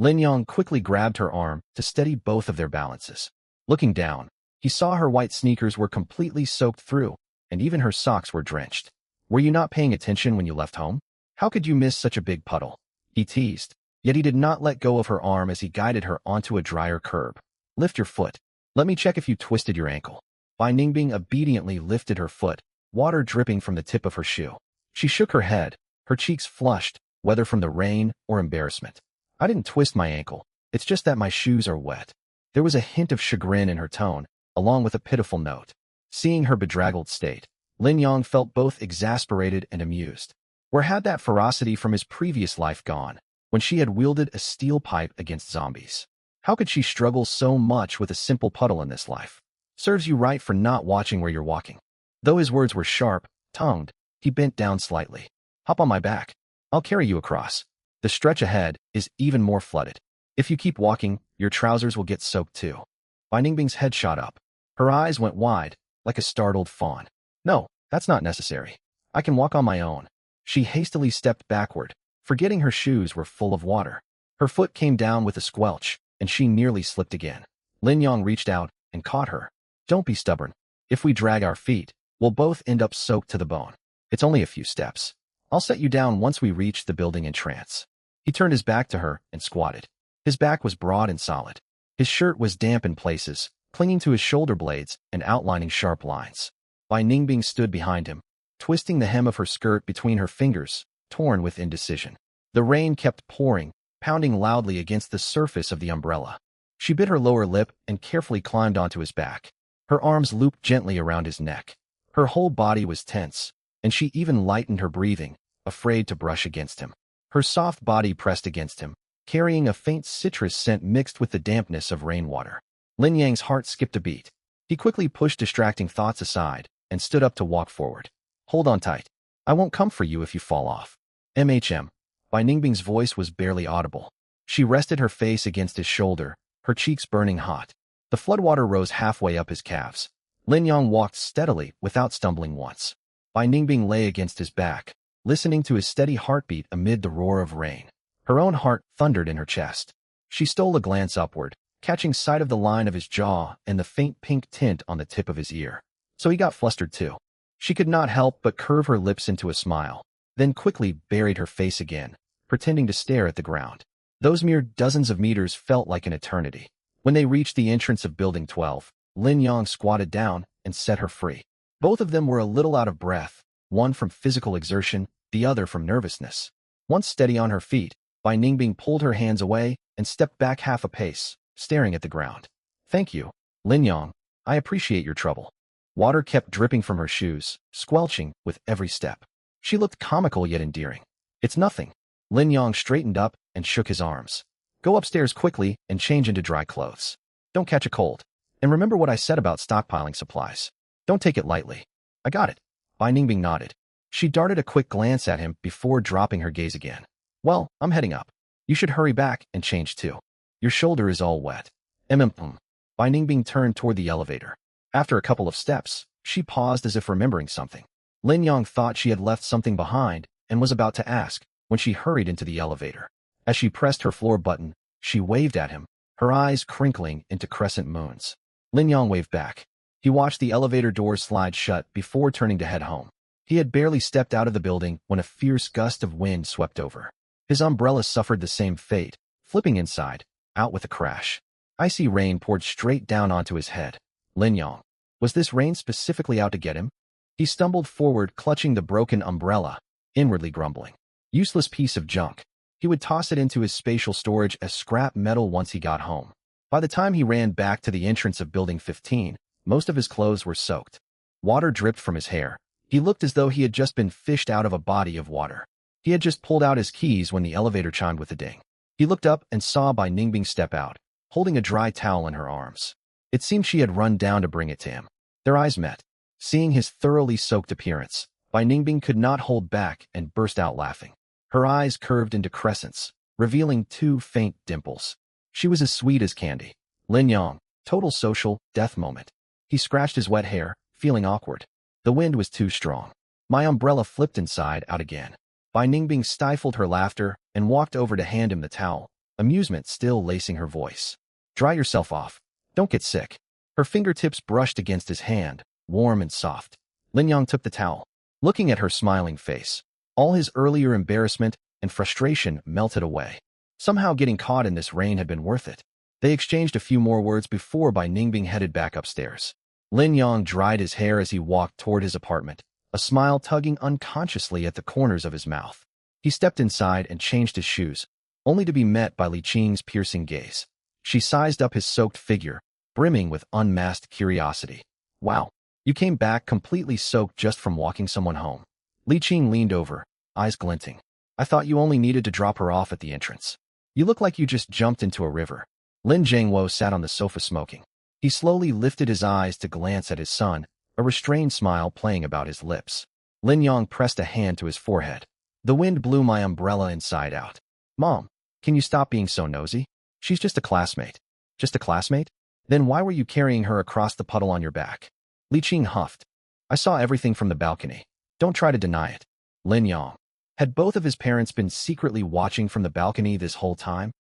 Lin Yong quickly grabbed her arm to steady both of their balances. Looking down, he saw her white sneakers were completely soaked through, and even her socks were drenched. Were you not paying attention when you left home? How could you miss such a big puddle? He teased, yet he did not let go of her arm as he guided her onto a drier curb. Lift your foot. Let me check if you twisted your ankle. Bai Ningbing obediently lifted her foot, water dripping from the tip of her shoe. She shook her head, her cheeks flushed, whether from the rain or embarrassment. I didn't twist my ankle. It's just that my shoes are wet. There was a hint of chagrin in her tone, along with a pitiful note. Seeing her bedraggled state, Lin Yong felt both exasperated and amused. Where had that ferocity from his previous life gone, when she had wielded a steel pipe against zombies? How could she struggle so much with a simple puddle in this life? Serves you right for not watching where you're walking. Though his words were sharp-tongued, he bent down slightly. Hop on my back. I'll carry you across. The stretch ahead is even more flooded. If you keep walking, your trousers will get soaked too. Bai Ningbing's head shot up. Her eyes went wide, like a startled fawn. No, that's not necessary. I can walk on my own. She hastily stepped backward, forgetting her shoes were full of water. Her foot came down with a squelch, and she nearly slipped again. Lin Yong reached out and caught her. Don't be stubborn. If we drag our feet, we'll both end up soaked to the bone. It's only a few steps. I'll set you down once we reach the building entrance. He turned his back to her and squatted. His back was broad and solid. His shirt was damp in places, clinging to his shoulder blades and outlining sharp lines. Bai Ningbing stood behind him, twisting the hem of her skirt between her fingers, torn with indecision. The rain kept pouring, pounding loudly against the surface of the umbrella. She bit her lower lip and carefully climbed onto his back. Her arms looped gently around his neck. Her whole body was tense, and she even lightened her breathing, afraid to brush against him. Her soft body pressed against him, carrying a faint citrus scent mixed with the dampness of rainwater. Lin Yang's heart skipped a beat. He quickly pushed distracting thoughts aside and stood up to walk forward. Hold on tight. I won't come for you if you fall off. MHM. Bai Ningbing's voice was barely audible. She rested her face against his shoulder, her cheeks burning hot. The floodwater rose halfway up his calves. Lin Yong walked steadily without stumbling once. Bai Ningbing lay against his back, listening to his steady heartbeat amid the roar of rain. Her own heart thundered in her chest. She stole a glance upward, catching sight of the line of his jaw and the faint pink tint on the tip of his ear. So he got flustered too. She could not help but curve her lips into a smile, then quickly buried her face again, pretending to stare at the ground. Those mere dozens of meters felt like an eternity. When they reached the entrance of Building 12, Lin Yong squatted down and set her free. Both of them were a little out of breath, one from physical exertion, the other from nervousness. Once steady on her feet, Bai Ningbing pulled her hands away and stepped back half a pace, staring at the ground. Thank you, Lin Yong. I appreciate your trouble. Water kept dripping from her shoes, squelching with every step. She looked comical yet endearing. It's nothing. Lin Yong straightened up and shook his arms. Go upstairs quickly and change into dry clothes. Don't catch a cold. And remember what I said about stockpiling supplies. Don't take it lightly. I got it. Bai Ningbing nodded. She darted a quick glance at him before dropping her gaze again. Well, I'm heading up. You should hurry back and change too. Your shoulder is all wet. Bai Ningbing turned toward the elevator. After a couple of steps, she paused as if remembering something. Lin Yong thought she had left something behind and was about to ask when she hurried into the elevator. As she pressed her floor button, she waved at him, her eyes crinkling into crescent moons. Lin Yong waved back. He watched the elevator doors slide shut before turning to head home. He had barely stepped out of the building when a fierce gust of wind swept over. His umbrella suffered the same fate, flipping inside, out with a crash. Icy rain poured straight down onto his head. Lin Yong. Was this rain specifically out to get him? He stumbled forward, clutching the broken umbrella, inwardly grumbling. Useless piece of junk. He would toss it into his spatial storage as scrap metal once he got home. By the time he ran back to the entrance of Building 15, most of his clothes were soaked. Water dripped from his hair. He looked as though he had just been fished out of a body of water. He had just pulled out his keys when the elevator chimed with a ding. He looked up and saw Bai Ningbing step out, holding a dry towel in her arms. It seemed she had run down to bring it to him. Their eyes met. Seeing his thoroughly soaked appearance, Bai Ningbing could not hold back and burst out laughing. Her eyes curved into crescents, revealing two faint dimples. She was as sweet as candy. Lin Yong, total social death moment. He scratched his wet hair, feeling awkward. The wind was too strong. My umbrella flipped inside out again. Bai Ningbing stifled her laughter and walked over to hand him the towel, amusement still lacing her voice. Dry yourself off. Don't get sick. Her fingertips brushed against his hand, warm and soft. Lin Yang took the towel. Looking at her smiling face, all his earlier embarrassment and frustration melted away. Somehow getting caught in this rain had been worth it. They exchanged a few more words before Bai Ningbing headed back upstairs. Lin Yang dried his hair as he walked toward his apartment, a smile tugging unconsciously at the corners of his mouth. He stepped inside and changed his shoes, only to be met by Li Qing's piercing gaze. She sized up his soaked figure, brimming with unmasked curiosity. Wow, you came back completely soaked just from walking someone home. Li Qing leaned over, eyes glinting. I thought you only needed to drop her off at the entrance. You look like you just jumped into a river. Lin Jiangwo sat on the sofa smoking. He slowly lifted his eyes to glance at his son, a restrained smile playing about his lips. Lin Yang pressed a hand to his forehead. The wind blew my umbrella inside out. Mom, can you stop being so nosy? She's just a classmate. Just a classmate? Then why were you carrying her across the puddle on your back? Li Qing huffed. I saw everything from the balcony. Don't try to deny it. Lin Yang. Had both of his parents been secretly watching from the balcony this whole time?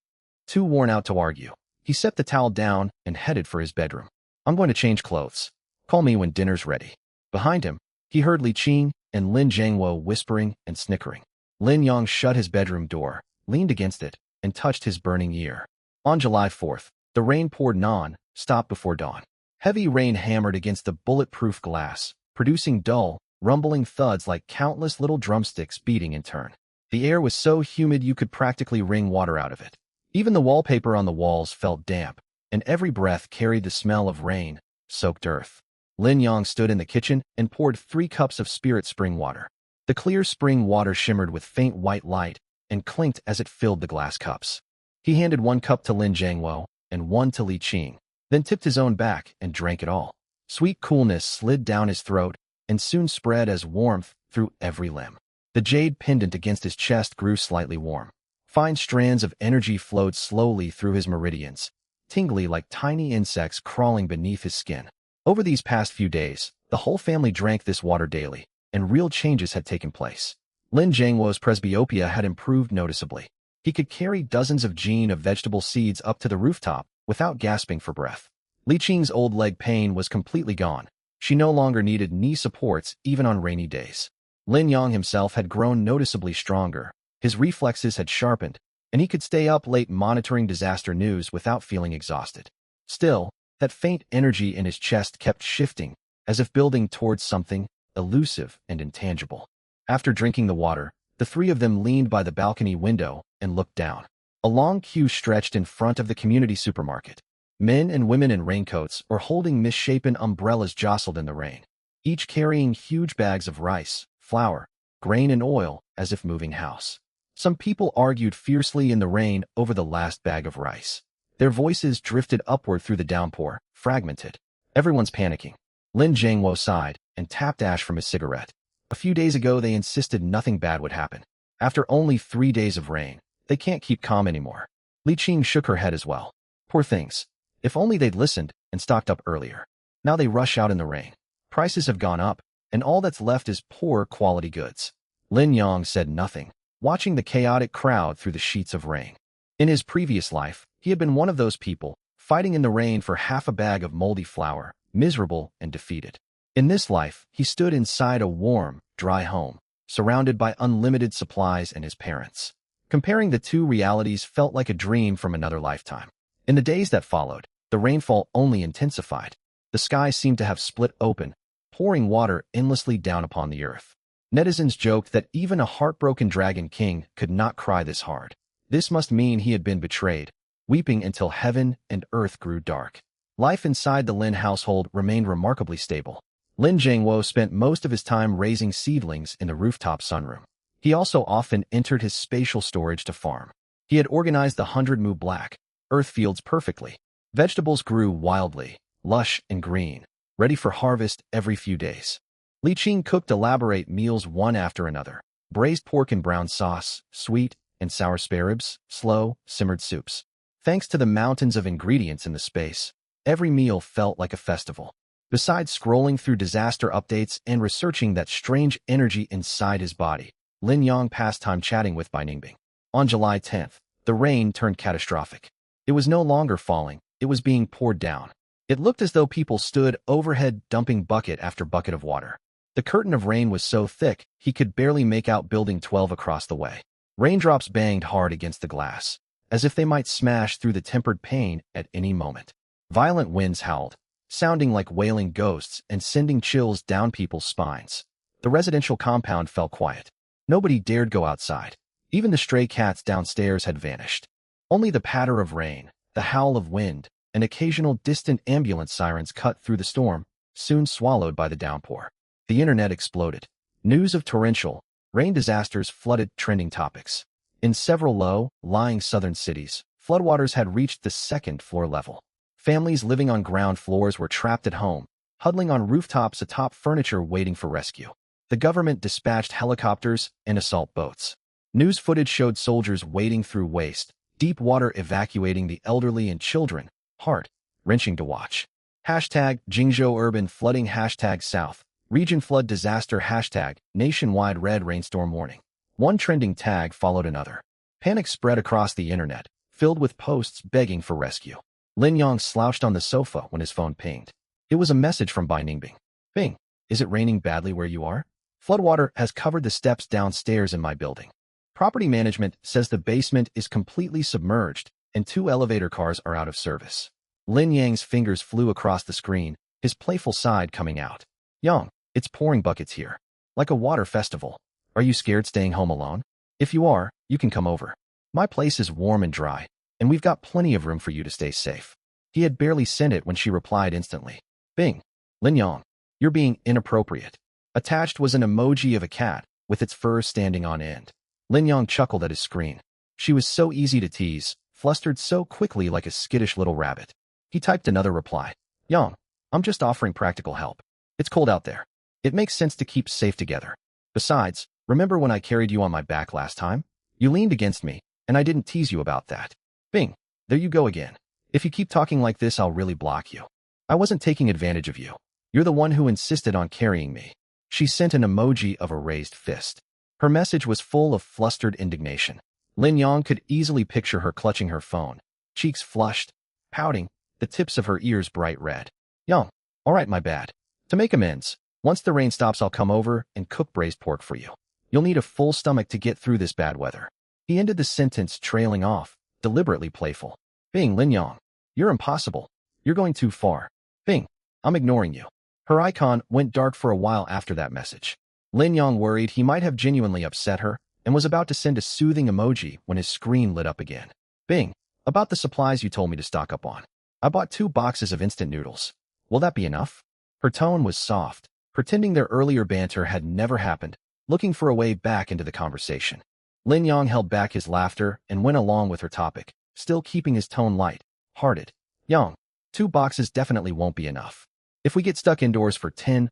Too worn out to argue, he set the towel down and headed for his bedroom. I'm going to change clothes. Call me when dinner's ready. Behind him, he heard Li Qing and Lin Jiangwo whispering and snickering. Lin Yang shut his bedroom door, leaned against it, and touched his burning ear. On July 4th, the rain poured non-stop before dawn. Heavy rain hammered against the bulletproof glass, producing dull, rumbling thuds like countless little drumsticks beating in turn. The air was so humid you could practically wring water out of it. Even the wallpaper on the walls felt damp, and every breath carried the smell of rain-soaked earth. Lin Yang stood in the kitchen and poured 3 cups of spirit spring water. The clear spring water shimmered with faint white light and clinked as it filled the glass cups. He handed 1 cup to Lin Jiangwo and 1 to Li Qing, then tipped his own back and drank it all. Sweet coolness slid down his throat and soon spread as warmth through every limb. The jade pendant against his chest grew slightly warm. Fine strands of energy flowed slowly through his meridians, tingly like tiny insects crawling beneath his skin. Over these past few days, the whole family drank this water daily, and real changes had taken place. Lin Jiangwo's presbyopia had improved noticeably. He could carry dozens of vegetable seeds up to the rooftop without gasping for breath. Li Qing's old leg pain was completely gone. She no longer needed knee supports even on rainy days. Lin Yang himself had grown noticeably stronger. His reflexes had sharpened, and he could stay up late monitoring disaster news without feeling exhausted. Still, that faint energy in his chest kept shifting, as if building towards something elusive and intangible. After drinking the water, the 3 of them leaned by the balcony window and looked down. A long queue stretched in front of the community supermarket. Men and women in raincoats or holding misshapen umbrellas jostled in the rain, each carrying huge bags of rice, flour, grain, and oil as if moving house. Some people argued fiercely in the rain over the last bag of rice. Their voices drifted upward through the downpour, fragmented. Everyone's panicking. Lin Jiangwo sighed and tapped ash from his cigarette. A few days ago they insisted nothing bad would happen. After only 3 days of rain, they can't keep calm anymore. Li Qing shook her head as well. Poor things. If only they'd listened and stocked up earlier. Now they rush out in the rain. Prices have gone up, and all that's left is poor quality goods. Lin Yang said nothing, watching the chaotic crowd through the sheets of rain. In his previous life, he had been one of those people, fighting in the rain for half a bag of moldy flour, miserable and defeated. In this life, he stood inside a warm, dry home, surrounded by unlimited supplies and his parents. Comparing the 2 realities felt like a dream from another lifetime. In the days that followed, the rainfall only intensified. The sky seemed to have split open, pouring water endlessly down upon the earth. Netizens joked that even a heartbroken dragon king could not cry this hard. This must mean he had been betrayed, weeping until heaven and earth grew dark. Life inside the Lin household remained remarkably stable. Lin Jiangwo spent most of his time raising seedlings in the rooftop sunroom. He also often entered his spatial storage to farm. He had organized the 100 black earth fields perfectly. Vegetables grew wildly, lush and green, ready for harvest every few days. Li Qing cooked elaborate meals one after another. Braised pork in brown sauce, sweet and sour spare ribs, slow, simmered soups. Thanks to the mountains of ingredients in the space, every meal felt like a festival. Besides scrolling through disaster updates and researching that strange energy inside his body, Lin Yang passed time chatting with Bai Ningbing. On July 10th, The rain turned catastrophic. It was no longer falling, it was being poured down. It looked as though people stood overhead dumping bucket after bucket of water. The curtain of rain was so thick, he could barely make out Building 12 across the way. Raindrops banged hard against the glass, as if they might smash through the tempered pane at any moment. Violent winds howled, sounding like wailing ghosts and sending chills down people's spines. The residential compound fell quiet. Nobody dared go outside. Even the stray cats downstairs had vanished. Only the patter of rain, the howl of wind, and occasional distant ambulance sirens cut through the storm, soon swallowed by the downpour. The internet exploded. News of torrential rain disasters flooded trending topics. In several low-lying southern cities, floodwaters had reached the second-floor level. Families living on ground floors were trapped at home, huddling on rooftops atop furniture waiting for rescue. The government dispatched helicopters and assault boats. News footage showed soldiers wading through waist-deep water evacuating the elderly and children, heart-wrenching to watch. Hashtag Jingzhou Urban Flooding Hashtag South Region Flood Disaster Hashtag Nationwide Red Rainstorm Warning. One trending tag followed another. Panic spread across the internet, filled with posts begging for rescue. Lin Yang slouched on the sofa when his phone pinged. It was a message from Bai Ningbing. Bing, is it raining badly where you are? Floodwater has covered the steps downstairs in my building. Property management says the basement is completely submerged and 2 elevator cars are out of service. Lin Yang's fingers flew across the screen, his playful side coming out. Yang, it's pouring buckets here. Like a water festival. Are you scared staying home alone? If you are, you can come over. My place is warm and dry, and we've got plenty of room for you to stay safe. He had barely sent it when she replied instantly. Bing. Lin Yang, you're being inappropriate. Attached was an emoji of a cat, with its fur standing on end. Lin Yang chuckled at his screen. She was so easy to tease, flustered so quickly like a skittish little rabbit. He typed another reply. Yang, I'm just offering practical help. It's cold out there. It makes sense to keep safe together. Besides, remember when I carried you on my back last time? You leaned against me, and I didn't tease you about that. Bing, there you go again. If you keep talking like this, I'll really block you. I wasn't taking advantage of you. You're the one who insisted on carrying me. She sent an emoji of a raised fist. Her message was full of flustered indignation. Lin Yang could easily picture her clutching her phone, cheeks flushed, pouting, the tips of her ears bright red. Yang, all right, my bad. To make amends, once the rain stops, I'll come over and cook braised pork for you. You'll need a full stomach to get through this bad weather. He ended the sentence trailing off, deliberately playful. Bing, Lin Yang, you're impossible. You're going too far. Bing, I'm ignoring you. Her icon went dark for a while after that message. Lin Yang worried he might have genuinely upset her and was about to send a soothing emoji when his screen lit up again. Bing, about the supplies you told me to stock up on. I bought 2 boxes of instant noodles. Will that be enough? Her tone was soft, pretending their earlier banter had never happened, looking for a way back into the conversation. Lin Yang held back his laughter and went along with her topic, still keeping his tone light-hearted. Yang, 2 boxes definitely won't be enough. If we get stuck indoors for 10+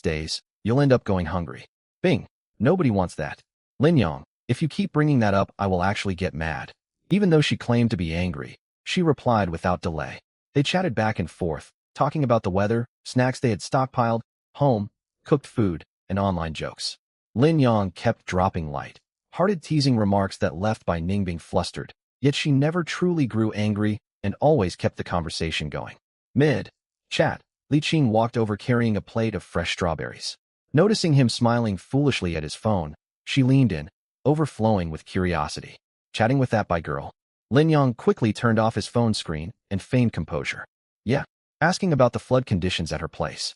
days, you'll end up going hungry. Bing, nobody wants that. Lin Yang, if you keep bringing that up, I will actually get mad. Even though she claimed to be angry, she replied without delay. They chatted back and forth, talking about the weather, snacks they had stockpiled, home, cooked food, and online jokes. Lin Yang kept dropping light-hearted teasing remarks that left Bai Ningbing flustered, yet she never truly grew angry and always kept the conversation going. Mid-chat, Li Qing walked over carrying a plate of fresh strawberries. Noticing him smiling foolishly at his phone, she leaned in, overflowing with curiosity. Chatting with that Bai girl? Lin Yang quickly turned off his phone screen and feigned composure. Yeah, asking about the flood conditions at her place.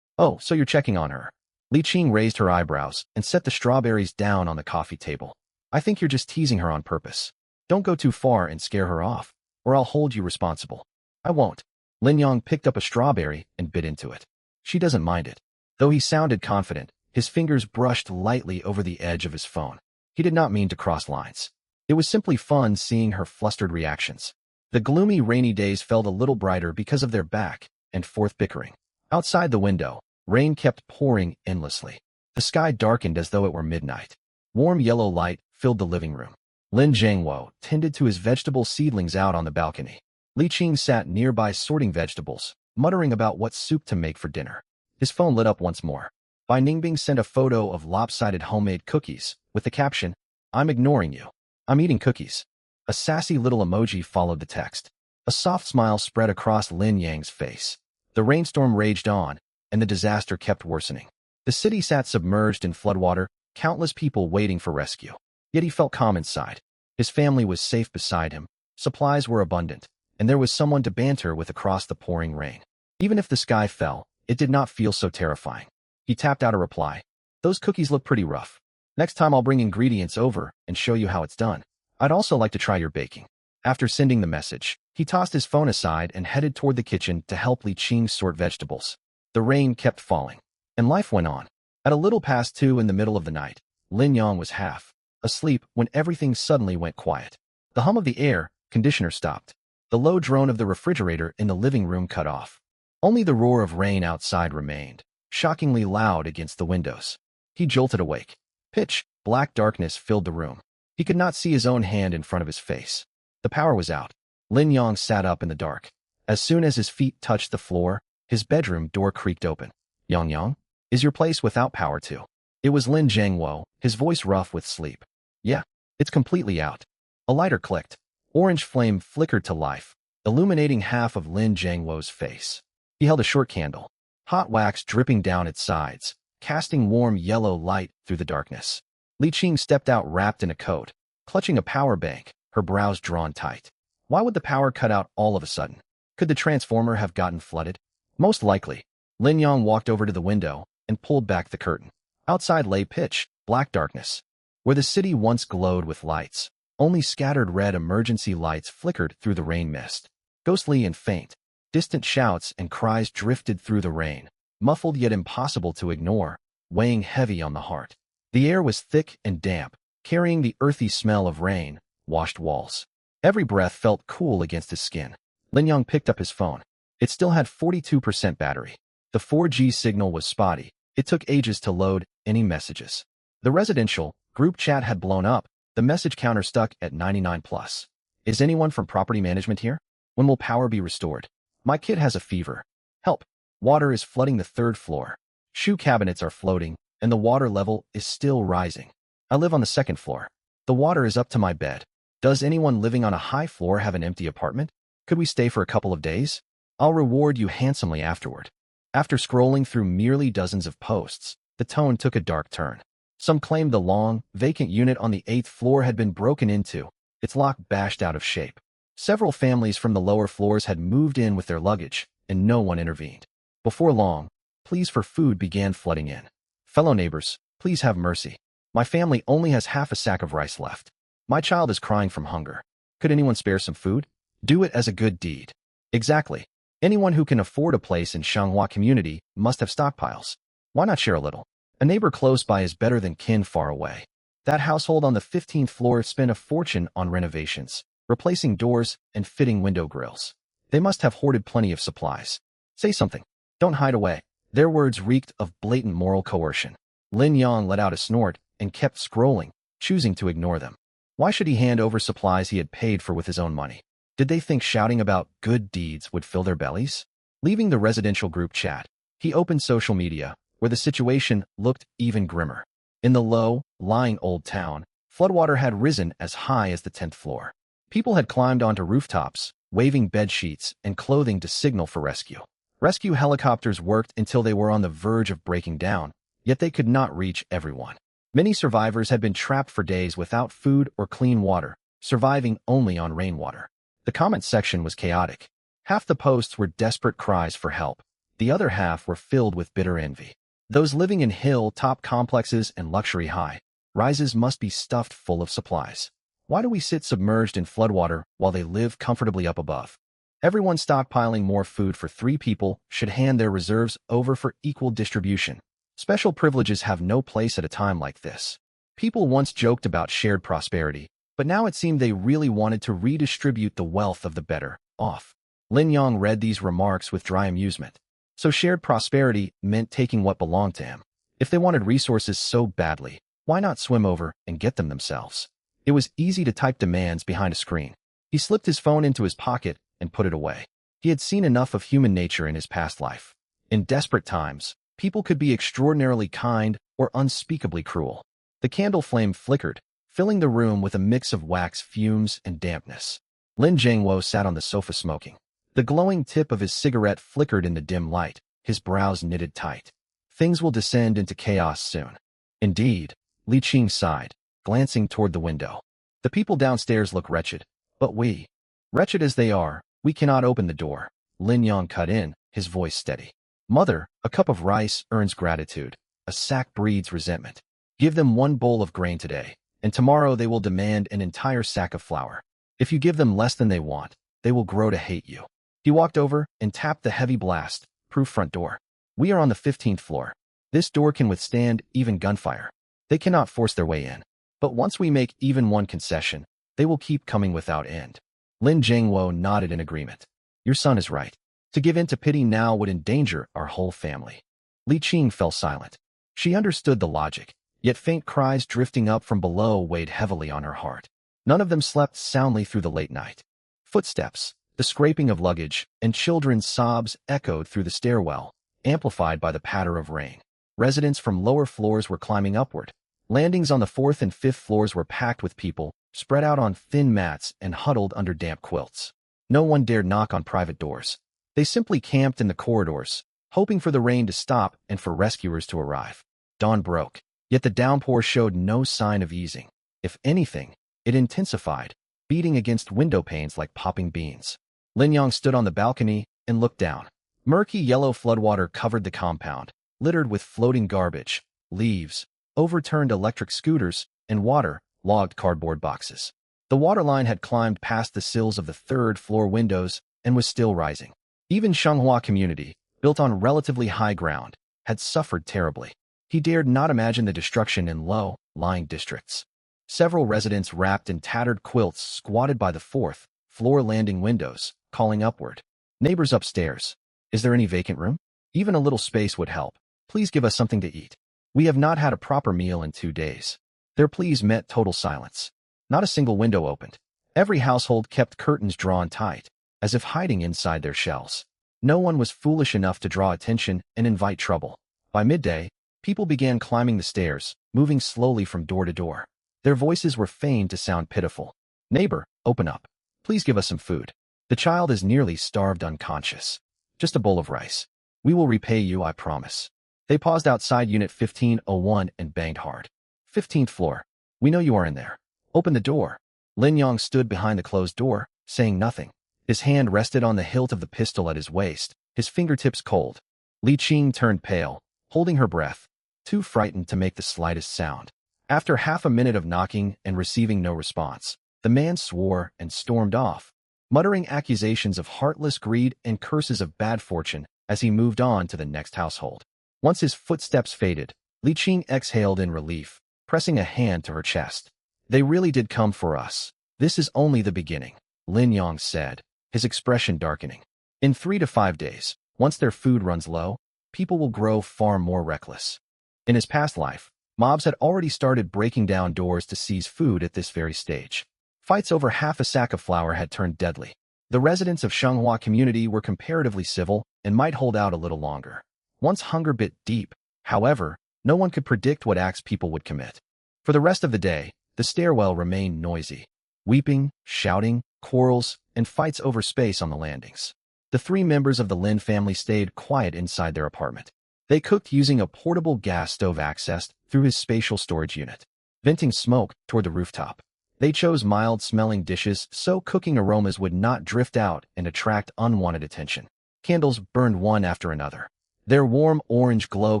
Oh, so you're checking on her. Li Qing raised her eyebrows and set the strawberries down on the coffee table. I think you're just teasing her on purpose. Don't go too far and scare her off, or I'll hold you responsible. I won't. Lin Yang picked up a strawberry and bit into it. She doesn't mind it. Though he sounded confident, his fingers brushed lightly over the edge of his phone. He did not mean to cross lines. It was simply fun seeing her flustered reactions. The gloomy rainy days felt a little brighter because of their back and forth bickering. Outside the window, rain kept pouring endlessly. The sky darkened as though it were midnight. Warm yellow light filled the living room. Lin Zhangwo tended to his vegetable seedlings out on the balcony. Li Qing sat nearby sorting vegetables, muttering about what soup to make for dinner. His phone lit up once more. Bai Ningbing sent a photo of lopsided homemade cookies, with the caption, I'm ignoring you. I'm eating cookies. A sassy little emoji followed the text. A soft smile spread across Lin Yang's face. The rainstorm raged on, and the disaster kept worsening. The city sat submerged in floodwater, countless people waiting for rescue. Yet he felt calm inside. His family was safe beside him, supplies were abundant, and there was someone to banter with across the pouring rain. Even if the sky fell, it did not feel so terrifying. He tapped out a reply. Those cookies look pretty rough. Next time I'll bring ingredients over and show you how it's done. I'd also like to try your baking. After sending the message, he tossed his phone aside and headed toward the kitchen to help Li Qing sort vegetables. The rain kept falling, and life went on. At a little past 2 in the middle of the night, Lin Yang was half asleep when everything suddenly went quiet. The hum of the air conditioner stopped. The low drone of the refrigerator in the living room cut off. Only the roar of rain outside remained, shockingly loud against the windows. He jolted awake. Pitch black darkness filled the room. He could not see his own hand in front of his face. The power was out. Lin Yang sat up in the dark. As soon as his feet touched the floor, his bedroom door creaked open. Yang, is your place without power too? It was Lin Zhengwo, his voice rough with sleep. Yeah, it's completely out. A lighter clicked. Orange flame flickered to life, illuminating half of Lin Zhengwo's face. He held a short candle, hot wax dripping down its sides, casting warm yellow light through the darkness. Li Qing stepped out wrapped in a coat, clutching a power bank, her brows drawn tight. Why would the power cut out all of a sudden? Could the transformer have gotten flooded? Most likely. Lin Yang walked over to the window and pulled back the curtain. Outside lay pitch black darkness. Where the city once glowed with lights, only scattered red emergency lights flickered through the rain mist. Ghostly and faint, distant shouts and cries drifted through the rain, muffled yet impossible to ignore, weighing heavy on the heart. The air was thick and damp, carrying the earthy smell of rain, washed walls. Every breath felt cool against his skin. Lin Yang picked up his phone. It still had 42% battery. The 4G signal was spotty. It took ages to load any messages. The residential group chat had blown up. The message counter stuck at 99 plus. Is anyone from property management here? When will power be restored? My kid has a fever. Help. Water is flooding the 3rd floor. Shoe cabinets are floating, and the water level is still rising. I live on the 2nd floor. The water is up to my bed. Does anyone living on a high floor have an empty apartment? Could we stay for a couple of days? I'll reward you handsomely afterward. After scrolling through merely dozens of posts, the tone took a dark turn. Some claimed the long, vacant unit on the 8th floor had been broken into, its lock bashed out of shape. Several families from the lower floors had moved in with their luggage, and no one intervened. Before long, pleas for food began flooding in. Fellow neighbors, please have mercy. My family only has half a sack of rice left. My child is crying from hunger. Could anyone spare some food? Do it as a good deed. Exactly. Anyone who can afford a place in Shanghua community must have stockpiles. Why not share a little? A neighbor close by is better than kin far away. That household on the 15th floor spent a fortune on renovations, replacing doors and fitting window grills. They must have hoarded plenty of supplies. Say something. Don't hide away. Their words reeked of blatant moral coercion. Lin Yang let out a snort and kept scrolling, choosing to ignore them. Why should he hand over supplies he had paid for with his own money? Did they think shouting about good deeds would fill their bellies? Leaving the residential group chat, he opened social media, where the situation looked even grimmer. In the low-lying old town, floodwater had risen as high as the 10th floor. People had climbed onto rooftops, waving bed sheets and clothing to signal for rescue. Rescue helicopters worked until they were on the verge of breaking down, yet they could not reach everyone. Many survivors had been trapped for days without food or clean water, surviving only on rainwater. The comment section was chaotic. Half the posts were desperate cries for help. The other half were filled with bitter envy. Those living in hill-top complexes and luxury high-rises must be stuffed full of supplies. Why do we sit submerged in floodwater while they live comfortably up above? Everyone stockpiling more food for 3 people should hand their reserves over for equal distribution. Special privileges have no place at a time like this. People once joked about shared prosperity, but now it seemed they really wanted to redistribute the wealth of the better off. Lin Yang read these remarks with dry amusement. So shared prosperity meant taking what belonged to him. If they wanted resources so badly, why not swim over and get them themselves? It was easy to type demands behind a screen. He slipped his phone into his pocket and put it away. He had seen enough of human nature in his past life. In desperate times, people could be extraordinarily kind or unspeakably cruel. The candle flame flickered, filling the room with a mix of wax fumes and dampness. Lin Jiangwo sat on the sofa smoking. The glowing tip of his cigarette flickered in the dim light, his brows knitted tight. Things will descend into chaos soon. Indeed, Li Qing sighed, glancing toward the window. The people downstairs look wretched, but we, wretched as they are, we cannot open the door. Lin Yang cut in, his voice steady. Mother, a cup of rice earns gratitude. A sack breeds resentment. Give them one bowl of grain today, and tomorrow they will demand an entire sack of flour. If you give them less than they want, they will grow to hate you. He walked over and tapped the heavy blast-proof front door. We are on the 15th floor. This door can withstand even gunfire. They cannot force their way in. But once we make even one concession, they will keep coming without end. Lin Jiangwo nodded in agreement. Your son is right. To give in to pity now would endanger our whole family. Li Qing fell silent. She understood the logic, yet faint cries drifting up from below weighed heavily on her heart. None of them slept soundly through the late night. Footsteps, the scraping of luggage, and children's sobs echoed through the stairwell, amplified by the patter of rain. Residents from lower floors were climbing upward. Landings on the 4th and 5th floors were packed with people, spread out on thin mats and huddled under damp quilts. No one dared knock on private doors. They simply camped in the corridors, hoping for the rain to stop and for rescuers to arrive. Dawn broke, yet the downpour showed no sign of easing. If anything, it intensified, beating against window panes like popping beans. Lin Yang stood on the balcony and looked down. Murky yellow floodwater covered the compound, littered with floating garbage, leaves, overturned electric scooters, and water-logged cardboard boxes. The waterline had climbed past the sills of the 3rd-floor windows and was still rising. Even Shanghua community, built on relatively high ground, had suffered terribly. He dared not imagine the destruction in low-lying districts. Several residents wrapped in tattered quilts squatted by the 4th-floor landing windows, calling upward. Neighbors upstairs, is there any vacant room? Even a little space would help. Please give us something to eat. We have not had a proper meal in 2 days. Their pleas met total silence. Not a single window opened. Every household kept curtains drawn tight, as if hiding inside their shells. No one was foolish enough to draw attention and invite trouble. By midday, people began climbing the stairs, moving slowly from door to door. Their voices were feigned to sound pitiful. Neighbor, open up. Please give us some food. The child is nearly starved unconscious. Just a bowl of rice. We will repay you, I promise. They paused outside Unit 1501 and banged hard. 15th floor. We know you are in there. Open the door. Lin Yang stood behind the closed door, saying nothing. His hand rested on the hilt of the pistol at his waist, his fingertips cold. Li Qing turned pale, holding her breath, too frightened to make the slightest sound. After half a minute of knocking and receiving no response, the man swore and stormed off, muttering accusations of heartless greed and curses of bad fortune as he moved on to the next household. Once his footsteps faded, Li Qing exhaled in relief, pressing a hand to her chest. They really did come for us. This is only the beginning, Lin Yang said, his expression darkening. In 3 to 5 days, once their food runs low, people will grow far more reckless. In his past life, mobs had already started breaking down doors to seize food at this very stage. Fights over half a sack of flour had turned deadly. The residents of Shanghua community were comparatively civil and might hold out a little longer. Once hunger bit deep, however, no one could predict what acts people would commit. For the rest of the day, the stairwell remained noisy. Weeping, shouting, quarrels, and fights over space on the landings. The 3 members of the Lin family stayed quiet inside their apartment. They cooked using a portable gas stove accessed through his spatial storage unit, venting smoke toward the rooftop. They chose mild-smelling dishes so cooking aromas would not drift out and attract unwanted attention. Candles burned one after another. Their warm orange glow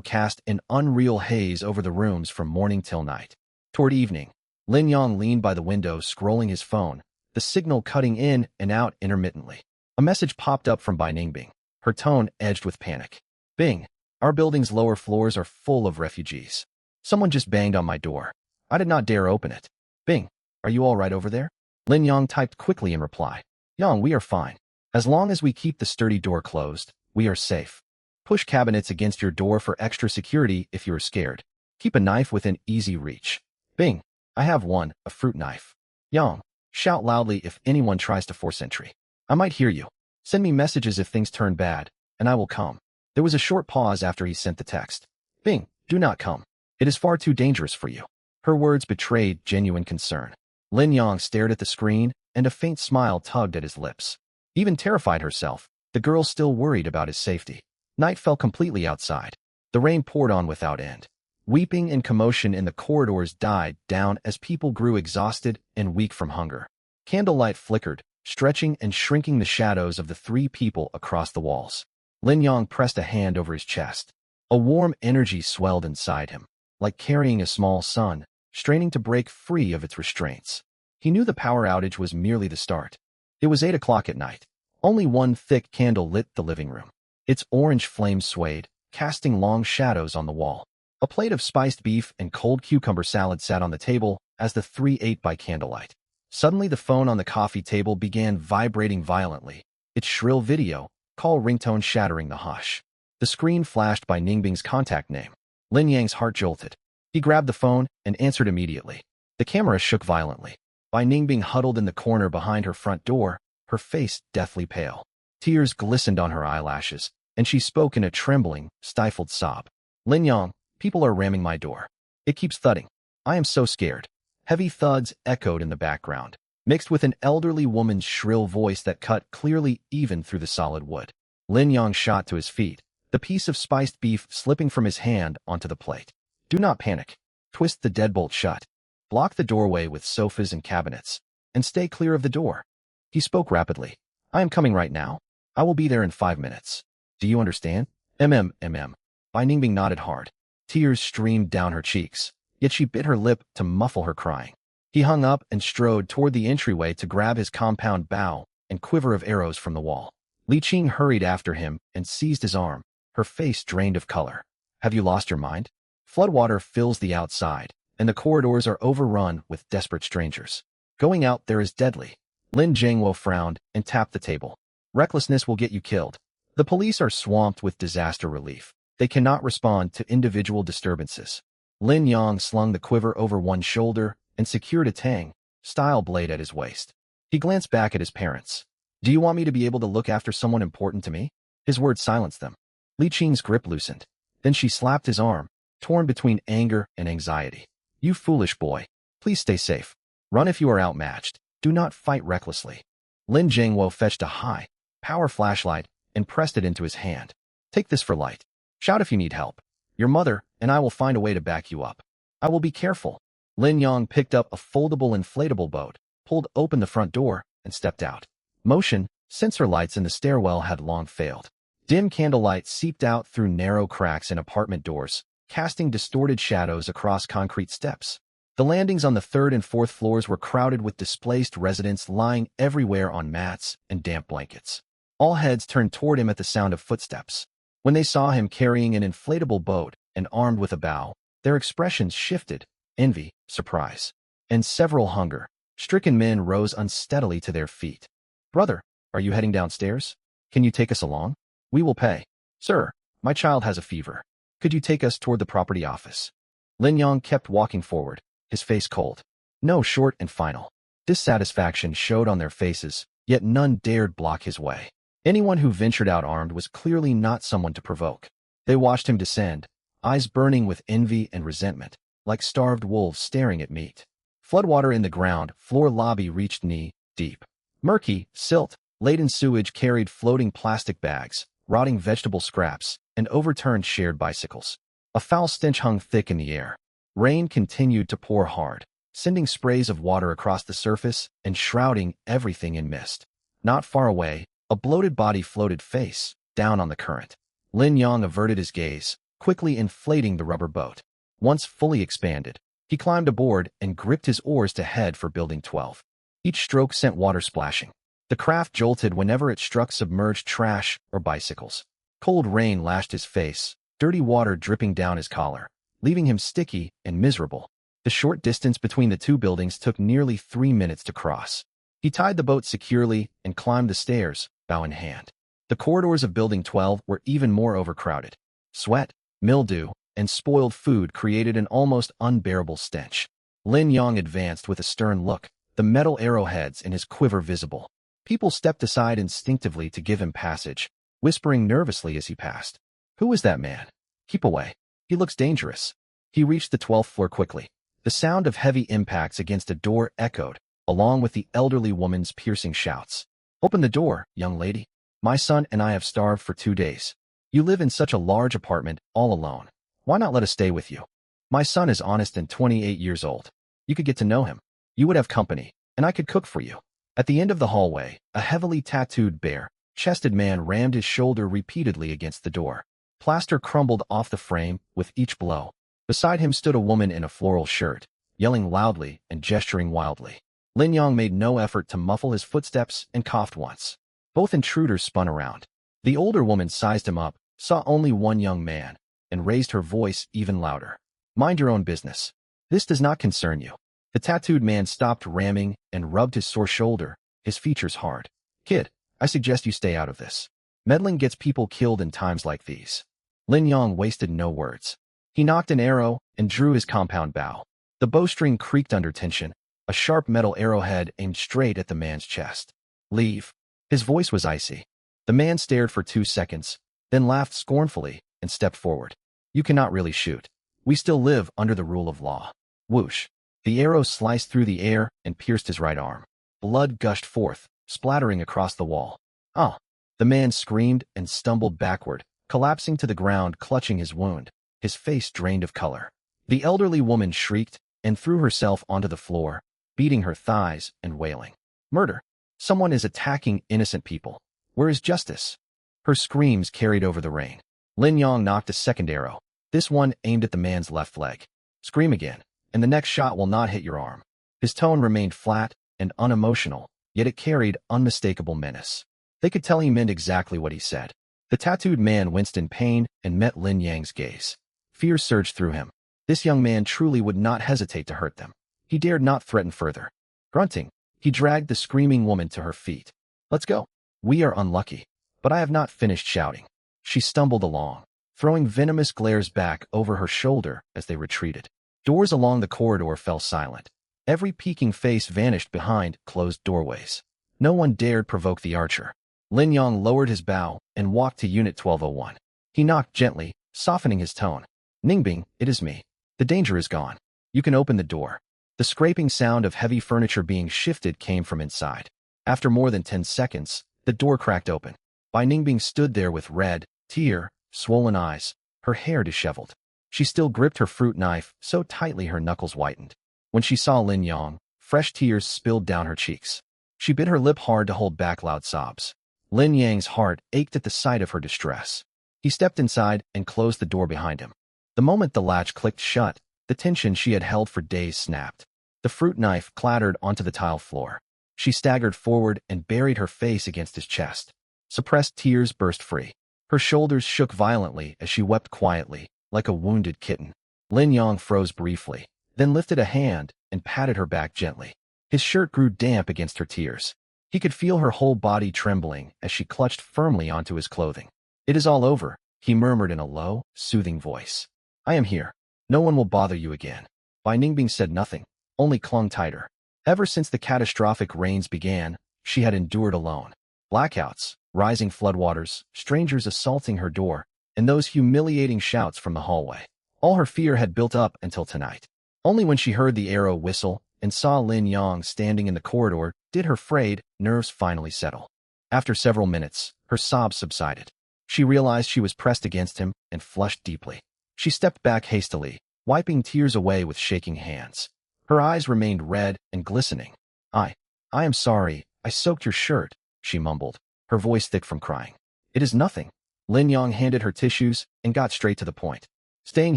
cast an unreal haze over the rooms from morning till night. Toward evening, Lin Yang leaned by the window scrolling his phone, the signal cutting in and out intermittently. A message popped up from Bai Ningbing, her tone edged with panic. Bing, our building's lower floors are full of refugees. Someone just banged on my door. I did not dare open it. Bing, are you all right over there? Lin Yang typed quickly in reply. Yang, we are fine. As long as we keep the sturdy door closed, we are safe. Push cabinets against your door for extra security if you are scared. Keep a knife within easy reach. Bing, I have one, a fruit knife. Yang, shout loudly if anyone tries to force entry. I might hear you. Send me messages if things turn bad, and I will come. There was a short pause after he sent the text. Bing, do not come. It is far too dangerous for you. Her words betrayed genuine concern. Lin Yang stared at the screen, and a faint smile tugged at his lips. Even terrified herself, the girl still worried about his safety. Night fell completely outside. The rain poured on without end. Weeping and commotion in the corridors died down as people grew exhausted and weak from hunger. Candlelight flickered, stretching and shrinking the shadows of the three people across the walls. Lin Yang pressed a hand over his chest. A warm energy swelled inside him, like carrying a small sun, straining to break free of its restraints. He knew the power outage was merely the start. It was 8 o'clock at night. Only one thick candle lit the living room. Its orange flame swayed, casting long shadows on the wall. A plate of spiced beef and cold cucumber salad sat on the table as the three ate by candlelight. Suddenly the phone on the coffee table began vibrating violently, its shrill video call ringtone shattering the hush. The screen flashed by Ningbing's contact name. Lin Yang's heart jolted. He grabbed the phone and answered immediately. The camera shook violently. Bai Ningbing huddled in the corner behind her front door, her face deathly pale. Tears glistened on her eyelashes, and she spoke in a trembling, stifled sob. Lin Yang, people are ramming my door. It keeps thudding. I am so scared. Heavy thuds echoed in the background, mixed with an elderly woman's shrill voice that cut clearly even through the solid wood. Lin Yang shot to his feet, the piece of spiced beef slipping from his hand onto the plate. Do not panic. Twist the deadbolt shut. Block the doorway with sofas and cabinets, and stay clear of the door. He spoke rapidly. I am coming right now. I will be there in 5 minutes. Do you understand? Bai Ningbing nodded hard. Tears streamed down her cheeks, yet she bit her lip to muffle her crying. He hung up and strode toward the entryway to grab his compound bow and quiver of arrows from the wall. Li Qing hurried after him and seized his arm, her face drained of color. Have you lost your mind? Floodwater fills the outside, and the corridors are overrun with desperate strangers. Going out there is deadly. Lin Jiangwo frowned and tapped the table. Recklessness will get you killed. The police are swamped with disaster relief. They cannot respond to individual disturbances. Lin Yang slung the quiver over one shoulder and secured a Tang style blade at his waist. He glanced back at his parents. Do you want me to be able to look after someone important to me? His words silenced them. Li Qing's grip loosened. Then she slapped his arm, torn between anger and anxiety. You foolish boy. Please stay safe. Run if you are outmatched. Do not fight recklessly. Lin Jiangwo fetched a high power flashlight and pressed it into his hand. Take this for light. Shout if you need help. Your mother and I will find a way to back you up. I will be careful. Lin Yang picked up a foldable inflatable boat, pulled open the front door, and stepped out. Motion sensor lights in the stairwell had long failed. Dim candlelight seeped out through narrow cracks in apartment doors, casting distorted shadows across concrete steps. The landings on the 3rd and 4th floors were crowded with displaced residents lying everywhere on mats and damp blankets. All heads turned toward him at the sound of footsteps. When they saw him carrying an inflatable boat and armed with a bow, their expressions shifted: envy, surprise, and several hunger-stricken men rose unsteadily to their feet. Brother, are you heading downstairs? Can you take us along? We will pay. Sir, my child has a fever. Could you take us toward the property office? Lin Yang kept walking forward, his face cold. No, short and final. Dissatisfaction showed on their faces, yet none dared block his way. Anyone who ventured out armed was clearly not someone to provoke. They watched him descend, eyes burning with envy and resentment, like starved wolves staring at meat. Floodwater in the ground floor lobby reached knee-deep. Murky, silt-laden sewage carried floating plastic bags, rotting vegetable scraps, and overturned shared bicycles. A foul stench hung thick in the air. Rain continued to pour hard, sending sprays of water across the surface and shrouding everything in mist. Not far away, a bloated body floated face down on the current. Lin Yang averted his gaze, quickly inflating the rubber boat. Once fully expanded, he climbed aboard and gripped his oars to head for Building 12. Each stroke sent water splashing. The craft jolted whenever it struck submerged trash or bicycles. Cold rain lashed his face, dirty water dripping down his collar, leaving him sticky and miserable. The short distance between the two buildings took nearly 3 minutes to cross. He tied the boat securely and climbed the stairs, bow in hand. The corridors of Building 12 were even more overcrowded. Sweat, mildew, and spoiled food created an almost unbearable stench. Lin Yang advanced with a stern look, the metal arrowheads in his quiver visible. People stepped aside instinctively to give him passage, whispering nervously as he passed. Who is that man? Keep away. He looks dangerous. He reached the 12th floor quickly. The sound of heavy impacts against a door echoed, along with the elderly woman's piercing shouts. "Open the door, young lady. My son and I have starved for 2 days. You live in such a large apartment, all alone. Why not let us stay with you? My son is honest and 28 years old. You could get to know him. You would have company, and I could cook for you." At the end of the hallway, a heavily tattooed, bare-chested man rammed his shoulder repeatedly against the door. Plaster crumbled off the frame with each blow. Beside him stood a woman in a floral shirt, yelling loudly and gesturing wildly. Lin Yong made no effort to muffle his footsteps and coughed once. Both intruders spun around. The older woman sized him up, saw only one young man, and raised her voice even louder. "Mind your own business. This does not concern you." The tattooed man stopped ramming and rubbed his sore shoulder, his features hard. "Kid, I suggest you stay out of this. Meddling gets people killed in times like these." Lin Yong wasted no words. He knocked an arrow and drew his compound bow. The bowstring creaked under tension, a sharp metal arrowhead aimed straight at the man's chest. "Leave." His voice was icy. The man stared for 2 seconds, then laughed scornfully and stepped forward. "You cannot really shoot. We still live under the rule of law." Whoosh. The arrow sliced through the air and pierced his right arm. Blood gushed forth, splattering across the wall. "Ah!" The man screamed and stumbled backward, collapsing to the ground, clutching his wound, his face drained of color. The elderly woman shrieked and threw herself onto the floor, beating her thighs and wailing. "Murder! Someone is attacking innocent people. Where is justice?" Her screams carried over the rain. Lin Yong knocked a second arrow, this one aimed at the man's left leg. "Scream again, and the next shot will not hit your arm." His tone remained flat and unemotional, yet it carried unmistakable menace. They could tell he meant exactly what he said. The tattooed man winced in pain and met Lin Yang's gaze. Fear surged through him. This young man truly would not hesitate to hurt them. He dared not threaten further. Grunting, he dragged the screaming woman to her feet. "Let's go. We are unlucky." But I have not finished shouting. She stumbled along, throwing venomous glares back over her shoulder as they retreated. Doors along the corridor fell silent. Every peeking face vanished behind closed doorways. No one dared provoke the archer. Lin Yong lowered his bow and walked to Unit 1201. He knocked gently, softening his tone. "Ningbing, it is me. The danger is gone. You can open the door." The scraping sound of heavy furniture being shifted came from inside. After more than 10 seconds, the door cracked open. Bai Ningbing stood there with red, tear-swollen eyes, her hair disheveled. She still gripped her fruit knife so tightly her knuckles whitened. When she saw Lin Yong, fresh tears spilled down her cheeks. She bit her lip hard to hold back loud sobs. Lin Yang's heart ached at the sight of her distress. He stepped inside and closed the door behind him. The moment the latch clicked shut, the tension she had held for days snapped. The fruit knife clattered onto the tile floor. She staggered forward and buried her face against his chest. Suppressed tears burst free. Her shoulders shook violently as she wept quietly, like a wounded kitten. Lin Yong froze briefly, then lifted a hand and patted her back gently. His shirt grew damp against her tears. He could feel her whole body trembling as she clutched firmly onto his clothing. "It is all over," he murmured in a low, soothing voice. "I am here. No one will bother you again." Bai Ningbing said nothing, only clung tighter. Ever since the catastrophic rains began, she had endured alone. Blackouts, rising floodwaters, strangers assaulting her door, and those humiliating shouts from the hallway. All her fear had built up until tonight. Only when she heard the arrow whistle and saw Lin Yong standing in the corridor did her frayed nerves finally settle. After several minutes, her sobs subsided. She realized she was pressed against him and flushed deeply. She stepped back hastily, wiping tears away with shaking hands. Her eyes remained red and glistening. I am sorry, I soaked your shirt," she mumbled, her voice thick from crying. "It is nothing." Lin Yong handed her tissues and got straight to the point. "Staying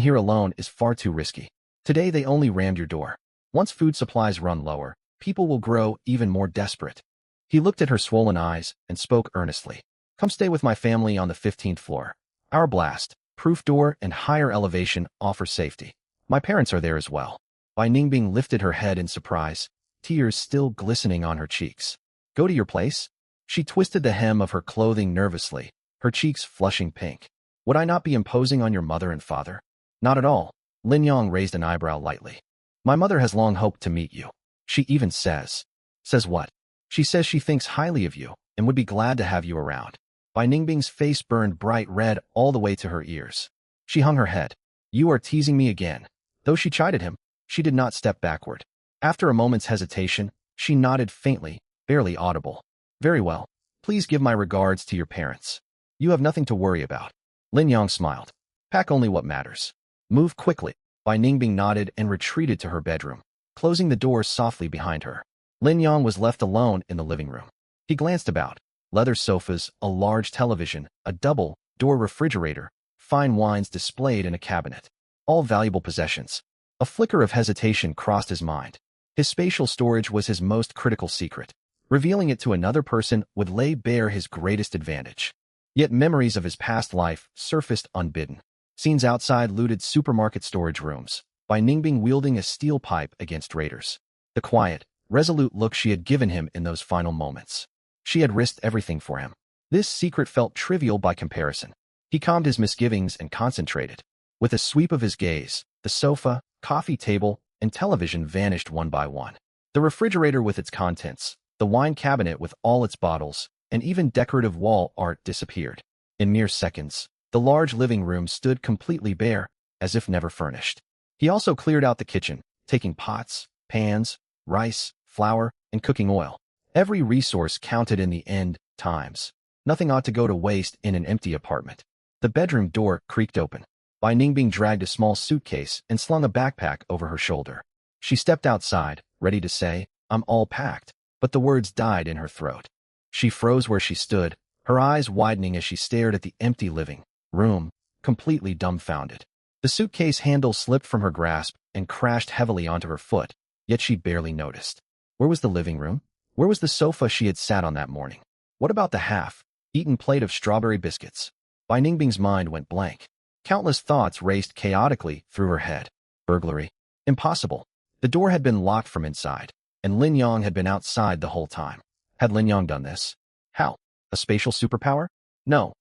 here alone is far too risky. Today they only rammed your door. Once food supplies run lower, people will grow even more desperate." He looked at her swollen eyes and spoke earnestly. "Come stay with my family on the 15th floor. Our blast-proof door and higher elevation offer safety. My parents are there as well." Bai Ningbing lifted her head in surprise, tears still glistening on her cheeks. "Go to your place?" She twisted the hem of her clothing nervously, her cheeks flushing pink. "Would I not be imposing on your mother and father?" "Not at all." Lin Yong raised an eyebrow lightly. "My mother has long hoped to meet you. She even says..." "Says what?" "She says she thinks highly of you and would be glad to have you around." Bai Ningbing's face burned bright red all the way to her ears. She hung her head. "You are teasing me again." Though she chided him, She did not step backward. After a moment's hesitation, she nodded faintly, barely audible. Very well. Please give my regards to your parents. You have nothing to worry about. Lin Yang smiled. Pack only what matters. Move quickly. Bai Ningbing nodded and retreated to her bedroom, closing the door softly behind her. Lin Yang was left alone in the living room. He glanced about. Leather sofas, a large television, a double-door refrigerator, fine wines displayed in a cabinet. All valuable possessions. A flicker of hesitation crossed his mind. His spatial storage was his most critical secret. Revealing it to another person would lay bare his greatest advantage. Yet memories of his past life surfaced unbidden. Scenes outside looted supermarket storage rooms, Bai Ningbing wielding a steel pipe against raiders. The quiet, resolute look she had given him in those final moments. She had risked everything for him. This secret felt trivial by comparison. He calmed his misgivings and concentrated. With a sweep of his gaze, the sofa, coffee table, and television vanished one by one. The refrigerator with its contents, the wine cabinet with all its bottles, and even decorative wall art disappeared. In mere seconds, the large living room stood completely bare, as if never furnished. He also cleared out the kitchen, taking pots, pans, rice, flour, and cooking oil. Every resource counted in the end times. Nothing ought to go to waste in an empty apartment. The bedroom door creaked open. Bai Ningbing dragged a small suitcase and slung a backpack over her shoulder. She stepped outside, ready to say, "I'm all packed," but the words died in her throat. She froze where she stood, her eyes widening as she stared at the empty living room, completely dumbfounded. The suitcase handle slipped from her grasp and crashed heavily onto her foot, yet she barely noticed. Where was the living room? Where was the sofa she had sat on that morning? What about the half-eaten plate of strawberry biscuits? Bai Ningbing's mind went blank. Countless thoughts raced chaotically through her head. Burglary. Impossible. The door had been locked from inside, and Lin Yang had been outside the whole time. Had Lin Yang done this? How? A spatial superpower? No,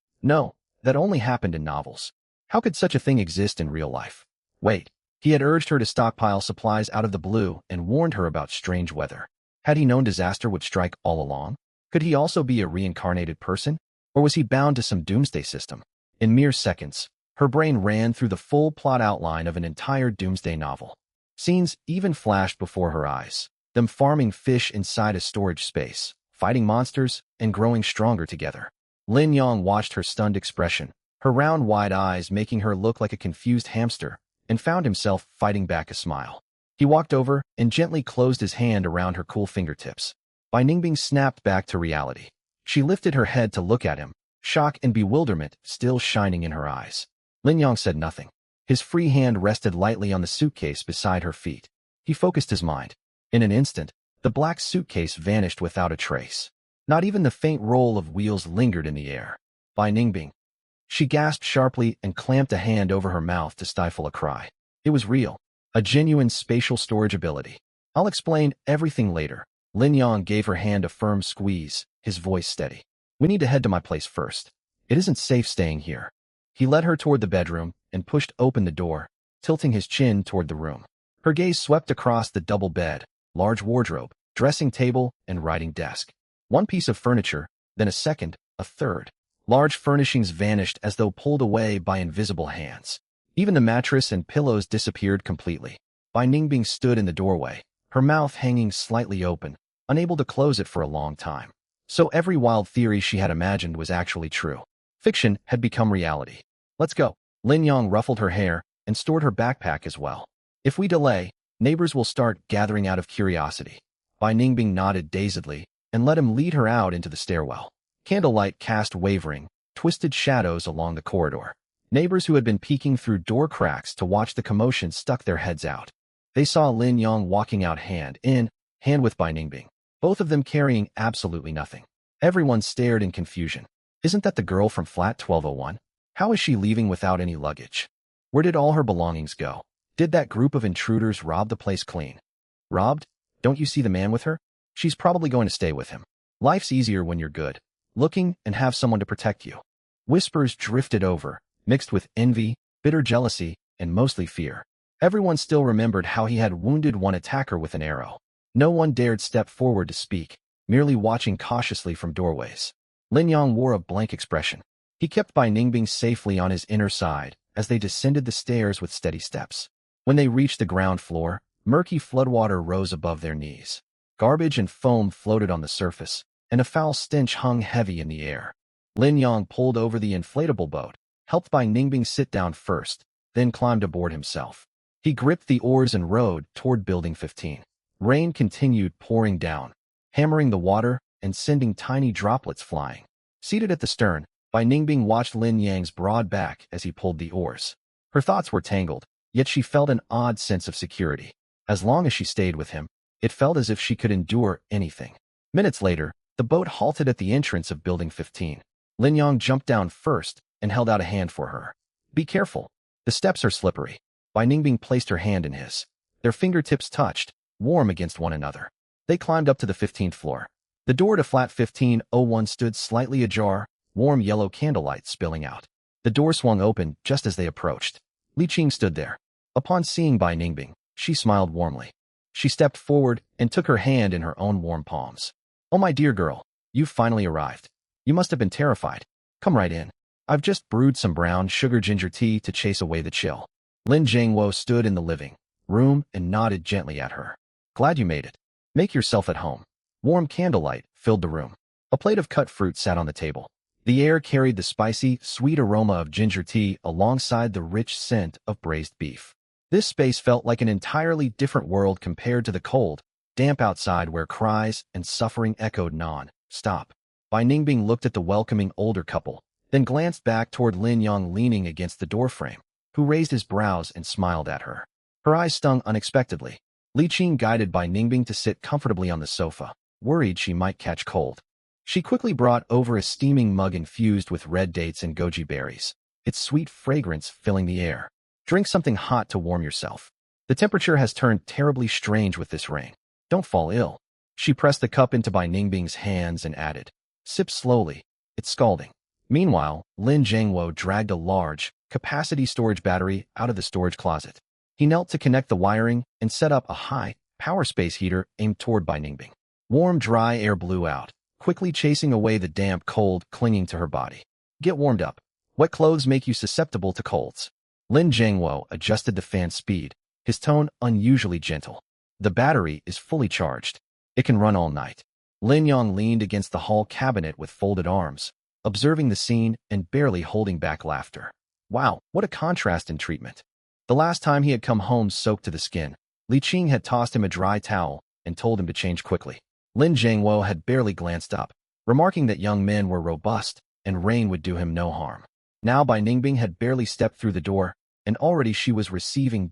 that only happened in novels. How could such a thing exist in real life? Wait, he had urged her to stockpile supplies out of the blue and warned her about strange weather. Had he known disaster would strike all along? Could he also be a reincarnated person? Or was he bound to some doomsday system? In mere seconds, her brain ran through the full plot outline of an entire doomsday novel. Scenes even flashed before her eyes, them farming fish inside a storage space, fighting monsters, and growing stronger together. Lin Yang watched her stunned expression, her round, wide eyes making her look like a confused hamster, and found himself fighting back a smile. He walked over and gently closed his hand around her cool fingertips. Bai Ningbing snapped back to reality. She lifted her head to look at him, shock and bewilderment still shining in her eyes. Lin Yang said nothing. His free hand rested lightly on the suitcase beside her feet. He focused his mind. In an instant, the black suitcase vanished without a trace. Not even the faint roll of wheels lingered in the air. Bai Ningbing. She gasped sharply and clamped a hand over her mouth to stifle a cry. It was real. A genuine spatial storage ability. I'll explain everything later. Lin Yang gave her hand a firm squeeze, his voice steady. We need to head to my place first. It isn't safe staying here. He led her toward the bedroom and pushed open the door, tilting his chin toward the room. Her gaze swept across the double bed, large wardrobe, dressing table, and writing desk. One piece of furniture, then a second, a third. Large furnishings vanished as though pulled away by invisible hands. Even the mattress and pillows disappeared completely. Bai Ningbing stood in the doorway, her mouth hanging slightly open, unable to close it for a long time. So every wild theory she had imagined was actually true. Fiction had become reality. Let's go. Lin Yang ruffled her hair and stored her backpack as well. If we delay, neighbors will start gathering out of curiosity. Bai Ningbing nodded dazedly and let him lead her out into the stairwell. Candlelight cast wavering, twisted shadows along the corridor. Neighbors who had been peeking through door cracks to watch the commotion stuck their heads out. They saw Lin Yang walking out hand in hand with Bai Ningbing, both of them carrying absolutely nothing. Everyone stared in confusion. Isn't that the girl from flat 1201? How is she leaving without any luggage? Where did all her belongings go? Did that group of intruders rob the place clean? Robbed? Don't you see the man with her? She's probably going to stay with him. Life's easier when you're good looking and have someone to protect you. Whispers drifted over, mixed with envy, bitter jealousy, and mostly fear. Everyone still remembered how he had wounded one attacker with an arrow. No one dared step forward to speak, merely watching cautiously from doorways. Lin Yang wore a blank expression. He kept Bai Ningbing safely on his inner side as they descended the stairs with steady steps. When they reached the ground floor, Murky floodwater rose above their knees. Garbage and foam floated on the surface, and a foul stench hung heavy in the air. Lin Yong pulled over the inflatable boat, helped by Ningbing sit down first, then climbed aboard himself. He gripped the oars and rowed toward Building 15. Rain continued pouring down, hammering the water and sending tiny droplets flying. Seated at the stern, Bai Ningbing watched Lin Yang's broad back as he pulled the oars. Her thoughts were tangled, yet she felt an odd sense of security. As long as she stayed with him, it felt as if she could endure anything. Minutes later, the boat halted at the entrance of Building 15. Lin Yang jumped down first and held out a hand for her. "Be careful. The steps are slippery." Bai Ningbing placed her hand in his. Their fingertips touched, warm against one another. They climbed up to the 15th floor. The door to flat 1501 stood slightly ajar, warm yellow candlelight spilling out. The door swung open just as they approached. Li Qing stood there. Upon seeing Bai Ningbing, she smiled warmly. She stepped forward and took her hand in her own warm palms. "Oh, my dear girl, you've finally arrived. You must have been terrified. Come right in. I've just brewed some brown sugar ginger tea to chase away the chill." Lin Jiangwo stood in the living room and nodded gently at her. "Glad you made it. Make yourself at home." Warm candlelight filled the room. A plate of cut fruit sat on the table. The air carried the spicy, sweet aroma of ginger tea alongside the rich scent of braised beef. This space felt like an entirely different world compared to the cold, damp outside where cries and suffering echoed non-stop. Bai Ningbing looked at the welcoming older couple, then glanced back toward Lin Yang leaning against the doorframe, who raised his brows and smiled at her. Her eyes stung unexpectedly. Li Qing guided Bai Ningbing to sit comfortably on the sofa, worried she might catch cold. She quickly brought over a steaming mug infused with red dates and goji berries, its sweet fragrance filling the air. "Drink something hot to warm yourself. The temperature has turned terribly strange with this rain. Don't fall ill." She pressed the cup into Bai Ningbing's hands and added, "Sip slowly. It's scalding." Meanwhile, Lin Jiangwo dragged a large, capacity storage battery out of the storage closet. He knelt to connect the wiring and set up a high, power space heater aimed toward Bai Ningbing. Warm, dry air blew out, quickly chasing away the damp cold clinging to her body. "Get warmed up. Wet clothes make you susceptible to colds." Lin Jiangwo adjusted the fan speed, his tone unusually gentle. "The battery is fully charged. It can run all night." Lin Yang leaned against the hall cabinet with folded arms, observing the scene and barely holding back laughter. Wow, what a contrast in treatment. The last time he had come home soaked to the skin, Li Qing had tossed him a dry towel and told him to change quickly. Lin Jiangwo had barely glanced up, remarking that young men were robust and rain would do him no harm. Now Bai Ningbing had barely stepped through the door, and already she was receiving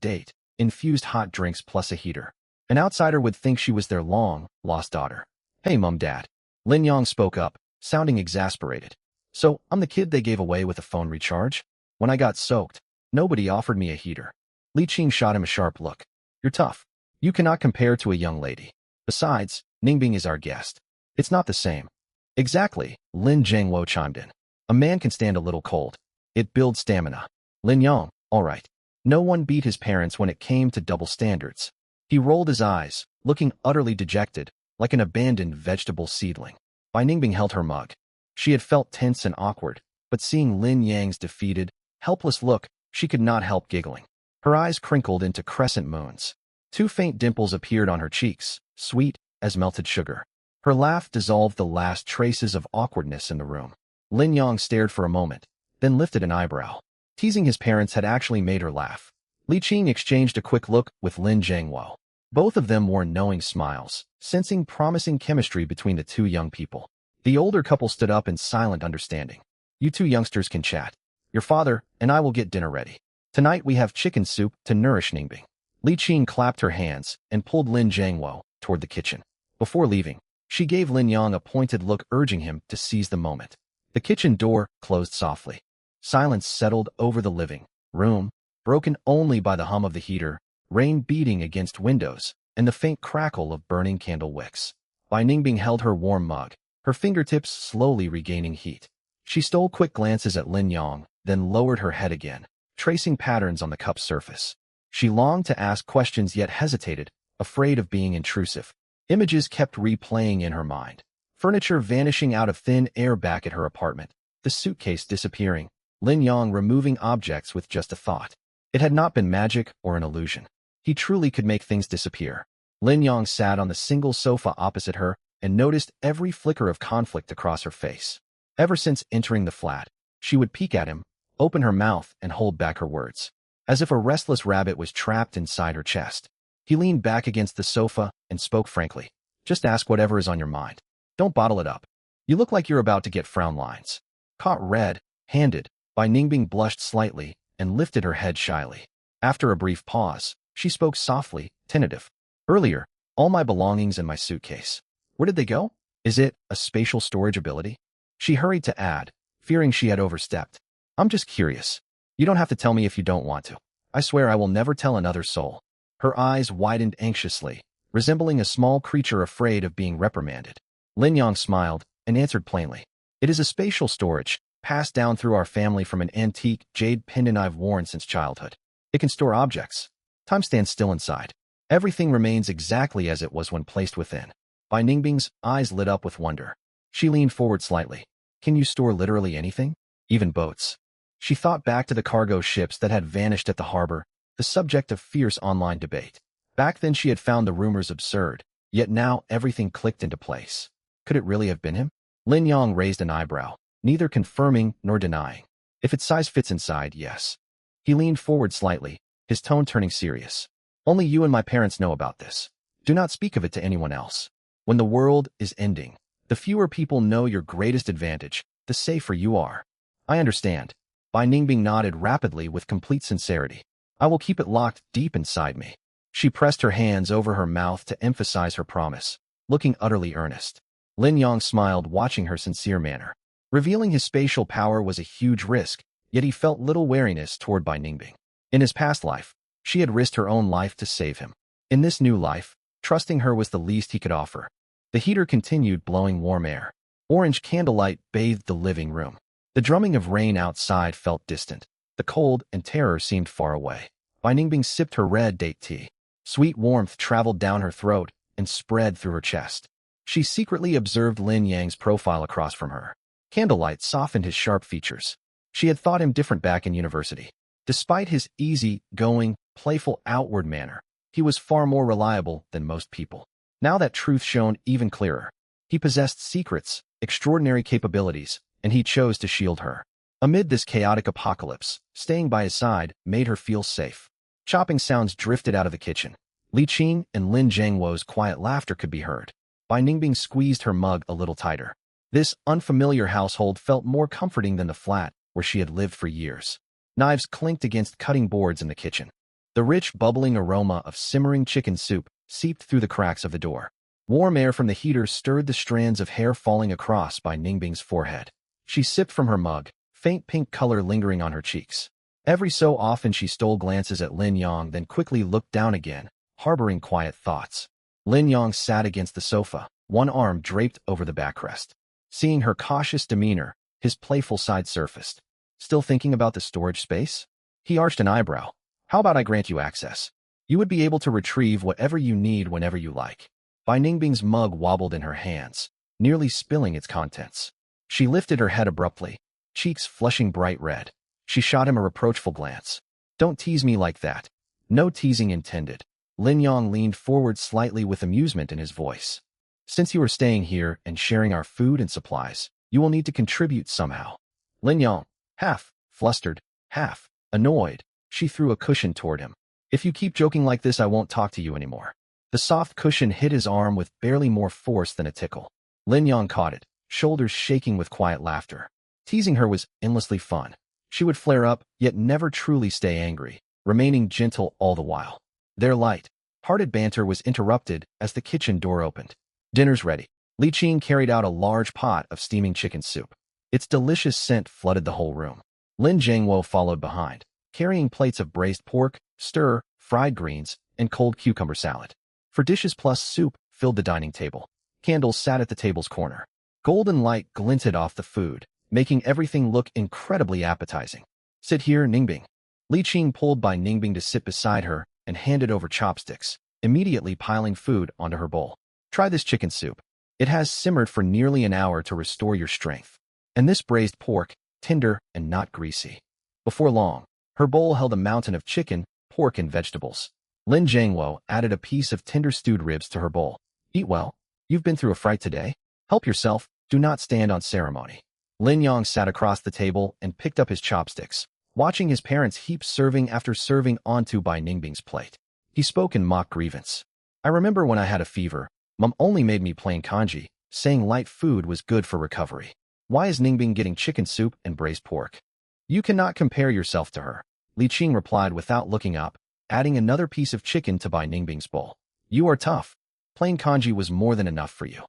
infused hot drinks plus a heater. An outsider would think she was their long-lost daughter. "Hey, Mum, Dad." Lin Yang spoke up, sounding exasperated. "So, I'm the kid they gave away with a phone recharge? When I got soaked, nobody offered me a heater." Li Qing shot him a sharp look. "You're tough. You cannot compare to a young lady. Besides, Ningbing is our guest. It's not the same." "Exactly," Lin Jiangwo chimed in. "A man can stand a little cold. It builds stamina." Lin Yang, all right. No one beat his parents when it came to double standards. He rolled his eyes, looking utterly dejected, like an abandoned vegetable seedling. Bai Ningbing held her mug. She had felt tense and awkward, but seeing Lin Yang's defeated, helpless look, she could not help giggling. Her eyes crinkled into crescent moons. Two faint dimples appeared on her cheeks, sweet as melted sugar. Her laugh dissolved the last traces of awkwardness in the room. Lin Yang stared for a moment, then lifted an eyebrow. Teasing his parents had actually made her laugh. Li Qing exchanged a quick look with Lin Jiangwo. Both of them wore knowing smiles, sensing promising chemistry between the two young people. The older couple stood up in silent understanding. "You two youngsters can chat. Your father and I will get dinner ready. Tonight we have chicken soup to nourish Ningbing." Li Qing clapped her hands and pulled Lin Jiangwo toward the kitchen. Before leaving, she gave Lin Yang a pointed look urging him to seize the moment. The kitchen door closed softly. Silence settled over the living room, broken only by the hum of the heater, rain beating against windows, and the faint crackle of burning candle wicks. Bai Ningbing held her warm mug, her fingertips slowly regaining heat. She stole quick glances at Lin Yang, then lowered her head again, tracing patterns on the cup's surface. She longed to ask questions yet hesitated, afraid of being intrusive. Images kept replaying in her mind. Furniture vanishing out of thin air back at her apartment, the suitcase disappearing, Lin Yang removing objects with just a thought. It had not been magic or an illusion. He truly could make things disappear. Lin Yang sat on the single sofa opposite her and noticed every flicker of conflict across her face. Ever since entering the flat, she would peek at him, open her mouth, and hold back her words, as if a restless rabbit was trapped inside her chest. He leaned back against the sofa and spoke frankly. Just ask whatever is on your mind. Don't bottle it up. You look like you're about to get frown lines. Caught red-handed, Bai Ningbing blushed slightly and lifted her head shyly. After a brief pause, she spoke softly, tentative. Earlier, all my belongings in my suitcase. Where did they go? Is it a spatial storage ability? She hurried to add, fearing she had overstepped. I'm just curious. You don't have to tell me if you don't want to. I swear I will never tell another soul. Her eyes widened anxiously, resembling a small creature afraid of being reprimanded. Lin Yang smiled and answered plainly. It is a spatial storage, passed down through our family from an antique jade pendant I've worn since childhood. It can store objects. Time stands still inside. Everything remains exactly as it was when placed within. Bai Ningbing's eyes lit up with wonder. She leaned forward slightly. Can you store literally anything? Even boats? She thought back to the cargo ships that had vanished at the harbor, the subject of fierce online debate. Back then she had found the rumors absurd, yet now everything clicked into place. Could it really have been him? Lin Yang raised an eyebrow, neither confirming nor denying. If its size fits inside, yes. He leaned forward slightly, his tone turning serious. Only you and my parents know about this. Do not speak of it to anyone else. When the world is ending, the fewer people know your greatest advantage, the safer you are. I understand. Bai Ningbing nodded rapidly with complete sincerity. I will keep it locked deep inside me. She pressed her hands over her mouth to emphasize her promise, looking utterly earnest. Lin Yang smiled, watching her sincere manner. Revealing his spatial power was a huge risk, yet he felt little wariness toward Bai Ningbing. In his past life, she had risked her own life to save him. In this new life, trusting her was the least he could offer. The heater continued blowing warm air. Orange candlelight bathed the living room. The drumming of rain outside felt distant. The cold and terror seemed far away. Bai Ningbing sipped her red date tea. Sweet warmth traveled down her throat and spread through her chest. She secretly observed Lin Yang's profile across from her. Candlelight softened his sharp features. She had thought him different back in university. Despite his easy-going, playful outward manner, he was far more reliable than most people. Now that truth shone even clearer. He possessed secrets, extraordinary capabilities, and he chose to shield her. Amid this chaotic apocalypse, staying by his side made her feel safe. Chopping sounds drifted out of the kitchen. Li Qing and Lin Zhengwo's quiet laughter could be heard. Bai Ningbing squeezed her mug a little tighter. This unfamiliar household felt more comforting than the flat where she had lived for years. Knives clinked against cutting boards in the kitchen. The rich, bubbling aroma of simmering chicken soup seeped through the cracks of the door. Warm air from the heater stirred the strands of hair falling across Bai Ningbing's forehead. She sipped from her mug, faint pink color lingering on her cheeks. Every so often she stole glances at Lin Yang, then quickly looked down again, harboring quiet thoughts. Lin Yang sat against the sofa, one arm draped over the backrest. Seeing her cautious demeanor, his playful side surfaced. Still thinking about the storage space? He arched an eyebrow. How about I grant you access? You would be able to retrieve whatever you need whenever you like. Bai Ningbing's mug wobbled in her hands, nearly spilling its contents. She lifted her head abruptly, cheeks flushing bright red. She shot him a reproachful glance. Don't tease me like that. No teasing intended. Lin Yang leaned forward slightly with amusement in his voice. Since you are staying here and sharing our food and supplies, you will need to contribute somehow. Lin Yang, half flustered, half annoyed, she threw a cushion toward him. If you keep joking like this, I won't talk to you anymore. The soft cushion hit his arm with barely more force than a tickle. Lin Yang caught it, shoulders shaking with quiet laughter. Teasing her was endlessly fun. She would flare up, yet never truly stay angry, remaining gentle all the while. Their light-hearted banter was interrupted as the kitchen door opened. Dinner's ready. Li Qing carried out a large pot of steaming chicken soup. Its delicious scent flooded the whole room. Lin Zhengwo followed behind, carrying plates of braised pork, stir, fried greens, and cold cucumber salad. For dishes plus soup filled the dining table. Candles sat at the table's corner. Golden light glinted off the food, making everything look incredibly appetizing. Sit here, Ningbing. Li Qing pulled Bai Ningbing to sit beside her and handed over chopsticks, immediately piling food onto her bowl. Try this chicken soup. It has simmered for nearly an hour to restore your strength. And this braised pork, tender and not greasy. Before long, her bowl held a mountain of chicken, pork, and vegetables. Lin Jiangwo added a piece of tender stewed ribs to her bowl. Eat well. You've been through a fright today. Help yourself. Do not stand on ceremony. Lin Yong sat across the table and picked up his chopsticks, watching his parents heap serving after serving onto Bai Ningbing's plate. He spoke in mock grievance. I remember when I had a fever, Mom only made me plain congee, saying light food was good for recovery. Why is Ningbing getting chicken soup and braised pork? You cannot compare yourself to her. Li Qing replied without looking up, adding another piece of chicken to Bai Ningbing's bowl. You are tough. Plain congee was more than enough for you.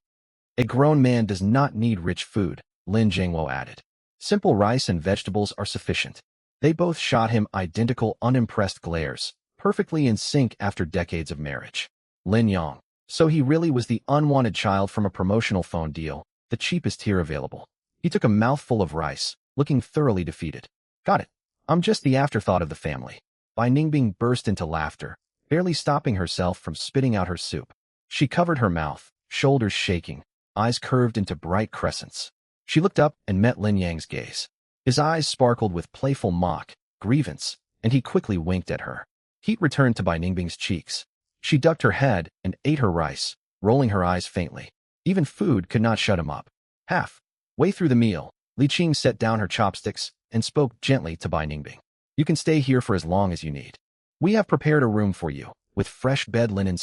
A grown man does not need rich food, Lin Jiangwo added. Simple rice and vegetables are sufficient. They both shot him identical unimpressed glares, perfectly in sync after decades of marriage. Lin Yong. So he really was the unwanted child from a promotional phone deal, the cheapest here available. He took a mouthful of rice, looking thoroughly defeated. Got it. I'm just the afterthought of the family. Bai Ningbing burst into laughter, barely stopping herself from spitting out her soup. She covered her mouth, shoulders shaking, eyes curved into bright crescents. She looked up and met Lin Yang's gaze. His eyes sparkled with playful grievance, and he quickly winked at her. Heat returned to Bai Ningbing's cheeks. She ducked her head and ate her rice, rolling her eyes faintly. Even food could not shut him up. Halfway through the meal, Li Qing set down her chopsticks and spoke gently to Bai Ningbing. You can stay here for as long as you need. We have prepared a room for you, with fresh bed linen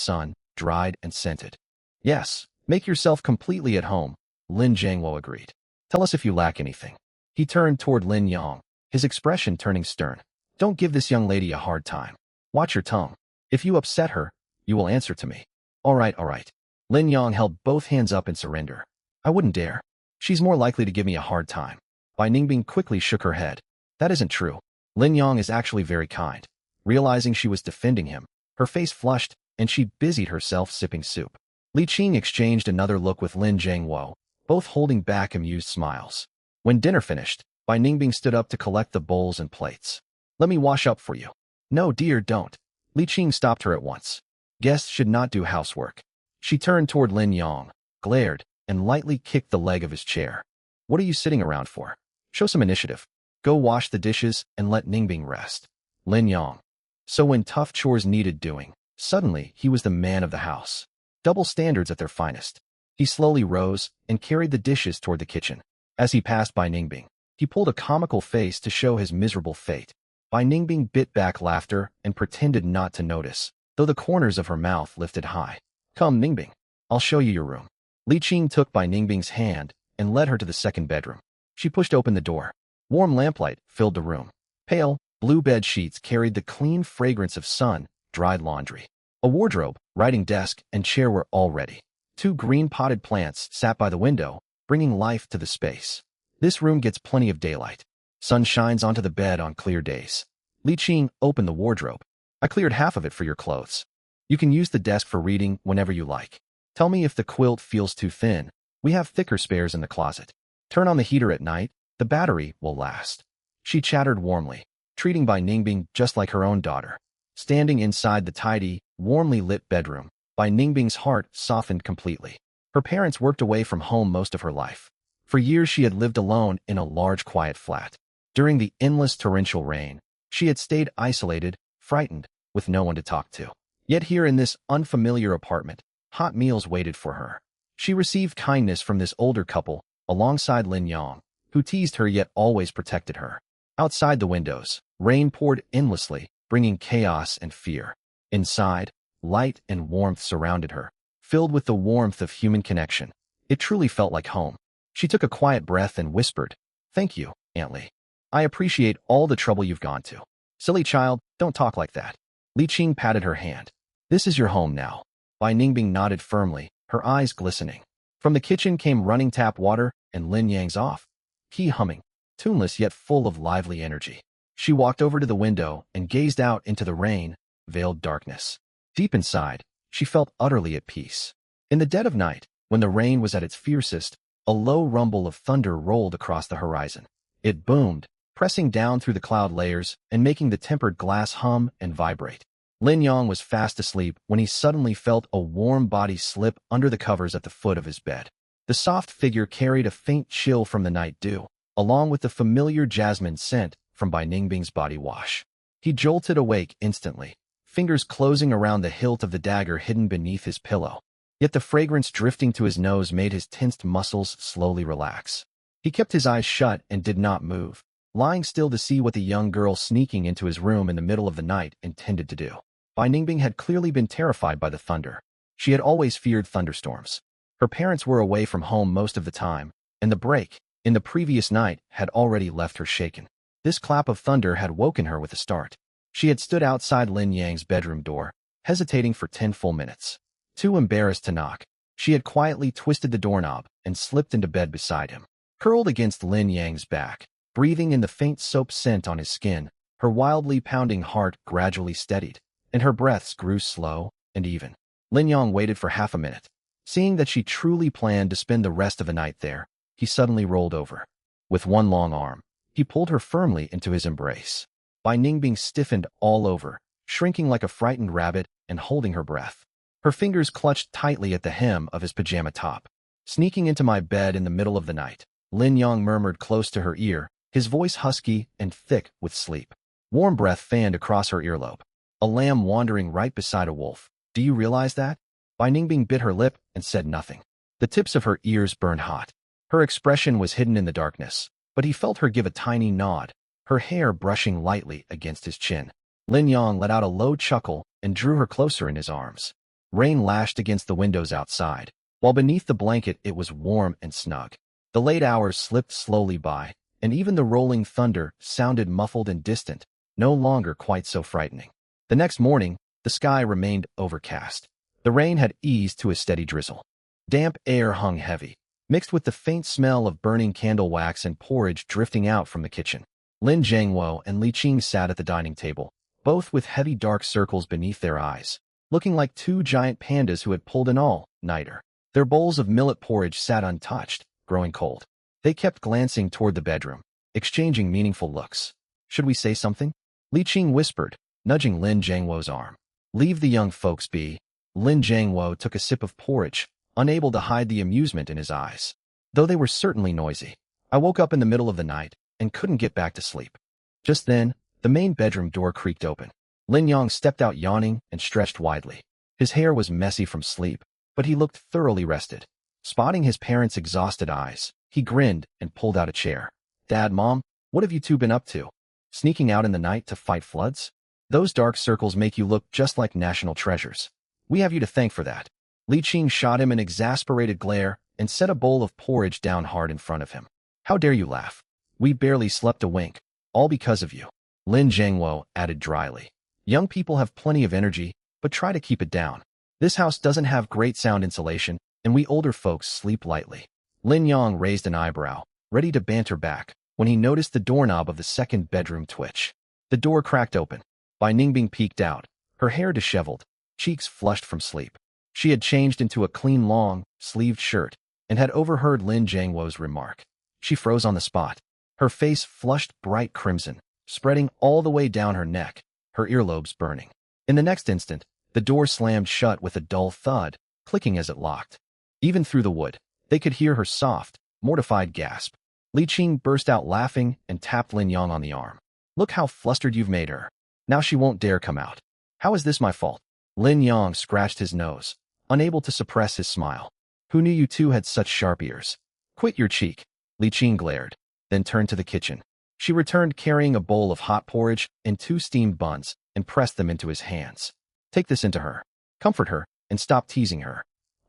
dried and scented. Yes, make yourself completely at home, Lin Jiangwo agreed. Tell us if you lack anything. He turned toward Lin Yong, his expression turning stern. Don't give this young lady a hard time. Watch your tongue. If you upset her, you will answer to me. All right. Lin Yong held both hands up in surrender. I wouldn't dare. She's more likely to give me a hard time. Bai Ningbing quickly shook her head. That isn't true. Lin Yong is actually very kind. Realizing she was defending him, her face flushed, and she busied herself sipping soup. Li Qing exchanged another look with Lin Jiangwo, both holding back amused smiles. When dinner finished, Bai Ningbing stood up to collect the bowls and plates. Let me wash up for you. No, dear, don't. Li Qing stopped her at once. Guests should not do housework. She turned toward Lin Yong, glared, and lightly kicked the leg of his chair. What are you sitting around for? Show some initiative. Go wash the dishes and let Ningbing rest. Lin Yong. So when tough chores needed doing, suddenly he was the man of the house. Double standards at their finest. He slowly rose and carried the dishes toward the kitchen. As he passed Bai Ningbing, he pulled a comical face to show his miserable fate. Bai Ningbing bit back laughter and pretended not to notice, though the corners of her mouth lifted high. Come, Ningbing. I'll show you your room. Li Qing took Bai Ningbing's hand and led her to the second bedroom. She pushed open the door. Warm lamplight filled the room. Pale, blue bed sheets carried the clean fragrance of sun-dried laundry. A wardrobe, writing desk, and chair were all ready. 2 green potted plants sat by the window, bringing life to the space. This room gets plenty of daylight. Sun shines onto the bed on clear days. Li Qing opened the wardrobe. I cleared half of it for your clothes. You can use the desk for reading whenever you like. Tell me if the quilt feels too thin. We have thicker spares in the closet. Turn on the heater at night. The battery will last. She chattered warmly, treating Bai Ningbing just like her own daughter. Standing inside the tidy, warmly lit bedroom, Bai Ningbing's heart softened completely. Her parents worked away from home most of her life. For years she had lived alone in a large quiet flat. During the endless torrential rain, she had stayed isolated, frightened, with no one to talk to. Yet here in this unfamiliar apartment, hot meals waited for her. She received kindness from this older couple, alongside Lin Yong, who teased her yet always protected her. Outside the windows, rain poured endlessly, bringing chaos and fear. Inside, light and warmth surrounded her, filled with the warmth of human connection. It truly felt like home. She took a quiet breath and whispered, "Thank you, Aunt Li. I appreciate all the trouble you've gone to." "Silly child, don't talk like that." Li Qing patted her hand. "This is your home now." Bai Ningbing nodded firmly, her eyes glistening. From the kitchen came running tap water and Lin Yang's off-key humming, tuneless yet full of lively energy. She walked over to the window and gazed out into the rain-veiled darkness. Deep inside, she felt utterly at peace. In the dead of night, when the rain was at its fiercest, a low rumble of thunder rolled across the horizon. It boomed, pressing down through the cloud layers and making the tempered glass hum and vibrate. Lin Yong was fast asleep when he suddenly felt a warm body slip under the covers at the foot of his bed. The soft figure carried a faint chill from the night dew, along with the familiar jasmine scent from Bai Ningbing's body wash. He jolted awake instantly, fingers closing around the hilt of the dagger hidden beneath his pillow. Yet the fragrance drifting to his nose made his tensed muscles slowly relax. He kept his eyes shut and did not move, lying still to see what the young girl sneaking into his room in the middle of the night intended to do. Bai Ningbing had clearly been terrified by the thunder. She had always feared thunderstorms. Her parents were away from home most of the time, and the break, in the previous night, had already left her shaken. This clap of thunder had woken her with a start. She had stood outside Lin Yang's bedroom door, hesitating for 10 full minutes. Too embarrassed to knock, she had quietly twisted the doorknob and slipped into bed beside him. Curled against Lin Yang's back, breathing in the faint soap scent on his skin, her wildly pounding heart gradually steadied, and her breaths grew slow and even. Lin Yang waited for half a minute. Seeing that she truly planned to spend the rest of the night there, he suddenly rolled over. With one long arm, he pulled her firmly into his embrace. Bai Ningbing stiffened all over, shrinking like a frightened rabbit and holding her breath. Her fingers clutched tightly at the hem of his pajama top. Sneaking into my bed in the middle of the night, Lin Yang murmured close to her ear, his voice husky and thick with sleep. Warm breath fanned across her earlobe. A lamb wandering right beside a wolf. Do you realize that? Bai Ningbing bit her lip and said nothing. The tips of her ears burned hot. Her expression was hidden in the darkness, but he felt her give a tiny nod, her hair brushing lightly against his chin. Lin Yang let out a low chuckle and drew her closer in his arms. Rain lashed against the windows outside, while beneath the blanket it was warm and snug. The late hours slipped slowly by, and even the rolling thunder sounded muffled and distant, no longer quite so frightening. The next morning, the sky remained overcast. The rain had eased to a steady drizzle. Damp air hung heavy, mixed with the faint smell of burning candle wax and porridge drifting out from the kitchen. Lin Zhangwo and Li Qing sat at the dining table, both with heavy dark circles beneath their eyes, looking like two giant pandas who had pulled an all-nighter. Their bowls of millet porridge sat untouched, growing cold. They kept glancing toward the bedroom, exchanging meaningful looks. Should we say something? Li Qing whispered, nudging Lin Zhangwo's arm. Leave the young folks be. Lin Zhangwo took a sip of porridge, unable to hide the amusement in his eyes. Though they were certainly noisy, I woke up in the middle of the night and couldn't get back to sleep. Just then, the main bedroom door creaked open. Lin Yang stepped out yawning and stretched widely. His hair was messy from sleep, but he looked thoroughly rested. Spotting his parents' exhausted eyes, he grinned and pulled out a chair. Dad, Mom, what have you two been up to? Sneaking out in the night to fight floods? Those dark circles make you look just like national treasures. We have you to thank for that. Li Qing shot him an exasperated glare and set a bowl of porridge down hard in front of him. How dare you laugh? We barely slept a wink, all because of you. Lin Zhangwo added dryly. Young people have plenty of energy, but try to keep it down. This house doesn't have great sound insulation, and we older folks sleep lightly. Lin Yang raised an eyebrow, ready to banter back, when he noticed the doorknob of the second bedroom twitch. The door cracked open. Bai Ningbing peeked out, her hair disheveled, cheeks flushed from sleep. She had changed into a clean long-sleeved shirt and had overheard Lin Zhangwo's remark. She froze on the spot, her face flushed bright crimson, spreading all the way down her neck, her earlobes burning. In the next instant, the door slammed shut with a dull thud, clicking as it locked. Even through the wood, they could hear her soft, mortified gasp. Li Qing burst out laughing and tapped Lin Yang on the arm. Look how flustered you've made her. Now she won't dare come out. How is this my fault? Lin Yang scratched his nose, unable to suppress his smile. Who knew you two had such sharp ears? Quit your cheek. Li Qing glared, then turned to the kitchen. She returned carrying a bowl of hot porridge and 2 steamed buns and pressed them into his hands. Take this into her. Comfort her and stop teasing her.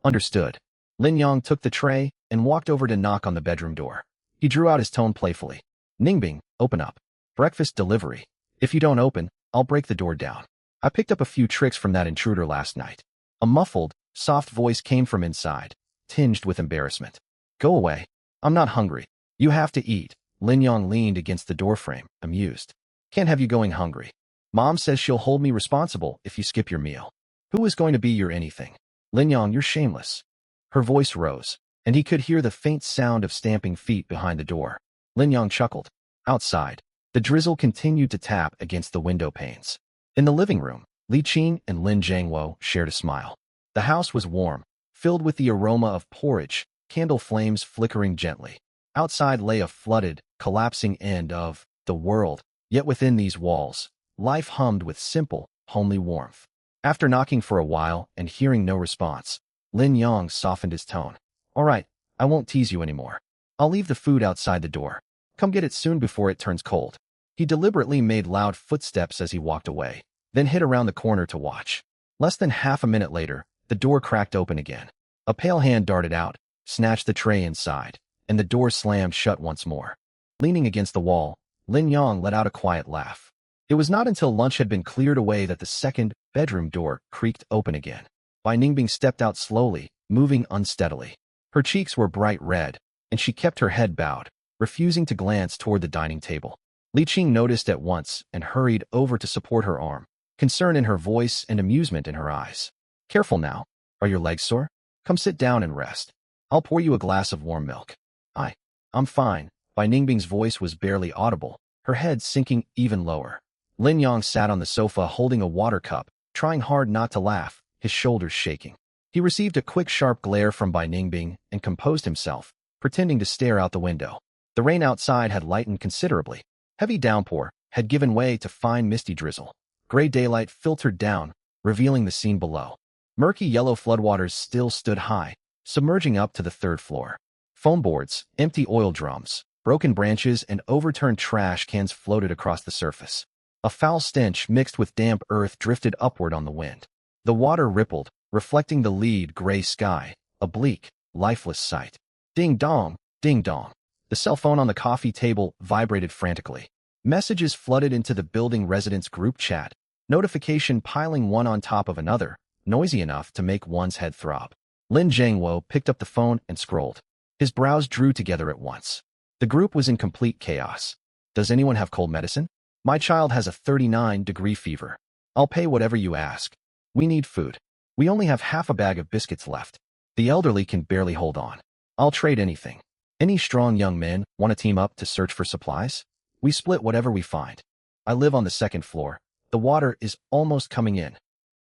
Understood. Lin Yang took the tray and walked over to knock on the bedroom door. He drew out his tone playfully. Ningbing, open up. Breakfast delivery. If you don't open, I'll break the door down. I picked up a few tricks from that intruder last night. A muffled, soft voice came from inside, tinged with embarrassment. Go away. I'm not hungry. You have to eat. Lin Yang leaned against the doorframe, amused. Can't have you going hungry. Mom says she'll hold me responsible if you skip your meal. Who is going to be your anything? Lin Yang, you're shameless. Her voice rose, and he could hear the faint sound of stamping feet behind the door. Lin Yang chuckled. Outside, the drizzle continued to tap against the window panes. In the living room, Li Qing and Lin Zhangwo shared a smile. The house was warm, filled with the aroma of porridge, candle flames flickering gently. Outside lay a flooded, collapsing end of the world, yet within these walls, life hummed with simple, homely warmth. After knocking for a while and hearing no response, Lin Yong softened his tone. All right, I won't tease you anymore. I'll leave the food outside the door. Come get it soon before it turns cold. He deliberately made loud footsteps as he walked away, then hid around the corner to watch. Less than half a minute later, the door cracked open again. A pale hand darted out, snatched the tray inside, and the door slammed shut once more. Leaning against the wall, Lin Yong let out a quiet laugh. It was not until lunch had been cleared away that the second bedroom door creaked open again. Bai Ningbing stepped out slowly, moving unsteadily. Her cheeks were bright red, and she kept her head bowed, refusing to glance toward the dining table. Li Qing noticed at once and hurried over to support her arm, concern in her voice and amusement in her eyes. Careful now. Are your legs sore? Come sit down and rest. I'll pour you a glass of warm milk. I'm fine. Bai Ningbing's voice was barely audible, her head sinking even lower. Lin Yong sat on the sofa holding a water cup, trying hard not to laugh, his shoulders shaking. He received a quick sharp glare from Bai Ningbing and composed himself, pretending to stare out the window. The rain outside had lightened considerably. Heavy downpour had given way to fine misty drizzle. Gray daylight filtered down, revealing the scene below. Murky yellow floodwaters still stood high, submerging up to the third floor. Foam boards, empty oil drums, broken branches, and overturned trash cans floated across the surface. A foul stench mixed with damp earth drifted upward on the wind. The water rippled, reflecting the lead gray sky, a bleak, lifeless sight. Ding dong, ding dong. The cell phone on the coffee table vibrated frantically. Messages flooded into the building residents' group chat, notification piling one on top of another, noisy enough to make one's head throb. Lin Zhangwo picked up the phone and scrolled. His brows drew together at once. The group was in complete chaos. Does anyone have cold medicine? My child has a 39-degree fever. I'll pay whatever you ask. We need food. We only have half a bag of biscuits left. The elderly can barely hold on. I'll trade anything. Any strong young men want to team up to search for supplies? We split whatever we find. I live on the second floor. The water is almost coming in.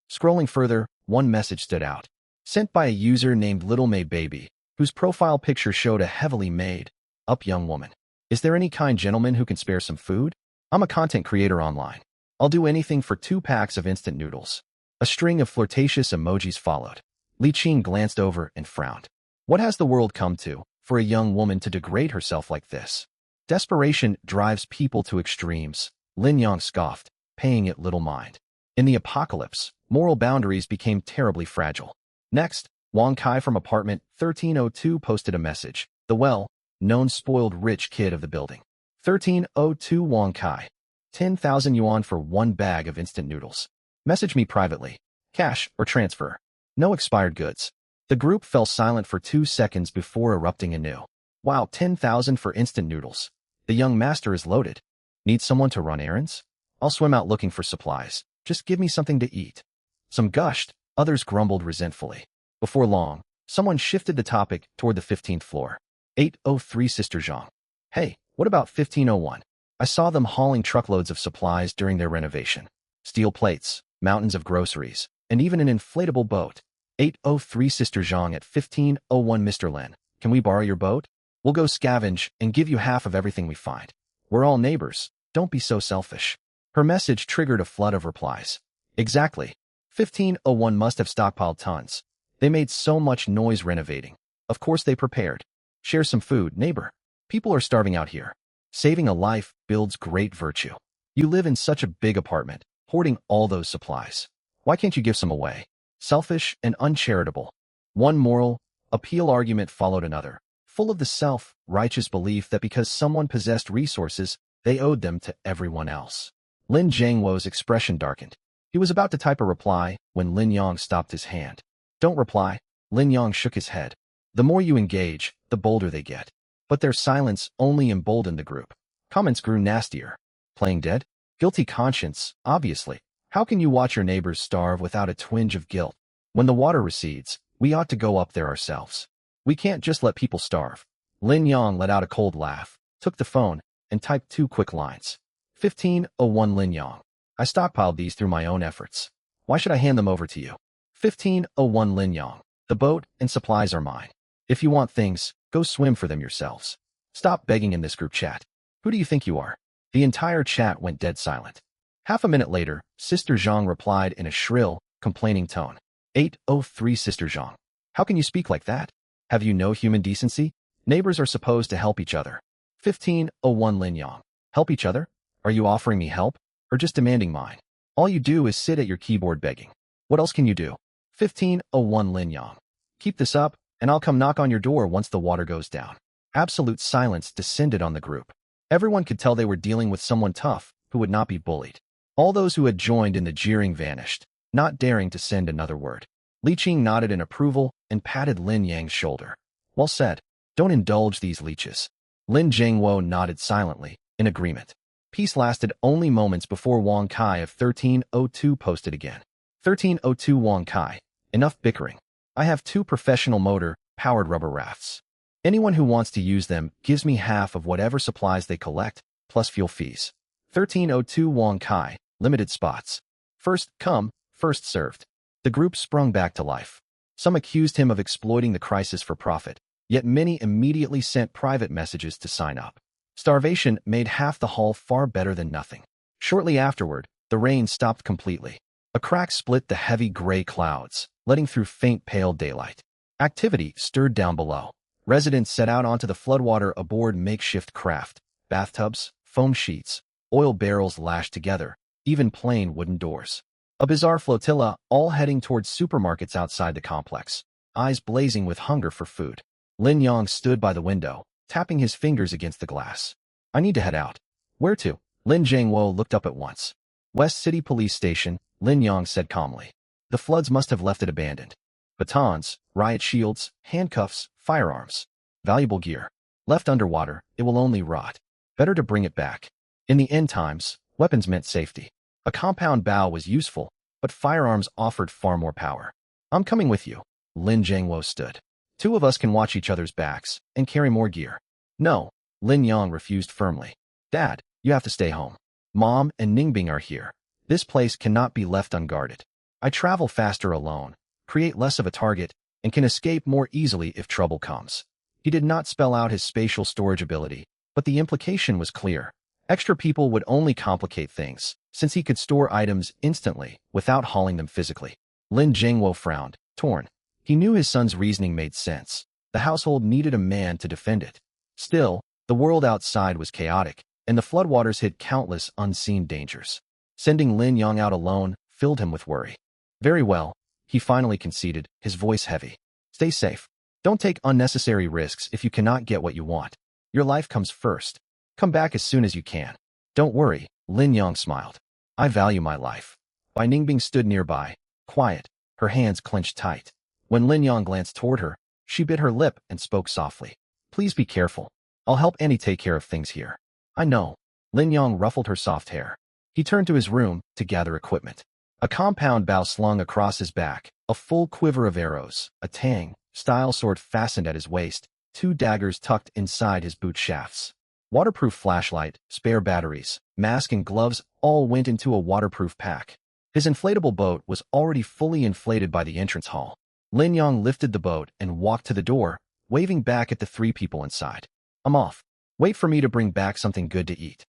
Scrolling further, one message stood out. Sent by a user named Little May Baby, whose profile picture showed a heavily made-up young woman. Is there any kind gentleman who can spare some food? I'm a content creator online. I'll do anything for 2 packs of instant noodles. A string of flirtatious emojis followed. Li Qing glanced over and frowned. What has the world come to, for a young woman to degrade herself like this? Desperation drives people to extremes, Lin Yong scoffed, paying it little mind. In the apocalypse, moral boundaries became terribly fragile. Next, Wang Kai from apartment 1302 posted a message. The well-known spoiled rich kid of the building. 1302 Wang Kai. 10,000 yuan for 1 bag of instant noodles. Message me privately. Cash or transfer. No expired goods. The group fell silent for 2 seconds before erupting anew. Wow, 10,000 for instant noodles. The young master is loaded. Need someone to run errands? I'll swim out looking for supplies. Just give me something to eat. Some gushed, others grumbled resentfully. Before long, someone shifted the topic toward the 15th floor. 803 Sister Zhang. Hey, what about 1501? I saw them hauling truckloads of supplies during their renovation. Steel plates, mountains of groceries, and even an inflatable boat. 803 Sister Zhang at 1501 Mr. Lin. Can we borrow your boat? We'll go scavenge and give you half of everything we find. We're all neighbors. Don't be so selfish. Her message triggered a flood of replies. Exactly. 1501 must have stockpiled tons. They made so much noise renovating. Of course they prepared. Share some food, neighbor. People are starving out here. Saving a life builds great virtue. You live in such a big apartment, hoarding all those supplies. Why can't you give some away? Selfish and uncharitable. One moral appeal argument followed another, full of the self-righteous belief that because someone possessed resources, they owed them to everyone else. Lin Zhangwo's expression darkened. He was about to type a reply when Lin Yong stopped his hand. Don't reply. Lin Yong shook his head. The more you engage, the bolder they get. But their silence only emboldened the group. Comments grew nastier. Playing dead? Guilty conscience, obviously. How can you watch your neighbors starve without a twinge of guilt? When the water recedes, we ought to go up there ourselves. We can't just let people starve. Lin Yong let out a cold laugh, took the phone, and typed 2 quick lines. 1501 Lin Yong. I stockpiled these through my own efforts. Why should I hand them over to you? 1501 Lin Yong. The boat and supplies are mine. If you want things, go swim for them yourselves. Stop begging in this group chat. Who do you think you are? The entire chat went dead silent. Half a minute later, Sister Zhang replied in a shrill, complaining tone. 803 Sister Zhang. How can you speak like that? Have you no human decency? Neighbors are supposed to help each other. 1501 Lin Yang. Help each other? Are you offering me help? Or just demanding mine? All you do is sit at your keyboard begging. What else can you do? 1501 Lin Yang. Keep this up, and I'll come knock on your door once the water goes down. Absolute silence descended on the group. Everyone could tell they were dealing with someone tough who would not be bullied. All those who had joined in the jeering vanished, not daring to send another word. Li Qing nodded in approval and patted Lin Yang's shoulder. Well said. Don't indulge these leeches. Lin Zhengwo nodded silently, in agreement. Peace lasted only moments before Wang Kai of 1302 posted again. 1302 Wang Kai. Enough bickering. I have 2 professional motor-powered rubber rafts. Anyone who wants to use them gives me half of whatever supplies they collect, plus fuel fees. 1302 Wang Kai. Limited spots. First come, first served. The group sprung back to life. Some accused him of exploiting the crisis for profit, yet many immediately sent private messages to sign up. Starvation made half the haul far better than nothing. Shortly afterward, the rain stopped completely. A crack split the heavy gray clouds, letting through faint pale daylight. Activity stirred down below. Residents set out onto the floodwater aboard makeshift craft, bathtubs, foam sheets, oil barrels lashed together, even plain wooden doors. A bizarre flotilla, all heading towards supermarkets outside the complex, eyes blazing with hunger for food. Lin Yang stood by the window, tapping his fingers against the glass. I need to head out. Where to? Lin Zhengwo looked up at once. West City Police Station, Lin Yang said calmly. The floods must have left it abandoned. Batons, riot shields, handcuffs, firearms. Valuable gear. Left underwater, it will only rot. Better to bring it back. In the end times, weapons meant safety. A compound bow was useful, but firearms offered far more power. I'm coming with you. Lin Zhengwo stood. 2 of us can watch each other's backs and carry more gear. No, Lin Yang refused firmly. Dad, you have to stay home. Mom and Ningbing are here. This place cannot be left unguarded. I travel faster alone, create less of a target, and can escape more easily if trouble comes. He did not spell out his spatial storage ability, but the implication was clear. Extra people would only complicate things, since he could store items instantly without hauling them physically. Lin Zhengwo frowned, torn. He knew his son's reasoning made sense. The household needed a man to defend it. Still, the world outside was chaotic, and the floodwaters hid countless unseen dangers. Sending Lin Yang out alone filled him with worry. Very well, he finally conceded, his voice heavy. Stay safe. Don't take unnecessary risks if you cannot get what you want. Your life comes first. Come back as soon as you can. Don't worry, Lin Yang smiled. I value my life. Bai Ningbing stood nearby, quiet, her hands clenched tight. When Lin Yang glanced toward her, she bit her lip and spoke softly. Please be careful. I'll help Annie take care of things here. I know. Lin Yang ruffled her soft hair. He turned to his room to gather equipment. A compound bow slung across his back, a full quiver of arrows, a Tang-style sword fastened at his waist, 2 daggers tucked inside his boot shafts. Waterproof flashlight, spare batteries, mask and gloves all went into a waterproof pack. His inflatable boat was already fully inflated by the entrance hall. Lin Yang lifted the boat and walked to the door, waving back at the 3 people inside. I'm off. Wait for me to bring back something good to eat.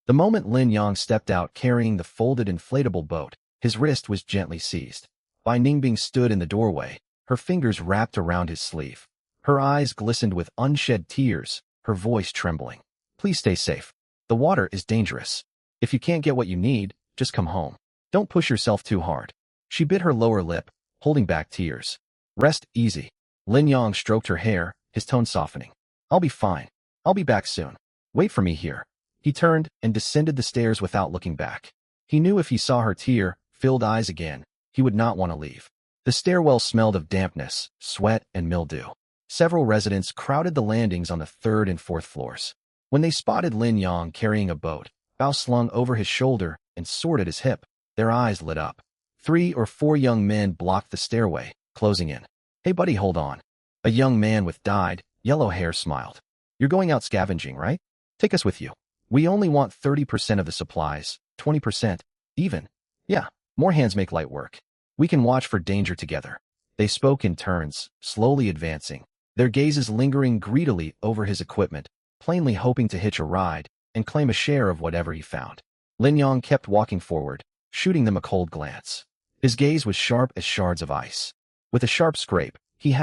The moment Lin Yang stepped out carrying the folded inflatable boat, his wrist was gently seized. Bai Ningbing stood in the doorway, her fingers wrapped around his sleeve. Her eyes glistened with unshed tears, her voice trembling. Please stay safe. The water is dangerous. If you can't get what you need, just come home. Don't push yourself too hard. She bit her lower lip, holding back tears. Rest easy. Lin Yang stroked her hair, his tone softening. I'll be fine. I'll be back soon. Wait for me here. He turned and descended the stairs without looking back. He knew if he saw her tear-filled eyes again, he would not want to leave. The stairwell smelled of dampness, sweat, and mildew. Several residents crowded the landings on the 3rd and 4th floors. When they spotted Lin Yang carrying a boat, bow slung over his shoulder and sword at his hip, their eyes lit up. 3 or 4 young men blocked the stairway, closing in. Hey buddy, hold on. A young man with dyed, yellow hair smiled. You're going out scavenging, right? Take us with you. We only want 30% of the supplies, 20%, even. Yeah, more hands make light work. We can watch for danger together. They spoke in turns, slowly advancing, their gazes lingering greedily over his equipment, plainly hoping to hitch a ride and claim a share of whatever he found. Lin Yong kept walking forward, shooting them a cold glance. His gaze was sharp as shards of ice. With a sharp scrape, he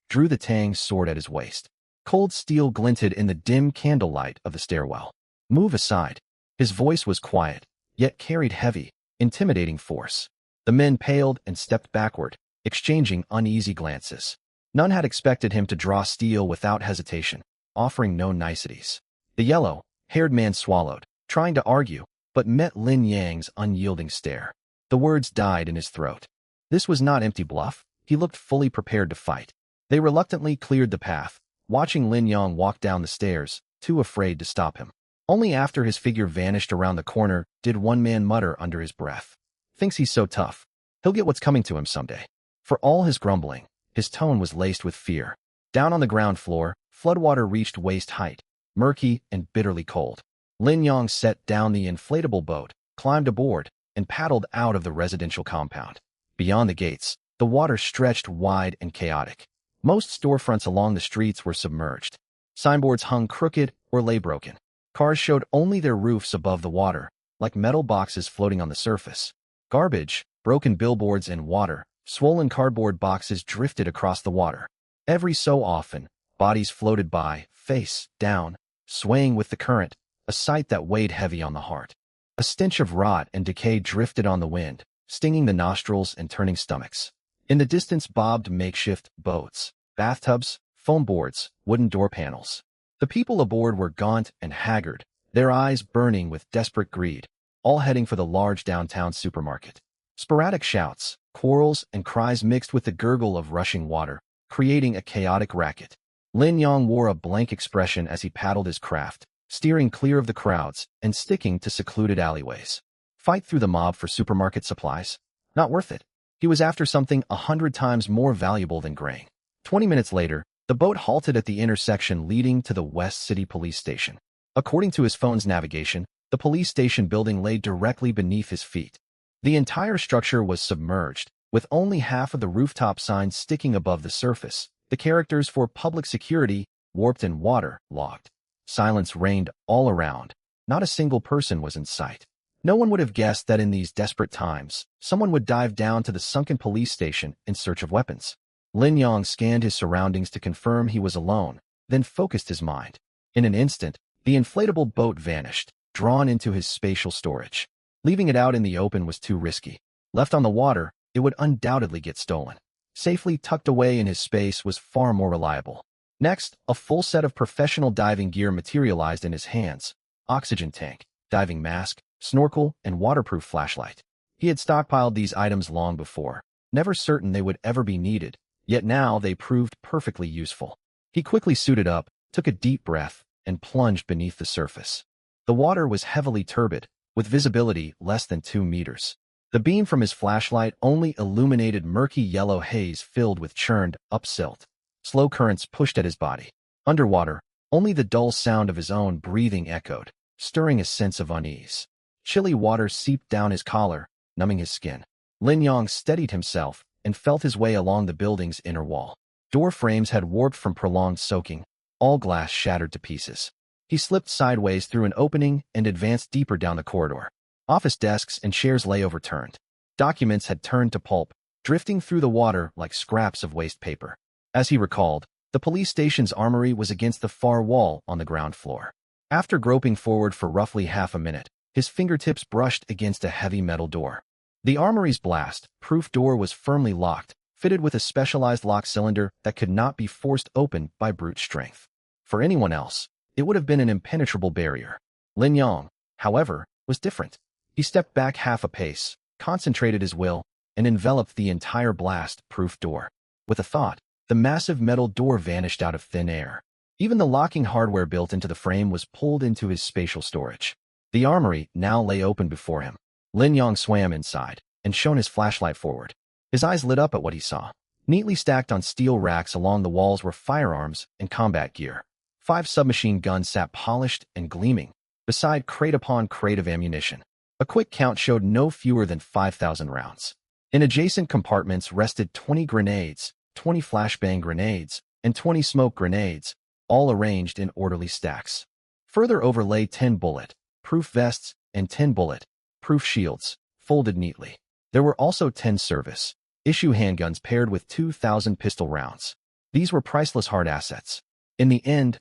drew the Tang sword at his waist. Cold steel glinted in the dim candlelight of the stairwell. Move aside. His voice was quiet, yet carried heavy, intimidating force. The men paled and stepped backward, exchanging uneasy glances. None had expected him to draw steel without hesitation, offering no niceties. The yellow-haired man swallowed, trying to argue, but met Lin Yang's unyielding stare. The words died in his throat. This was not empty bluff. He looked fully prepared to fight. They reluctantly cleared the path, watching Lin Yong walk down the stairs, too afraid to stop him. Only after his figure vanished around the corner did one man mutter under his breath. Thinks he's so tough. He'll get what's coming to him someday. For all his grumbling, his tone was laced with fear. Down on the ground floor, floodwater reached waist height, murky and bitterly cold. Lin Yong set down the inflatable boat, climbed aboard, and paddled out of the residential compound. Beyond the gates, the water stretched wide and chaotic. Most storefronts along the streets were submerged. Signboards hung crooked or lay broken. Cars showed only their roofs above the water, like metal boxes floating on the surface. Garbage, broken billboards and water, swollen cardboard boxes drifted across the water. Every so often, bodies floated by, face down, swaying with the current, a sight that weighed heavy on the heart. A stench of rot and decay drifted on the wind, stinging the nostrils and turning stomachs. In the distance bobbed makeshift boats, bathtubs, foam boards, wooden door panels. The people aboard were gaunt and haggard, their eyes burning with desperate greed, all heading for the large downtown supermarket. Sporadic shouts, quarrels, and cries mixed with the gurgle of rushing water, creating a chaotic racket. Lin Yong wore a blank expression as he paddled his craft, steering clear of the crowds and sticking to secluded alleyways. Fight through the mob for supermarket supplies? Not worth it. He was after something 100 times more valuable than grain. 20 minutes later, the boat halted at the intersection leading to the West City Police Station. According to his phone's navigation, the police station building lay directly beneath his feet. The entire structure was submerged, with only half of the rooftop signs sticking above the surface, the characters for public security, warped and water-logged. Silence reigned all around. Not a single person was in sight. No one would have guessed that in these desperate times, someone would dive down to the sunken police station in search of weapons. Lin Yong scanned his surroundings to confirm he was alone, then focused his mind. In an instant, the inflatable boat vanished, drawn into his spatial storage. Leaving it out in the open was too risky. Left on the water, it would undoubtedly get stolen. Safely tucked away in his space was far more reliable. Next, a full set of professional diving gear materialized in his hands: oxygen tank, diving mask, snorkel, and waterproof flashlight. He had stockpiled these items long before, never certain they would ever be needed, yet now they proved perfectly useful. He quickly suited up, took a deep breath, and plunged beneath the surface. The water was heavily turbid, with visibility less than 2 meters. The beam from his flashlight only illuminated murky yellow haze filled with churned up silt. Slow currents pushed at his body. Underwater, only the dull sound of his own breathing echoed, stirring a sense of unease. Chilly water seeped down his collar, numbing his skin. Lin Yong steadied himself and felt his way along the building's inner wall. Door frames had warped from prolonged soaking, all glass shattered to pieces. He slipped sideways through an opening and advanced deeper down the corridor. Office desks and chairs lay overturned. Documents had turned to pulp, drifting through the water like scraps of waste paper. As he recalled, the police station's armory was against the far wall on the ground floor. After groping forward for roughly half a minute, his fingertips brushed against a heavy metal door. The armory's blast-proof door was firmly locked, fitted with a specialized lock cylinder that could not be forced open by brute strength. For anyone else, it would have been an impenetrable barrier. Lin Yong, however, was different. He stepped back half a pace, concentrated his will, and enveloped the entire blast-proof door. With a thought, the massive metal door vanished out of thin air. Even the locking hardware built into the frame was pulled into his spatial storage. The armory now lay open before him. Lin Yong swam inside and shone his flashlight forward. His eyes lit up at what he saw. Neatly stacked on steel racks along the walls were firearms and combat gear. 5 submachine guns sat polished and gleaming, beside crate upon crate of ammunition. A quick count showed no fewer than 5,000 rounds. In adjacent compartments rested 20 grenades, 20 flashbang grenades, and 20 smoke grenades, all arranged in orderly stacks. Further overlay 10 bullet-proof vests and 10 bullet-proof shields, folded neatly. There were also 10 service-issue handguns paired with 2,000 pistol rounds. These were priceless hard assets. In the end,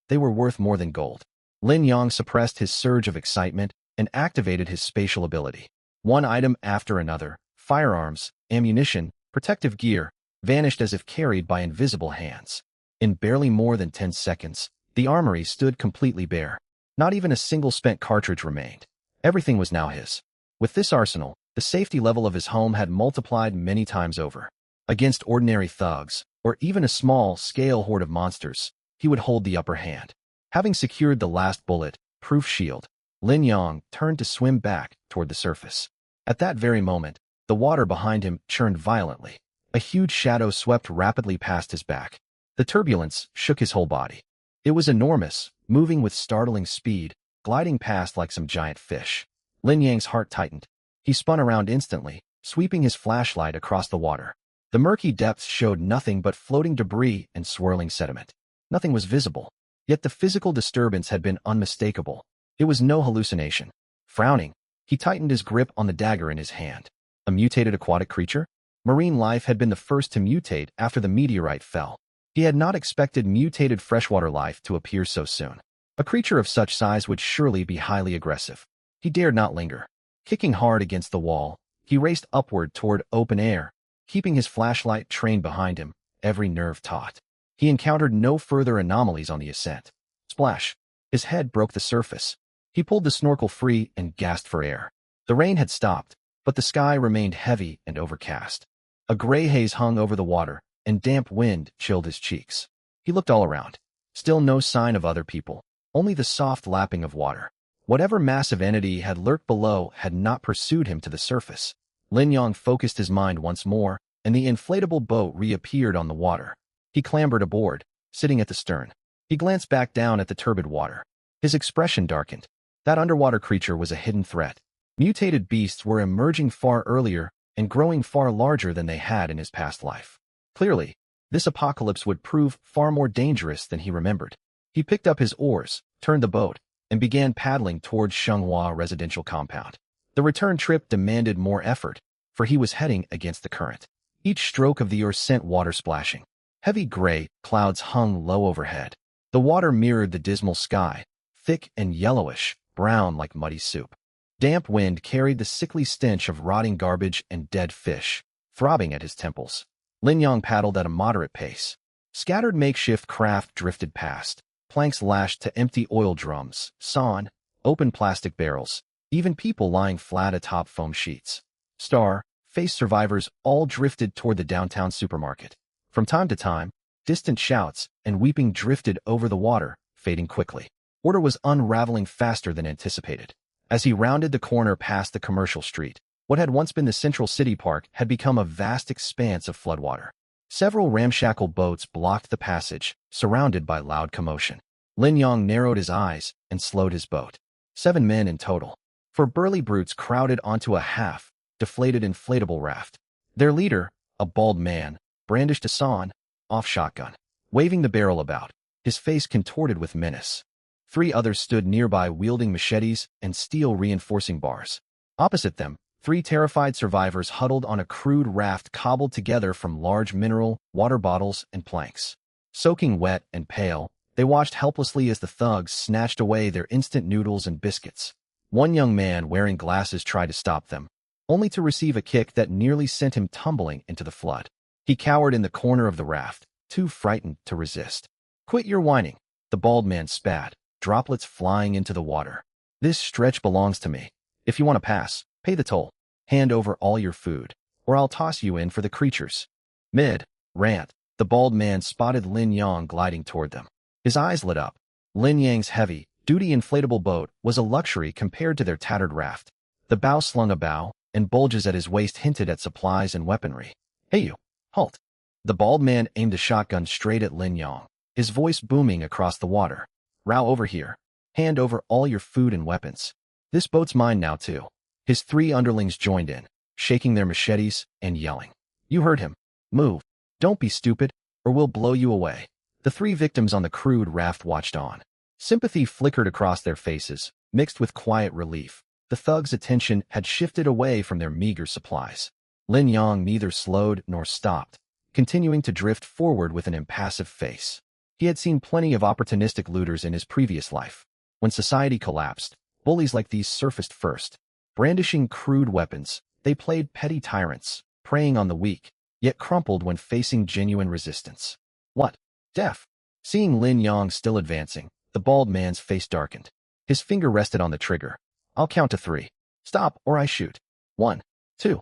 they were worth more than gold. Lin Yang suppressed his surge of excitement and activated his spatial ability. One item after another, firearms, ammunition, protective gear, vanished as if carried by invisible hands. In barely more than 10 seconds, the armory stood completely bare. Not even a single spent cartridge remained. Everything was now his. With this arsenal, the safety level of his home had multiplied many times over. Against ordinary thugs, or even a small-scale horde of monsters, he would hold the upper hand. Having secured the last bullet-proof shield, Lin Yang turned to swim back toward the surface. At that very moment, the water behind him churned violently. A huge shadow swept rapidly past his back. The turbulence shook his whole body. It was enormous, moving with startling speed, gliding past like some giant fish. Lin Yang's heart tightened. He spun around instantly, sweeping his flashlight across the water. The murky depths showed nothing but floating debris and swirling sediment. Nothing was visible, yet the physical disturbance had been unmistakable. It was no hallucination. Frowning, he tightened his grip on the dagger in his hand. A mutated aquatic creature? Marine life had been the first to mutate after the meteorite fell. He had not expected mutated freshwater life to appear so soon. A creature of such size would surely be highly aggressive. He dared not linger. Kicking hard against the wall, he raced upward toward open air, keeping his flashlight trained behind him, every nerve taut. He encountered no further anomalies on the ascent. Splash! His head broke the surface. He pulled the snorkel free and gasped for air. The rain had stopped, but the sky remained heavy and overcast. A gray haze hung over the water, and damp wind chilled his cheeks. He looked all around. Still no sign of other people, only the soft lapping of water. Whatever massive entity had lurked below had not pursued him to the surface. Lin Yang focused his mind once more, and the inflatable boat reappeared on the water. He clambered aboard, sitting at the stern. He glanced back down at the turbid water. His expression darkened. That underwater creature was a hidden threat. Mutated beasts were emerging far earlier and growing far larger than they had in his past life. Clearly, this apocalypse would prove far more dangerous than he remembered. He picked up his oars, turned the boat, and began paddling towards Shenghua residential compound. The return trip demanded more effort, for he was heading against the current. Each stroke of the oar sent water splashing. Heavy gray clouds hung low overhead. The water mirrored the dismal sky, thick and yellowish, brown like muddy soup. Damp wind carried the sickly stench of rotting garbage and dead fish, throbbing at his temples. Lin Yang paddled at a moderate pace. Scattered makeshift craft drifted past. Planks lashed to empty oil drums, sawn, open plastic barrels, even people lying flat atop foam sheets. Star-faced survivors all drifted toward the downtown supermarket. From time to time, distant shouts and weeping drifted over the water, fading quickly. Order was unraveling faster than anticipated. As he rounded the corner past the commercial street, what had once been the central city park had become a vast expanse of floodwater. Several ramshackle boats blocked the passage, surrounded by loud commotion. Lin Yang narrowed his eyes and slowed his boat. 7 men in total. 4 burly brutes crowded onto a half-deflated inflatable raft. Their leader, a bald man, brandished a sawn-off shotgun, waving the barrel about, his face contorted with menace. 3 others stood nearby wielding machetes and steel reinforcing bars. Opposite them, 3 terrified survivors huddled on a crude raft cobbled together from large mineral water bottles and planks. Soaking wet and pale, they watched helplessly as the thugs snatched away their instant noodles and biscuits. One young man wearing glasses tried to stop them, only to receive a kick that nearly sent him tumbling into the flood. He cowered in the corner of the raft, too frightened to resist. "Quit your whining," the bald man spat, droplets flying into the water. "This stretch belongs to me. If you want to pass, pay the toll. Hand over all your food, or I'll toss you in for the creatures." Mid-rant, the bald man spotted Lin Yang gliding toward them. His eyes lit up. Lin Yang's heavy-duty inflatable boat was a luxury compared to their tattered raft. The bow slung a bow, and bulges at his waist hinted at supplies and weaponry. "Hey you, halt." The bald man aimed a shotgun straight at Lin Yang, his voice booming across the water. "Row over here. Hand over all your food and weapons. This boat's mine now too." His 3 underlings joined in, shaking their machetes and yelling. "You heard him. Move. Don't be stupid, or we'll blow you away." The 3 victims on the crude raft watched on. Sympathy flickered across their faces, mixed with quiet relief. The thugs' attention had shifted away from their meager supplies. Lin Yang neither slowed nor stopped, continuing to drift forward with an impassive face. He had seen plenty of opportunistic looters in his previous life. When society collapsed, bullies like these surfaced first. Brandishing crude weapons, they played petty tyrants, preying on the weak, yet crumpled when facing genuine resistance. What? Deaf? Seeing Lin Yang still advancing, the bald man's face darkened. His finger rested on the trigger. I'll count to 3. Stop, or I shoot. 1, 2.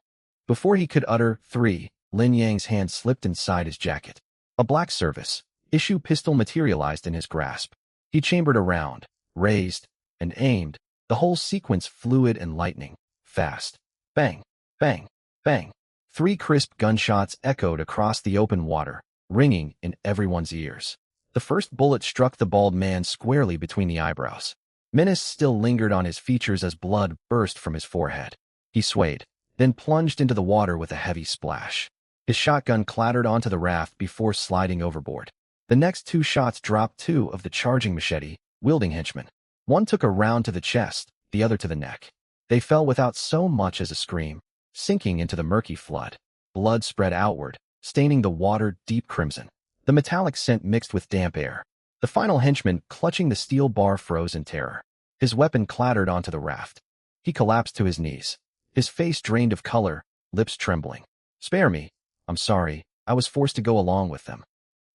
Before he could utter 3, Lin Yang's hand slipped inside his jacket. A black service issue pistol materialized in his grasp. He chambered a round, raised, and aimed, the whole sequence fluid and lightning, fast. Bang, bang, bang. 3 crisp gunshots echoed across the open water, ringing in everyone's ears. The first bullet struck the bald man squarely between the eyebrows. Menace still lingered on his features as blood burst from his forehead. He swayed, then plunged into the water with a heavy splash. His shotgun clattered onto the raft before sliding overboard. The next 2 shots dropped 2 of the charging machete-wielding henchmen. One took a round to the chest, the other to the neck. They fell without so much as a scream, sinking into the murky flood. Blood spread outward, staining the water deep crimson. The metallic scent mixed with damp air. The final henchman, clutching the steel bar, froze in terror. His weapon clattered onto the raft. He collapsed to his knees, his face drained of color, lips trembling. Spare me. I'm sorry, I was forced to go along with them.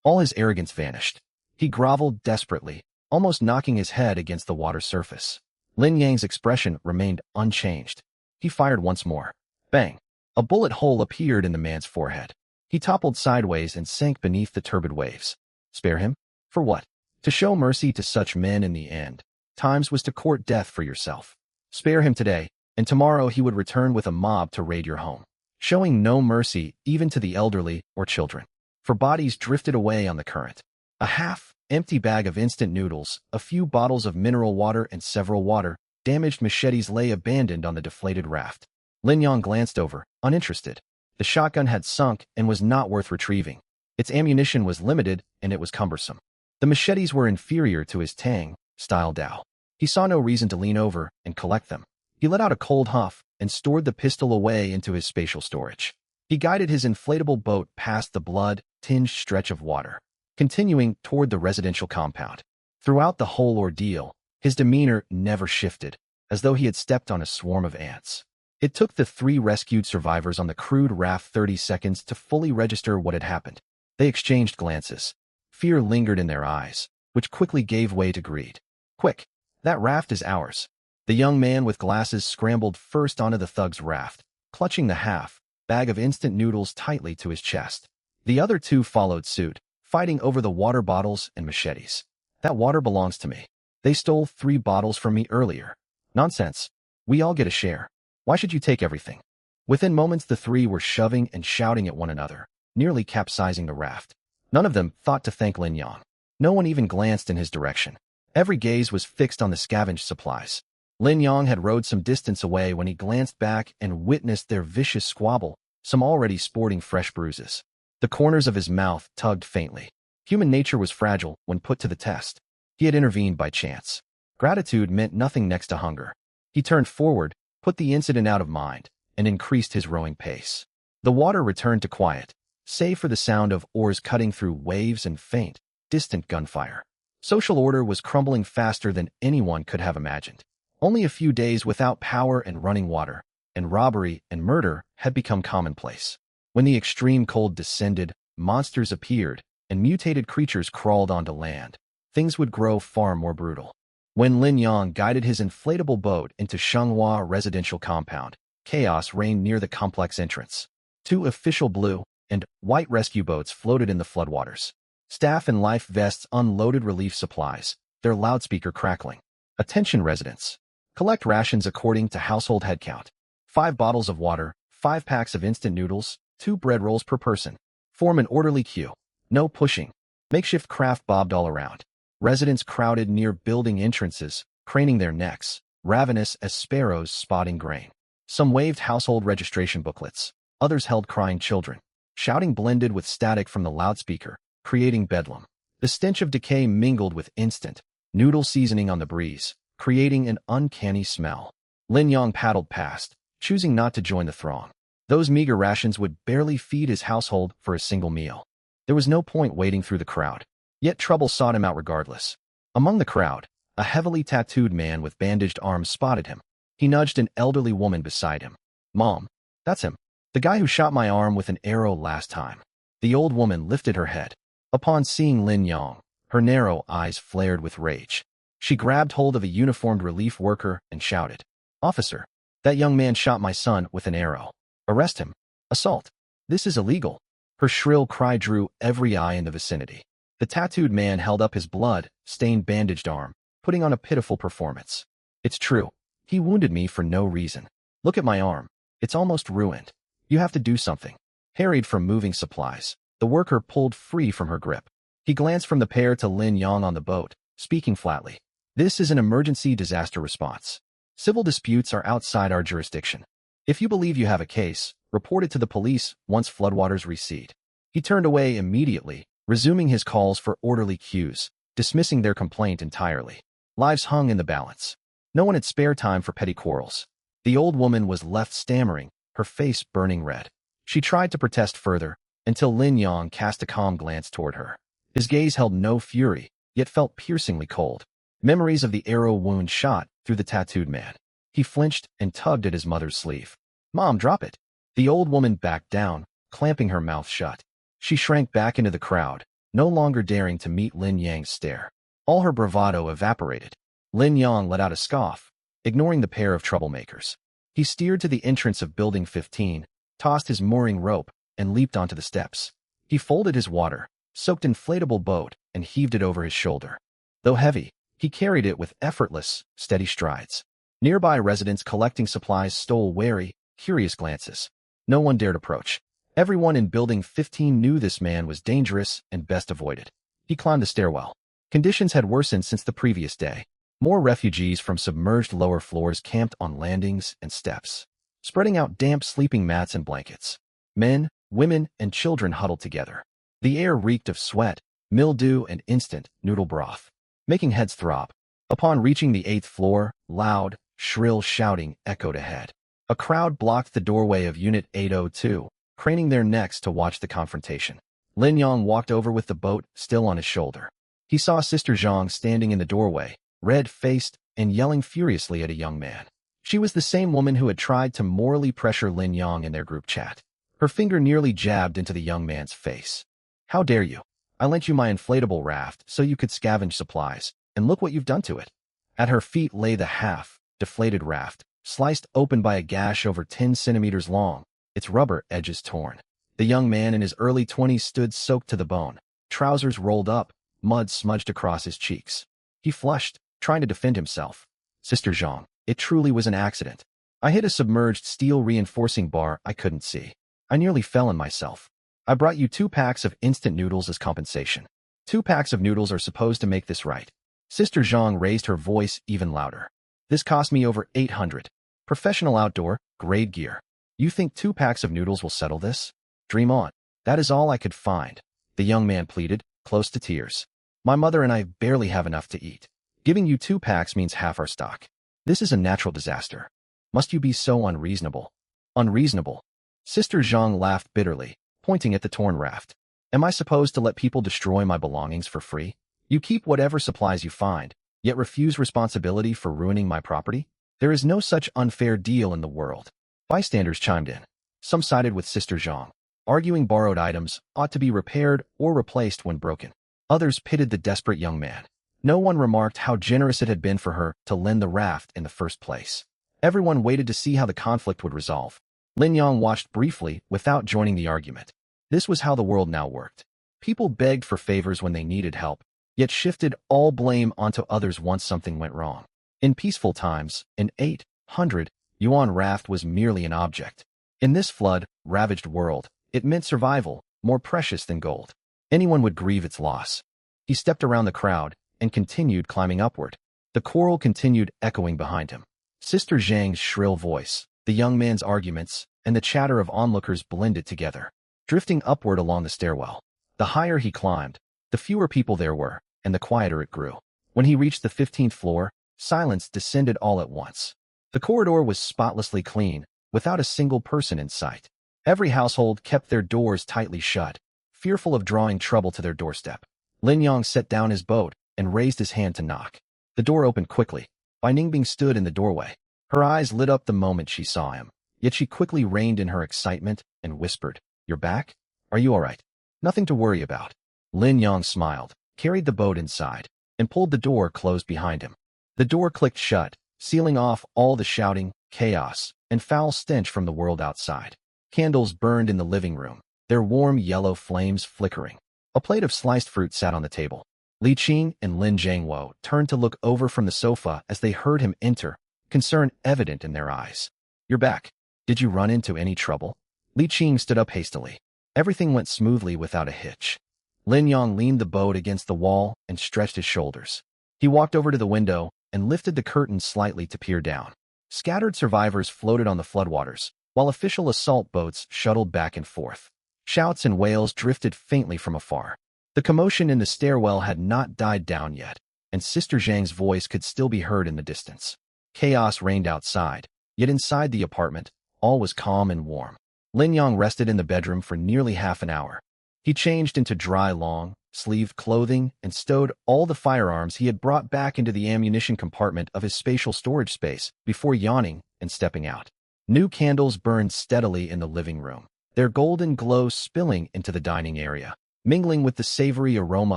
All his arrogance vanished. He groveled desperately, almost knocking his head against the water surface. Lin Yang's expression remained unchanged. He fired once more. Bang! A bullet hole appeared in the man's forehead. He toppled sideways and sank beneath the turbid waves. Spare him? For what? To show mercy to such men in the end. Times was to court death for yourself. Spare him today, and tomorrow he would return with a mob to raid your home, showing no mercy even to the elderly or children. For bodies drifted away on the current. A half-empty bag of instant noodles, a few bottles of mineral water, and several water-damaged machetes lay abandoned on the deflated raft. Lin Yang glanced over, uninterested. The shotgun had sunk and was not worth retrieving. Its ammunition was limited, and it was cumbersome. The machetes were inferior to his Tang-style Dao. He saw no reason to lean over and collect them. He let out a cold huff and stored the pistol away into his spatial storage. He guided his inflatable boat past the blood-tinged stretch of water, continuing toward the residential compound. Throughout the whole ordeal, his demeanor never shifted, as though he had stepped on a swarm of ants. It took the 3 rescued survivors on the crude raft 30 seconds to fully register what had happened. They exchanged glances. Fear lingered in their eyes, which quickly gave way to greed. Quick! That raft is ours. The young man with glasses scrambled first onto the thug's raft, clutching the half-bag of instant noodles tightly to his chest. The other 2 followed suit, fighting over the water bottles and machetes. That water belongs to me. They stole 3 bottles from me earlier. Nonsense. We all get a share. Why should you take everything? Within moments the 3 were shoving and shouting at one another, nearly capsizing the raft. None of them thought to thank Lin Yang. No one even glanced in his direction. Every gaze was fixed on the scavenged supplies. Lin Yang had rowed some distance away when he glanced back and witnessed their vicious squabble, some already sporting fresh bruises. The corners of his mouth tugged faintly. Human nature was fragile when put to the test. He had intervened by chance. Gratitude meant nothing next to hunger. He turned forward, put the incident out of mind, and increased his rowing pace. The water returned to quiet, save for the sound of oars cutting through waves and faint, distant gunfire. Social order was crumbling faster than anyone could have imagined. Only a few days without power and running water, and robbery and murder had become commonplace. When the extreme cold descended, monsters appeared, and mutated creatures crawled onto land. Things would grow far more brutal. When Lin Yang guided his inflatable boat into Shenghua residential compound, chaos reigned near the complex entrance. 2 official blue and white rescue boats floated in the floodwaters. Staff in life vests unloaded relief supplies, their loudspeaker crackling. Attention residents. Collect rations according to household headcount. 5 bottles of water, 5 packs of instant noodles, 2 bread rolls per person. Form an orderly queue. No pushing. Makeshift craft bobbed all around. Residents crowded near building entrances, craning their necks, ravenous as sparrows spotting grain. Some waved household registration booklets. Others held crying children. Shouting blended with static from the loudspeaker, creating bedlam. The stench of decay mingled with instant noodle seasoning on the breeze, creating an uncanny smell. Lin Yong paddled past, choosing not to join the throng. Those meager rations would barely feed his household for a single meal. There was no point wading through the crowd. Yet trouble sought him out regardless. Among the crowd, a heavily tattooed man with bandaged arms spotted him. He nudged an elderly woman beside him. "Mom, that's him. The guy who shot my arm with an arrow last time." The old woman lifted her head. Upon seeing Lin Yong, her narrow eyes flared with rage. She grabbed hold of a uniformed relief worker and shouted, "Officer, that young man shot my son with an arrow. Arrest him. Assault. This is illegal." Her shrill cry drew every eye in the vicinity. The tattooed man held up his blood-stained bandaged arm, putting on a pitiful performance. "It's true. He wounded me for no reason. Look at my arm. It's almost ruined. You have to do something." Harried from moving supplies, the worker pulled free from her grip. He glanced from the pair to Lin Yong on the boat, speaking flatly. "This is an emergency disaster response. Civil disputes are outside our jurisdiction. If you believe you have a case, report it to the police once floodwaters recede." He turned away immediately, resuming his calls for orderly cues, dismissing their complaint entirely. Lives hung in the balance. No one had spare time for petty quarrels. The old woman was left stammering, her face burning red. She tried to protest further, until Lin Yong cast a calm glance toward her. His gaze held no fury, yet felt piercingly cold. Memories of the arrow wound shot through the tattooed man. He flinched and tugged at his mother's sleeve. "Mom, drop it." The old woman backed down, clamping her mouth shut. She shrank back into the crowd, no longer daring to meet Lin Yang's stare. All her bravado evaporated. Lin Yong let out a scoff, ignoring the pair of troublemakers. He steered to the entrance of Building 15, tossed his mooring rope, and leaped onto the steps. He folded his water-soaked inflatable boat and heaved it over his shoulder. Though heavy, he carried it with effortless, steady strides. Nearby residents collecting supplies stole wary, curious glances. No one dared approach. Everyone in Building 15 knew this man was dangerous and best avoided. He climbed the stairwell. Conditions had worsened since the previous day. More refugees from submerged lower floors camped on landings and steps, spreading out damp sleeping mats and blankets. Men, women, and children huddled together. The air reeked of sweat, mildew, and instant noodle broth, making heads throb. Upon reaching the 8th floor, loud, shrill shouting echoed ahead. A crowd blocked the doorway of Unit 802, craning their necks to watch the confrontation. Lin Yong walked over with the boat still on his shoulder. He saw Sister Zhang standing in the doorway, red-faced and yelling furiously at a young man. She was the same woman who had tried to morally pressure Lin Yong in their group chat. Her finger nearly jabbed into the young man's face. "How dare you? I lent you my inflatable raft so you could scavenge supplies, and look what you've done to it." At her feet lay the half-deflated raft, sliced open by a gash over 10 centimeters long, its rubber edges torn. The young man in his early 20s stood soaked to the bone, trousers rolled up, mud smudged across his cheeks. He flushed, trying to defend himself. "Sister Zhang, it truly was an accident. I hit a submerged steel reinforcing bar I couldn't see. I nearly fell on myself. I brought you 2 packs of instant noodles as compensation. 2 packs of noodles are supposed to make this right." Sister Zhang raised her voice even louder. "This cost me over 800. Professional outdoor, grade gear. You think 2 packs of noodles will settle this? Dream on. That is all I could find," the young man pleaded, close to tears. "My mother and I barely have enough to eat. Giving you 2 packs means half our stock. This is a natural disaster. Must you be so unreasonable?" "Unreasonable?" Sister Zhang laughed bitterly, pointing at the torn raft. "Am I supposed to let people destroy my belongings for free? You keep whatever supplies you find, yet refuse responsibility for ruining my property? There is no such unfair deal in the world." Bystanders chimed in. Some sided with Sister Zhang, arguing borrowed items ought to be repaired or replaced when broken. Others pitied the desperate young man. No one remarked how generous it had been for her to lend the raft in the first place. Everyone waited to see how the conflict would resolve. Lin Yong watched briefly without joining the argument. This was how the world now worked. People begged for favors when they needed help, yet shifted all blame onto others once something went wrong. In peaceful times, an 800 yuan raft was merely an object. In this flood-ravaged world, it meant survival, more precious than gold. Anyone would grieve its loss. He stepped around the crowd and continued climbing upward. The choral continued echoing behind him. Sister Zhang's shrill voice, the young man's arguments, and the chatter of onlookers blended together, drifting upward along the stairwell. The higher he climbed, the fewer people there were, and the quieter it grew. When he reached the 15th floor, Silence descended all at once. The corridor was spotlessly clean, without a single person in sight. Every household kept their doors tightly shut, fearful of drawing trouble to their doorstep. Lin Yong set down his boat and raised his hand to knock. The door opened quickly. Bai Ningbing stood in the doorway. Her eyes lit up the moment she saw him, yet she quickly reined in her excitement and whispered, "You're back? Are you all right? Nothing to worry about." Lin Yong smiled, carried the boat inside, and pulled the door closed behind him. The door clicked shut, sealing off all the shouting, chaos, and foul stench from the world outside. Candles burned in the living room, their warm yellow flames flickering. A plate of sliced fruit sat on the table. Li Qing and Lin Jiangwo turned to look over from the sofa as they heard him enter, concern evident in their eyes. "You're back. Did you run into any trouble?" Li Qing stood up hastily. Everything went smoothly without a hitch. Lin Yong leaned the boat against the wall and stretched his shoulders. He walked over to the window and lifted the curtain slightly to peer down. Scattered survivors floated on the floodwaters, while official assault boats shuttled back and forth. Shouts and wails drifted faintly from afar. The commotion in the stairwell had not died down yet, and Sister Zhang's voice could still be heard in the distance. Chaos reigned outside, yet inside the apartment, all was calm and warm. Lin Yong rested in the bedroom for nearly half an hour. He changed into dry long-sleeved clothing and stowed all the firearms he had brought back into the ammunition compartment of his spatial storage space before yawning and stepping out. New candles burned steadily in the living room, their golden glow spilling into the dining area, mingling with the savory aroma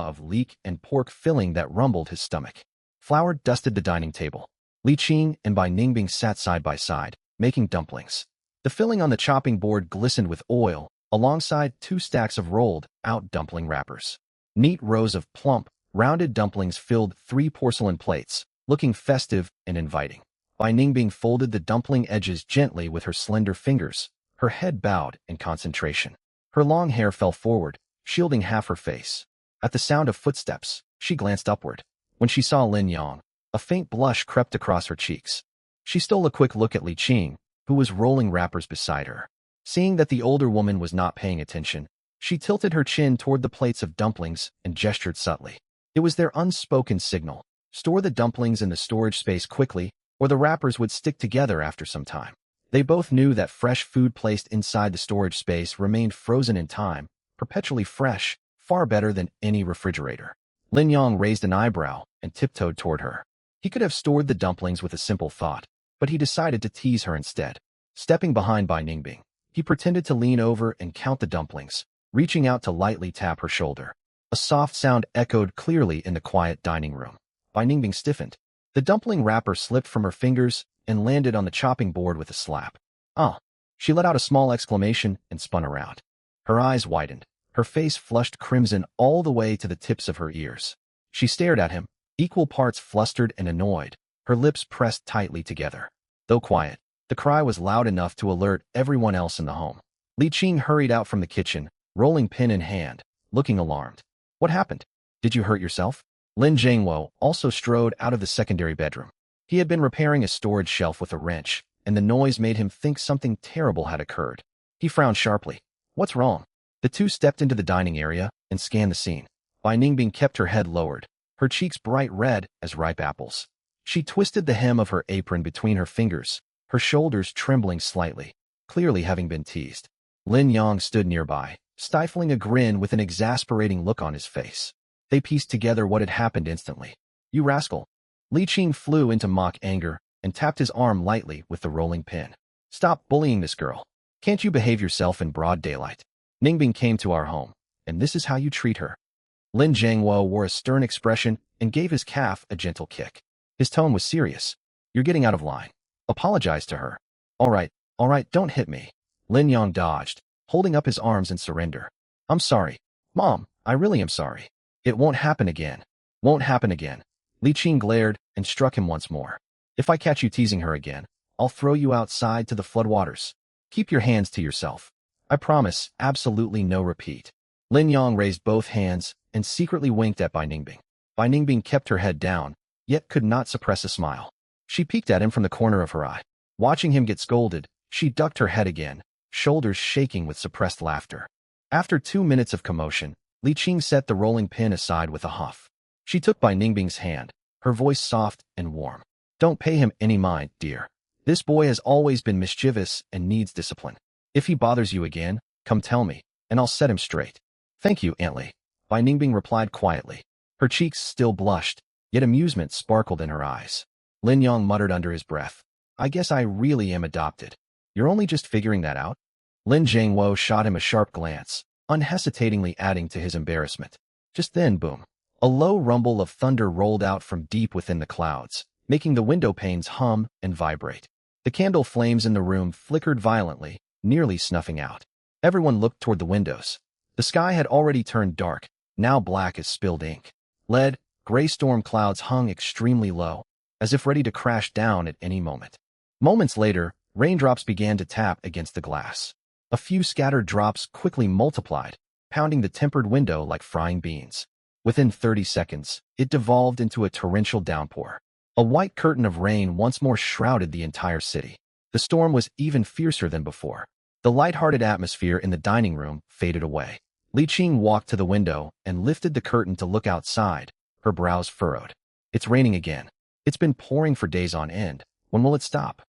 of leek and pork filling that rumbled his stomach. Flour dusted the dining table. Li Qing and Bai Ningbing sat side by side, making dumplings. The filling on the chopping board glistened with oil, alongside 2 stacks of rolled-out dumpling wrappers. Neat rows of plump, rounded dumplings filled 3 porcelain plates, looking festive and inviting. Bai Ningbing folded the dumpling edges gently with her slender fingers, her head bowed in concentration. Her long hair fell forward, shielding half her face. At the sound of footsteps, she glanced upward. When she saw Lin Yong, a faint blush crept across her cheeks. She stole a quick look at Li Qing, who was rolling wrappers beside her. Seeing that the older woman was not paying attention, she tilted her chin toward the plates of dumplings and gestured subtly. It was their unspoken signal. Store the dumplings in the storage space quickly, or the wrappers would stick together after some time. They both knew that fresh food placed inside the storage space remained frozen in time, perpetually fresh, far better than any refrigerator. Lin Yong raised an eyebrow and tiptoed toward her. He could have stored the dumplings with a simple thought, but he decided to tease her instead. Stepping behind Bai Ningbing, he pretended to lean over and count the dumplings, reaching out to lightly tap her shoulder. A soft sound echoed clearly in the quiet dining room. Bai Ningbing stiffened. The dumpling wrapper slipped from her fingers and landed on the chopping board with a slap. "Ah!" She let out a small exclamation and spun around. Her eyes widened. Her face flushed crimson all the way to the tips of her ears. She stared at him, equal parts flustered and annoyed, her lips pressed tightly together. Though quiet, the cry was loud enough to alert everyone else in the home. Li Qing hurried out from the kitchen, rolling pin in hand, looking alarmed. "What happened? Did you hurt yourself?" Lin Jiangwo also strode out of the secondary bedroom. He had been repairing a storage shelf with a wrench, and the noise made him think something terrible had occurred. He frowned sharply. "What's wrong?" The two stepped into the dining area and scanned the scene. Bai Ningbing kept her head lowered, her cheeks bright red as ripe apples. She twisted the hem of her apron between her fingers, her shoulders trembling slightly, clearly having been teased. Lin Yong stood nearby, stifling a grin with an exasperating look on his face. They pieced together what had happened instantly. "You rascal!" Li Qing flew into mock anger and tapped his arm lightly with the rolling pin. "Stop bullying this girl. Can't you behave yourself in broad daylight? Ningbing came to our home, and this is how you treat her." Lin Jiangwo wore a stern expression and gave his calf a gentle kick. His tone was serious. "You're getting out of line. Apologize to her." All right, don't hit me." Lin Yong dodged, holding up his arms in surrender. "I'm sorry. Mom, I really am sorry. It won't happen again. Won't happen again." Li Qing glared and struck him once more. "If I catch you teasing her again, I'll throw you outside to the floodwaters. Keep your hands to yourself. I promise, absolutely no repeat." Lin Yong raised both hands and secretly winked at Bai Ningbing. Bai Ningbing kept her head down, yet could not suppress a smile. She peeked at him from the corner of her eye. Watching him get scolded, she ducked her head again, shoulders shaking with suppressed laughter. After 2 minutes of commotion, Li Qing set the rolling pin aside with a huff. She took Bai Ningbing's hand, her voice soft and warm. Don't pay him any mind, dear. This boy has always been mischievous and needs discipline. If he bothers you again, come tell me, and I'll set him straight. Thank you, Aunt Li. Bai Ningbing replied quietly. Her cheeks still blushed, yet amusement sparkled in her eyes. Lin Yong muttered under his breath. I guess I really am adopted. You're only just figuring that out? Lin Jiangwo shot him a sharp glance, unhesitatingly adding to his embarrassment. Just then, boom. A low rumble of thunder rolled out from deep within the clouds, making the window panes hum and vibrate. The candle flames in the room flickered violently, nearly snuffing out. Everyone looked toward the windows. The sky had already turned dark, now black as spilled ink. Lead, gray storm clouds hung extremely low, as if ready to crash down at any moment. Moments later, raindrops began to tap against the glass. A few scattered drops quickly multiplied, pounding the tempered window like frying beans. Within 30 seconds, it devolved into a torrential downpour. A white curtain of rain once more shrouded the entire city. The storm was even fiercer than before. The light-hearted atmosphere in the dining room faded away. Li Qing walked to the window and lifted the curtain to look outside, her brows furrowed. It's raining again. It's been pouring for days on end. When will it stop?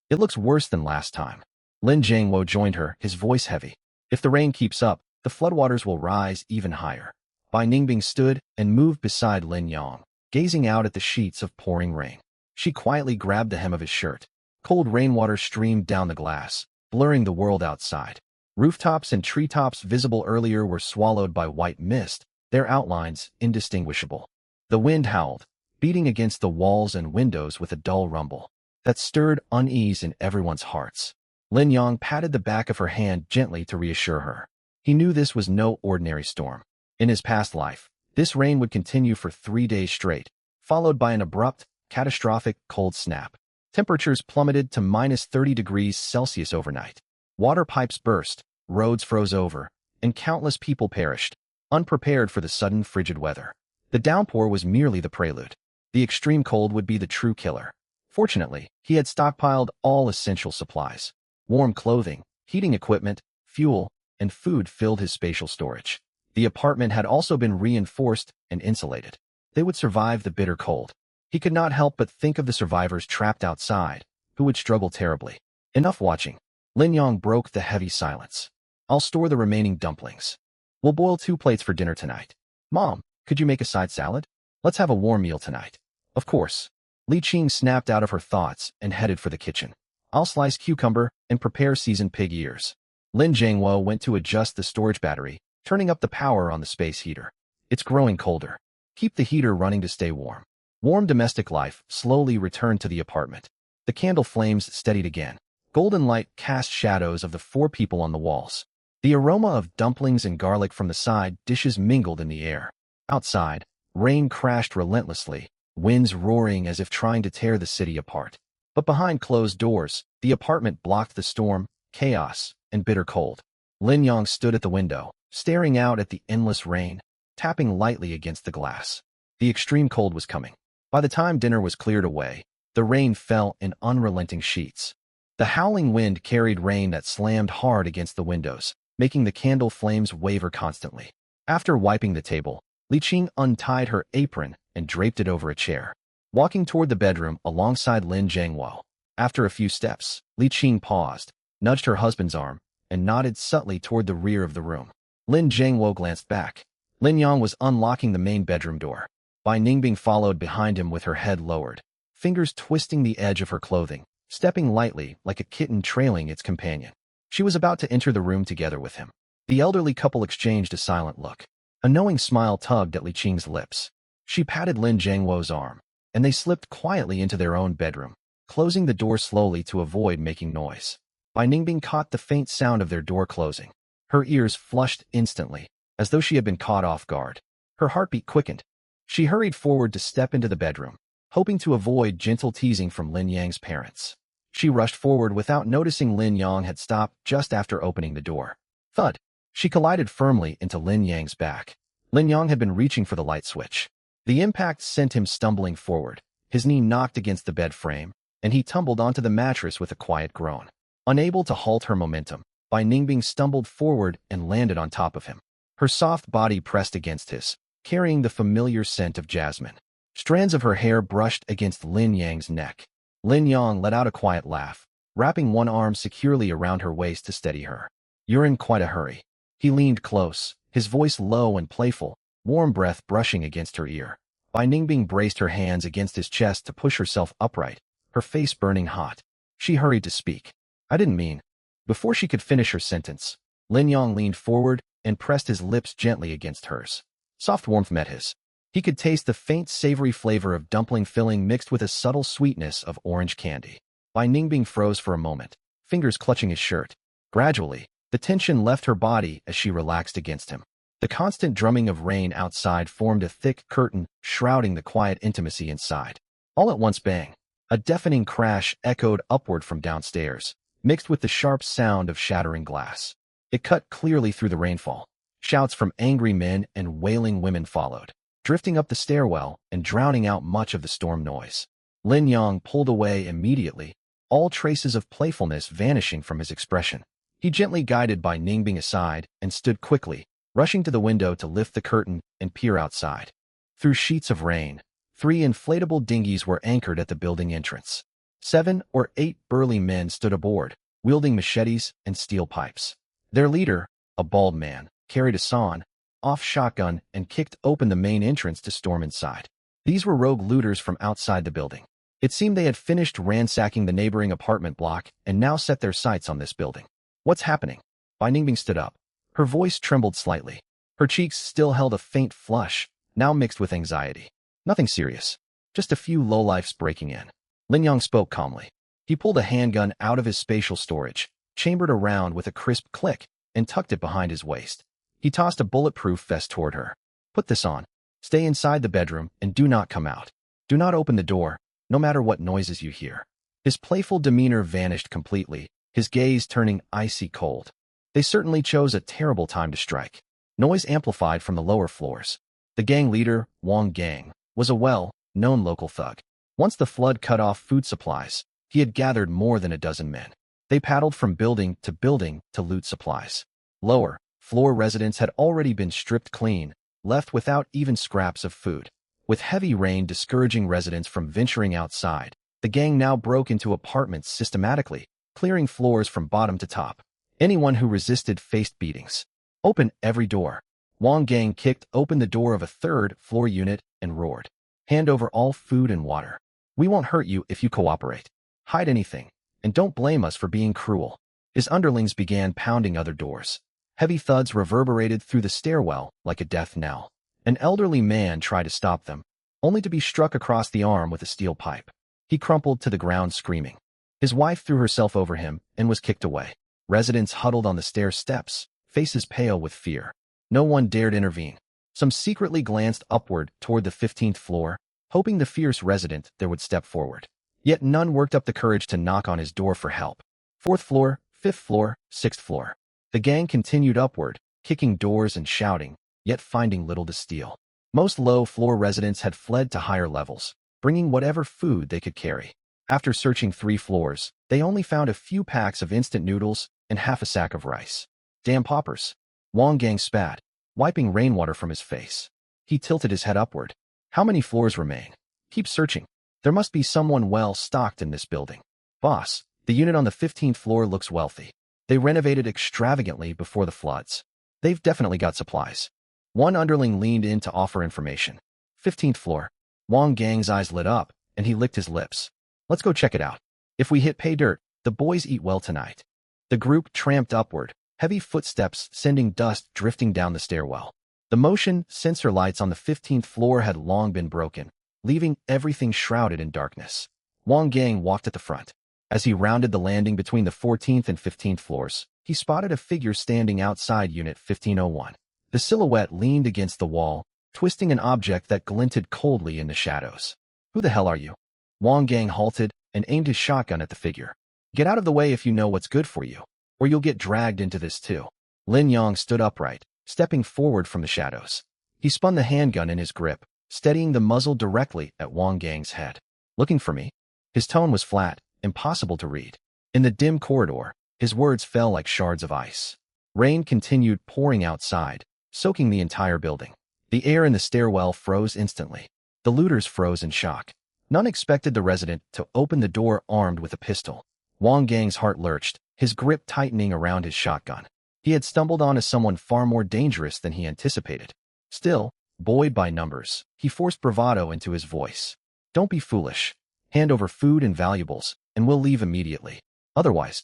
It looks worse than last time. Lin Jiangwo joined her, his voice heavy. If the rain keeps up, the floodwaters will rise even higher. Bai Ningbing stood and moved beside Lin Yong, gazing out at the sheets of pouring rain. She quietly grabbed the hem of his shirt. Cold rainwater streamed down the glass, blurring the world outside. Rooftops and treetops visible earlier were swallowed by white mist, their outlines indistinguishable. The wind howled, beating against the walls and windows with a dull rumble that stirred unease in everyone's hearts. Lin Yong patted the back of her hand gently to reassure her. He knew this was no ordinary storm. In his past life, this rain would continue for 3 days straight, followed by an abrupt, catastrophic cold snap. Temperatures plummeted to -30 degrees Celsius overnight. Water pipes burst, roads froze over, and countless people perished, unprepared for the sudden frigid weather. The downpour was merely the prelude. The extreme cold would be the true killer. Fortunately, he had stockpiled all essential supplies. Warm clothing, heating equipment, fuel, and food filled his spatial storage. The apartment had also been reinforced and insulated. They would survive the bitter cold. He could not help but think of the survivors trapped outside, who would struggle terribly. Enough watching. Lin Yong broke the heavy silence. I'll store the remaining dumplings. We'll boil 2 plates for dinner tonight. Mom, could you make a side salad? Let's have a warm meal tonight. Of course. Li Qing snapped out of her thoughts and headed for the kitchen. I'll slice cucumber and prepare seasoned pig ears. Lin Jiangwo went to adjust the storage battery, turning up the power on the space heater. It's growing colder. Keep the heater running to stay warm. Warm domestic life slowly returned to the apartment. The candle flames steadied again. Golden light cast shadows of the 4 people on the walls. The aroma of dumplings and garlic from the side dishes mingled in the air. Outside, rain crashed relentlessly, winds roaring as if trying to tear the city apart. But behind closed doors, the apartment blocked the storm, chaos, and bitter cold. Lin Yong stood at the window, staring out at the endless rain, tapping lightly against the glass. The extreme cold was coming. By the time dinner was cleared away, the rain fell in unrelenting sheets. The howling wind carried rain that slammed hard against the windows, making the candle flames waver constantly. After wiping the table, Li Qing untied her apron and draped it over a chair. Walking toward the bedroom alongside Lin Jiangwo. After a few steps, Li Qing paused, nudged her husband's arm, and nodded subtly toward the rear of the room. Lin Jiangwo glanced back. Lin Yong was unlocking the main bedroom door. Bai Ningbing followed behind him with her head lowered, fingers twisting the edge of her clothing, stepping lightly like a kitten trailing its companion. She was about to enter the room together with him. The elderly couple exchanged a silent look. A knowing smile tugged at Li Qing's lips. She patted Lin Jiangwo's arm, and they slipped quietly into their own bedroom, closing the door slowly to avoid making noise. Bai Ningbing caught the faint sound of their door closing. Her ears flushed instantly, as though she had been caught off guard. Her heartbeat quickened. She hurried forward to step into the bedroom, hoping to avoid gentle teasing from Lin Yang's parents. She rushed forward without noticing Lin Yang had stopped just after opening the door. Thud! She collided firmly into Lin Yang's back. Lin Yang had been reaching for the light switch. The impact sent him stumbling forward. His knee knocked against the bed frame, and he tumbled onto the mattress with a quiet groan. Unable to halt her momentum, Bai Ningbing stumbled forward and landed on top of him. Her soft body pressed against his, carrying the familiar scent of jasmine. Strands of her hair brushed against Lin Yang's neck. Lin Yang let out a quiet laugh, wrapping one arm securely around her waist to steady her. "You're in quite a hurry." He leaned close, his voice low and playful, warm breath brushing against her ear. Bai Ningbing braced her hands against his chest to push herself upright, her face burning hot. She hurried to speak. "I didn't mean." Before she could finish her sentence, Lin Yang leaned forward and pressed his lips gently against hers. Soft warmth met his. He could taste the faint savory flavor of dumpling filling mixed with a subtle sweetness of orange candy. Bai Ningbing froze for a moment, fingers clutching his shirt. Gradually, the tension left her body as she relaxed against him. The constant drumming of rain outside formed a thick curtain shrouding the quiet intimacy inside. All at once, bang! A deafening crash echoed upward from downstairs, mixed with the sharp sound of shattering glass. It cut clearly through the rainfall. Shouts from angry men and wailing women followed, drifting up the stairwell and drowning out much of the storm noise. Lin Yang pulled away immediately, all traces of playfulness vanishing from his expression. He gently guided Bai Ningbing aside and stood quickly, rushing to the window to lift the curtain and peer outside. Through sheets of rain, 3 inflatable dinghies were anchored at the building entrance. 7 or 8 burly men stood aboard, wielding machetes and steel pipes. Their leader, a bald man, carried a sawn-off shotgun and kicked open the main entrance to storm inside. These were rogue looters from outside the building. It seemed they had finished ransacking the neighboring apartment block and now set their sights on this building. "What's happening?" Bai Ningbing stood up. Her voice trembled slightly. Her cheeks still held a faint flush, now mixed with anxiety. "Nothing serious. Just a few lowlifes breaking in." Lin Yang spoke calmly. He pulled a handgun out of his spatial storage, chambered a round with a crisp click, and tucked it behind his waist. He tossed a bulletproof vest toward her. "Put this on. Stay inside the bedroom and do not come out. Do not open the door, no matter what noises you hear." His playful demeanor vanished completely, his gaze turning icy cold. They certainly chose a terrible time to strike. Noise amplified from the lower floors. The gang leader, Wang Gang, was a well-known local thug. Once the flood cut off food supplies, he had gathered more than a dozen men. They paddled from building to loot supplies. Lower floor residents had already been stripped clean, left without even scraps of food. With heavy rain discouraging residents from venturing outside, the gang now broke into apartments systematically, clearing floors from bottom to top. Anyone who resisted faced beatings. "Open every door." Wang Gang kicked open the door of a 3rd-floor unit and roared. "Hand over all food and water. We won't hurt you if you cooperate. Hide anything, and don't blame us for being cruel." His underlings began pounding other doors. Heavy thuds reverberated through the stairwell like a death knell. An elderly man tried to stop them, only to be struck across the arm with a steel pipe. He crumpled to the ground screaming. His wife threw herself over him and was kicked away. Residents huddled on the stair steps, faces pale with fear. No one dared intervene. Some secretly glanced upward toward the 15th floor, hoping the fierce resident there would step forward. Yet none worked up the courage to knock on his door for help. 4th floor, 5th floor, 6th floor. The gang continued upward, kicking doors and shouting, yet finding little to steal. Most low-floor residents had fled to higher levels, bringing whatever food they could carry. After searching 3 floors, they only found a few packs of instant noodles and half a sack of rice. "Damn paupers." Wang Gang spat, wiping rainwater from his face. He tilted his head upward. "How many floors remain?" "Keep searching. There must be someone well-stocked in this building." "Boss, the unit on the 15th floor looks wealthy. They renovated extravagantly before the floods. They've definitely got supplies." One underling leaned in to offer information. 15th floor. Wang Gang's eyes lit up, and he licked his lips. "Let's go check it out. If we hit pay dirt, the boys eat well tonight." The group tramped upward, heavy footsteps sending dust drifting down the stairwell. The motion sensor lights on the 15th floor had long been broken, leaving everything shrouded in darkness. Wang Gang walked at the front. As he rounded the landing between the 14th and 15th floors, he spotted a figure standing outside Unit 1501. The silhouette leaned against the wall, twisting an object that glinted coldly in the shadows. "Who the hell are you?" Wang Gang halted and aimed his shotgun at the figure. "Get out of the way if you know what's good for you, or you'll get dragged into this too." Lin Yang stood upright, stepping forward from the shadows. He spun the handgun in his grip, steadying the muzzle directly at Wang Gang's head. "Looking for me?" His tone was flat, impossible to read. In the dim corridor, his words fell like shards of ice. Rain continued pouring outside, soaking the entire building. The air in the stairwell froze instantly. The looters froze in shock. None expected the resident to open the door armed with a pistol. Wang Gang's heart lurched, his grip tightening around his shotgun. He had stumbled onto someone far more dangerous than he anticipated. Still, buoyed by numbers, he forced bravado into his voice. Don't be foolish. Hand over food and valuables, and we'll leave immediately. Otherwise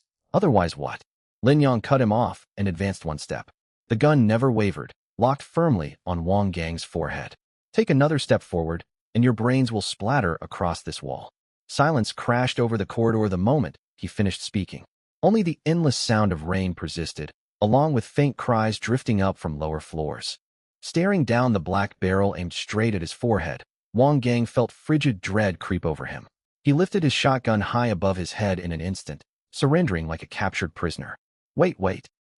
what? Lin Yang cut him off and advanced one step. The gun never wavered, locked firmly on Wang Gang's forehead. Take another step forward, and your brains will splatter across this wall. Silence crashed over the corridor the moment he finished speaking. Only the endless sound of rain persisted, along with faint cries drifting up from lower floors. Staring down the black barrel aimed straight at his forehead, Wang Gang felt frigid dread creep over him. He lifted his shotgun high above his head in an instant, surrendering like a captured prisoner. Wait.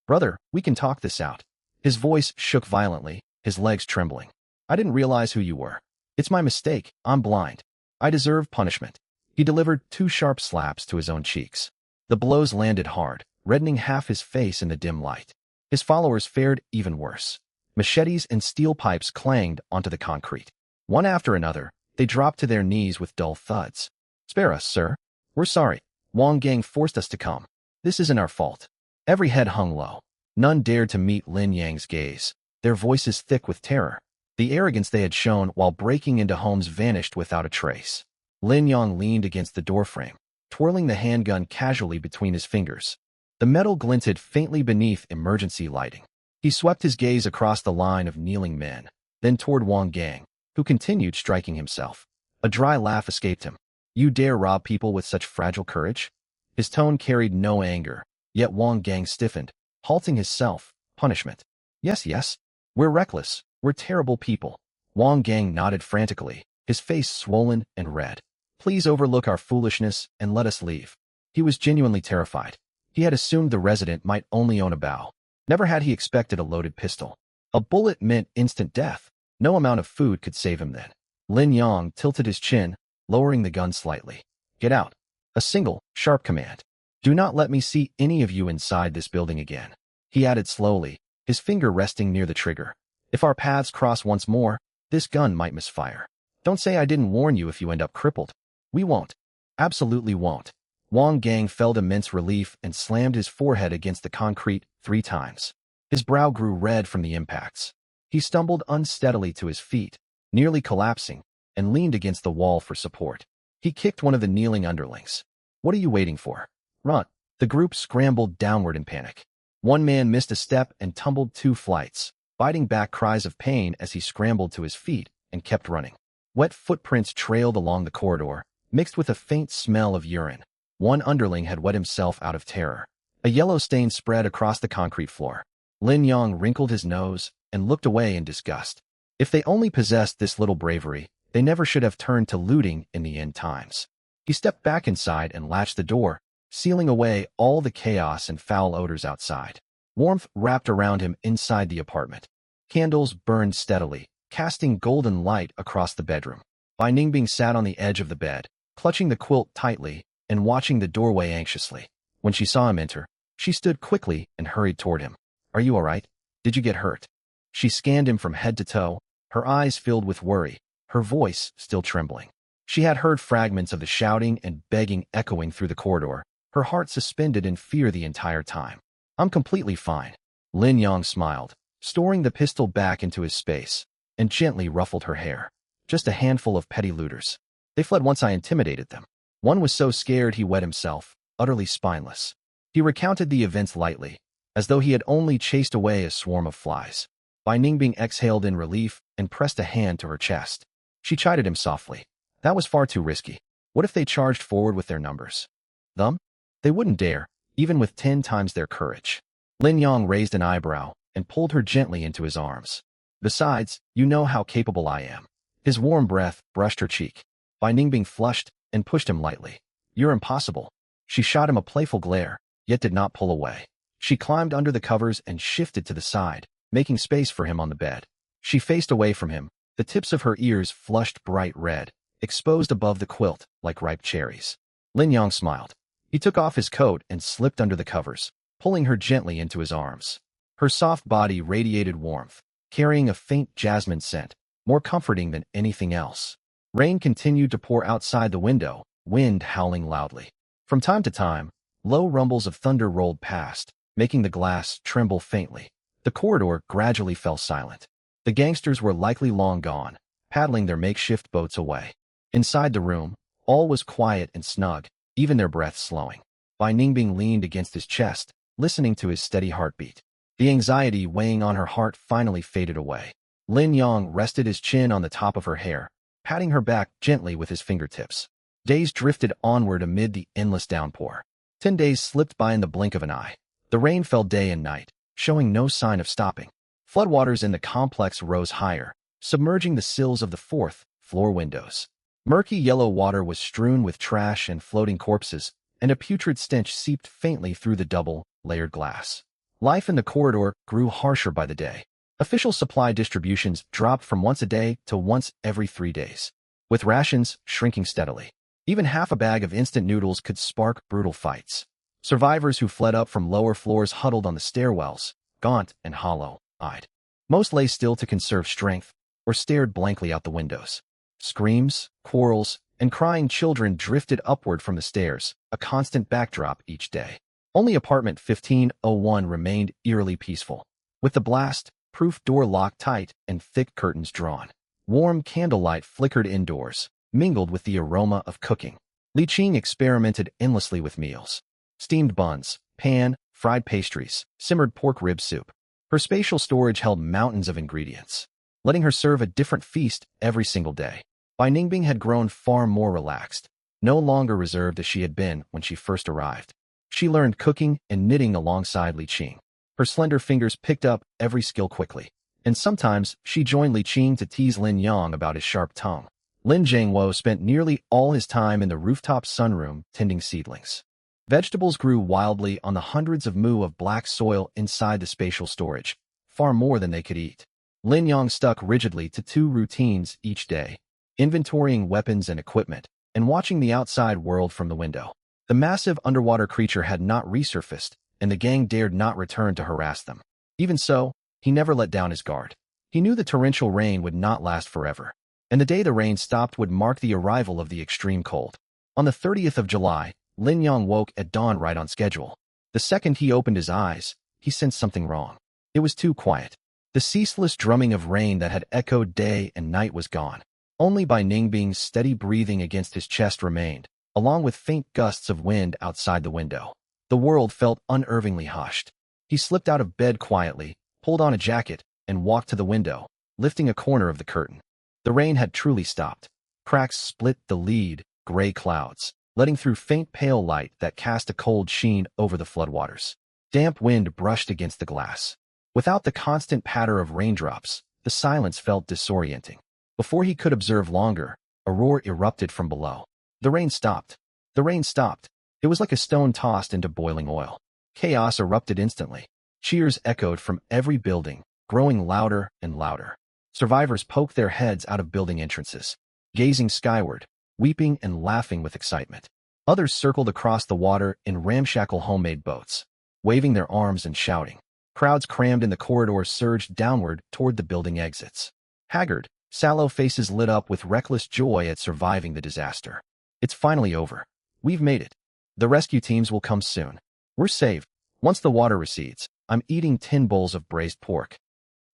Brother, we can talk this out. His voice shook violently, his legs trembling. I didn't realize who you were. It's my mistake. I'm blind. I deserve punishment. He delivered 2 sharp slaps to his own cheeks. The blows landed hard, reddening half his face in the dim light. His followers fared even worse. Machetes and steel pipes clanged onto the concrete. One after another, they dropped to their knees with dull thuds. Spare us, sir. We're sorry. Wang Gang forced us to come. This isn't our fault. Every head hung low. None dared to meet Lin Yang's gaze, their voices thick with terror. The arrogance they had shown while breaking into homes vanished without a trace. Lin Yang leaned against the doorframe, twirling the handgun casually between his fingers. The metal glinted faintly beneath emergency lighting. He swept his gaze across the line of kneeling men, then toward Wang Gang, who continued striking himself. A dry laugh escaped him. You dare rob people with such fragile courage? His tone carried no anger, yet Wang Gang stiffened, halting his self-punishment. Yes, we're reckless, we're terrible people. Wang Gang nodded frantically, his face swollen and red. Please overlook our foolishness and let us leave. He was genuinely terrified. He had assumed the resident might only own a bow. Never had he expected a loaded pistol. A bullet meant instant death. No amount of food could save him then. Lin Yang tilted his chin, lowering the gun slightly. Get out. A single, sharp command. Do not let me see any of you inside this building again. He added slowly, his finger resting near the trigger. If our paths cross once more, this gun might misfire. Don't say I didn't warn you if you end up crippled. We won't. Absolutely won't. Wang Gang felt immense relief and slammed his forehead against the concrete 3 times. His brow grew red from the impacts. He stumbled unsteadily to his feet, nearly collapsing, and leaned against the wall for support. He kicked one of the kneeling underlings. What are you waiting for? Run. The group scrambled downward in panic. One man missed a step and tumbled 2 flights, biting back cries of pain as he scrambled to his feet and kept running. Wet footprints trailed along the corridor, mixed with a faint smell of urine. One underling had wet himself out of terror. A yellow stain spread across the concrete floor. Lin Yang wrinkled his nose and looked away in disgust. If they only possessed this little bravery, they never should have turned to looting in the end times. He stepped back inside and latched the door, sealing away all the chaos and foul odors outside. Warmth wrapped around him inside the apartment. Candles burned steadily, casting golden light across the bedroom. Bai Ningbing sat on the edge of the bed, clutching the quilt tightly and watching the doorway anxiously. When she saw him enter, she stood quickly and hurried toward him. Are you all right? Did you get hurt? She scanned him from head to toe, her eyes filled with worry, her voice still trembling. She had heard fragments of the shouting and begging echoing through the corridor, her heart suspended in fear the entire time. I'm completely fine. Lin Yang smiled, storing the pistol back into his space, and gently ruffled her hair. Just a handful of petty looters. They fled once I intimidated them. One was so scared he wet himself, utterly spineless. He recounted the events lightly, as though he had only chased away a swarm of flies. Bai Ningbing exhaled in relief and pressed a hand to her chest. She chided him softly. That was far too risky. What if they charged forward with their numbers? Them? They wouldn't dare, even with 10 times their courage. Lin Yang raised an eyebrow and pulled her gently into his arms. Besides, you know how capable I am. His warm breath brushed her cheek. Bai Ningbing flushed and pushed him lightly. You're impossible. She shot him a playful glare, yet did not pull away. She climbed under the covers and shifted to the side, making space for him on the bed. She faced away from him, the tips of her ears flushed bright red, exposed above the quilt like ripe cherries. Lin Yang smiled. He took off his coat and slipped under the covers, pulling her gently into his arms. Her soft body radiated warmth, carrying a faint jasmine scent, more comforting than anything else. Rain continued to pour outside the window, wind howling loudly. From time to time, low rumbles of thunder rolled past, making the glass tremble faintly. The corridor gradually fell silent. The gangsters were likely long gone, paddling their makeshift boats away. Inside the room, all was quiet and snug, even their breath slowing. Bai Ningbing leaned against his chest, listening to his steady heartbeat. The anxiety weighing on her heart finally faded away. Lin Yang rested his chin on the top of her hair, patting her back gently with his fingertips. Days drifted onward amid the endless downpour. 10 days slipped by in the blink of an eye. The rain fell day and night, showing no sign of stopping. Floodwaters in the complex rose higher, submerging the sills of the fourth-floor windows. Murky yellow water was strewn with trash and floating corpses, and a putrid stench seeped faintly through the double-layered glass. Life in the corridor grew harsher by the day. Official supply distributions dropped from once a day to once every 3 days, with rations shrinking steadily. Even half a bag of instant noodles could spark brutal fights. Survivors who fled up from lower floors huddled on the stairwells, gaunt and hollow-eyed. Most lay still to conserve strength or stared blankly out the windows. Screams, quarrels, and crying children drifted upward from the stairs, a constant backdrop each day. Only apartment 1501 remained eerily peaceful, with the blast-proof door locked tight and thick curtains drawn. Warm candlelight flickered indoors, mingled with the aroma of cooking. Li Qing experimented endlessly with meals. Steamed buns, pan-fried pastries, simmered pork rib soup. Her spatial storage held mountains of ingredients, letting her serve a different feast every single day. Bai Ningbing had grown far more relaxed, no longer reserved as she had been when she first arrived. She learned cooking and knitting alongside Li Qing. Her slender fingers picked up every skill quickly, and sometimes she joined Li Qing to tease Lin Yang about his sharp tongue. Lin Zhangwo spent nearly all his time in the rooftop sunroom tending seedlings. Vegetables grew wildly on the hundreds of mu of black soil inside the spatial storage, far more than they could eat. Lin Yang stuck rigidly to 2 routines each day: inventorying weapons and equipment, and watching the outside world from the window. The massive underwater creature had not resurfaced, and the gang dared not return to harass them. Even so, he never let down his guard. He knew the torrential rain would not last forever, and the day the rain stopped would mark the arrival of the extreme cold. On the 30th of July, Lin Yang woke at dawn right on schedule. The second he opened his eyes, he sensed something wrong. It was too quiet. The ceaseless drumming of rain that had echoed day and night was gone. Only Bai Ningbing's steady breathing against his chest remained, along with faint gusts of wind outside the window. The world felt unnervingly hushed. He slipped out of bed quietly, pulled on a jacket, and walked to the window, lifting a corner of the curtain. The rain had truly stopped. Cracks split the lead, gray clouds, letting through faint pale light that cast a cold sheen over the floodwaters. Damp wind brushed against the glass. Without the constant patter of raindrops, the silence felt disorienting. Before he could observe longer, a roar erupted from below. The rain stopped. The rain stopped. It was like a stone tossed into boiling oil. Chaos erupted instantly. Cheers echoed from every building, growing louder and louder. Survivors poked their heads out of building entrances, gazing skyward, weeping and laughing with excitement. Others circled across the water in ramshackle homemade boats, waving their arms and shouting. Crowds crammed in the corridor surged downward toward the building exits. Haggard, sallow faces lit up with reckless joy at surviving the disaster. It's finally over. We've made it. The rescue teams will come soon. We're saved. Once the water recedes, I'm eating 10 bowls of braised pork.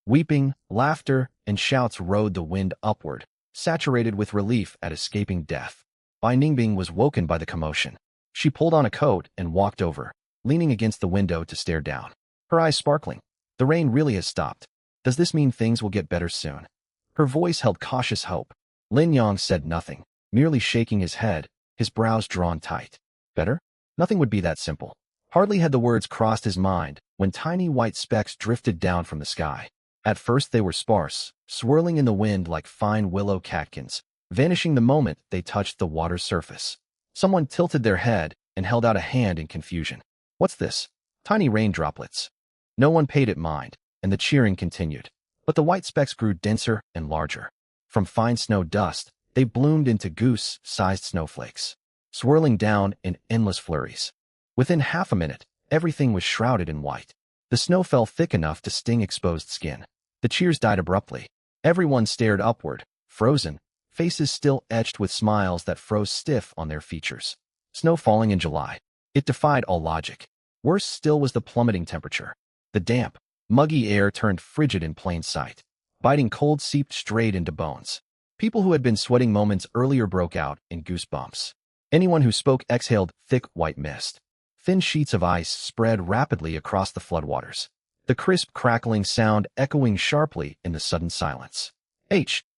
Weeping, laughter, and shouts rode the wind upward, saturated with relief at escaping death. Bai Ningbing was woken by the commotion. She pulled on a coat and walked over, leaning against the window to stare down. Her eyes sparkling. The rain really has stopped. Does this mean things will get better soon? Her voice held cautious hope. Lin Yang said nothing, merely shaking his head, his brows drawn tight. Better? Nothing would be that simple. Hardly had the words crossed his mind when tiny white specks drifted down from the sky. At first they were sparse, swirling in the wind like fine willow catkins, vanishing the moment they touched the water's surface. Someone tilted their head and held out a hand in confusion. What's this? Tiny rain droplets. No one paid it mind, and the cheering continued. But the white specks grew denser and larger. From fine snow dust, they bloomed into goose-sized snowflakes, swirling down in endless flurries. Within half a minute, everything was shrouded in white. The snow fell thick enough to sting exposed skin. The cheers died abruptly. Everyone stared upward, frozen, faces still etched with smiles that froze stiff on their features. Snow falling in July. It defied all logic. Worse still was the plummeting temperature. The damp, muggy air turned frigid in plain sight. Biting cold seeped straight into bones. People who had been sweating moments earlier broke out in goosebumps. Anyone who spoke exhaled thick white mist. Thin sheets of ice spread rapidly across the floodwaters. The crisp crackling sound echoing sharply in the sudden silence.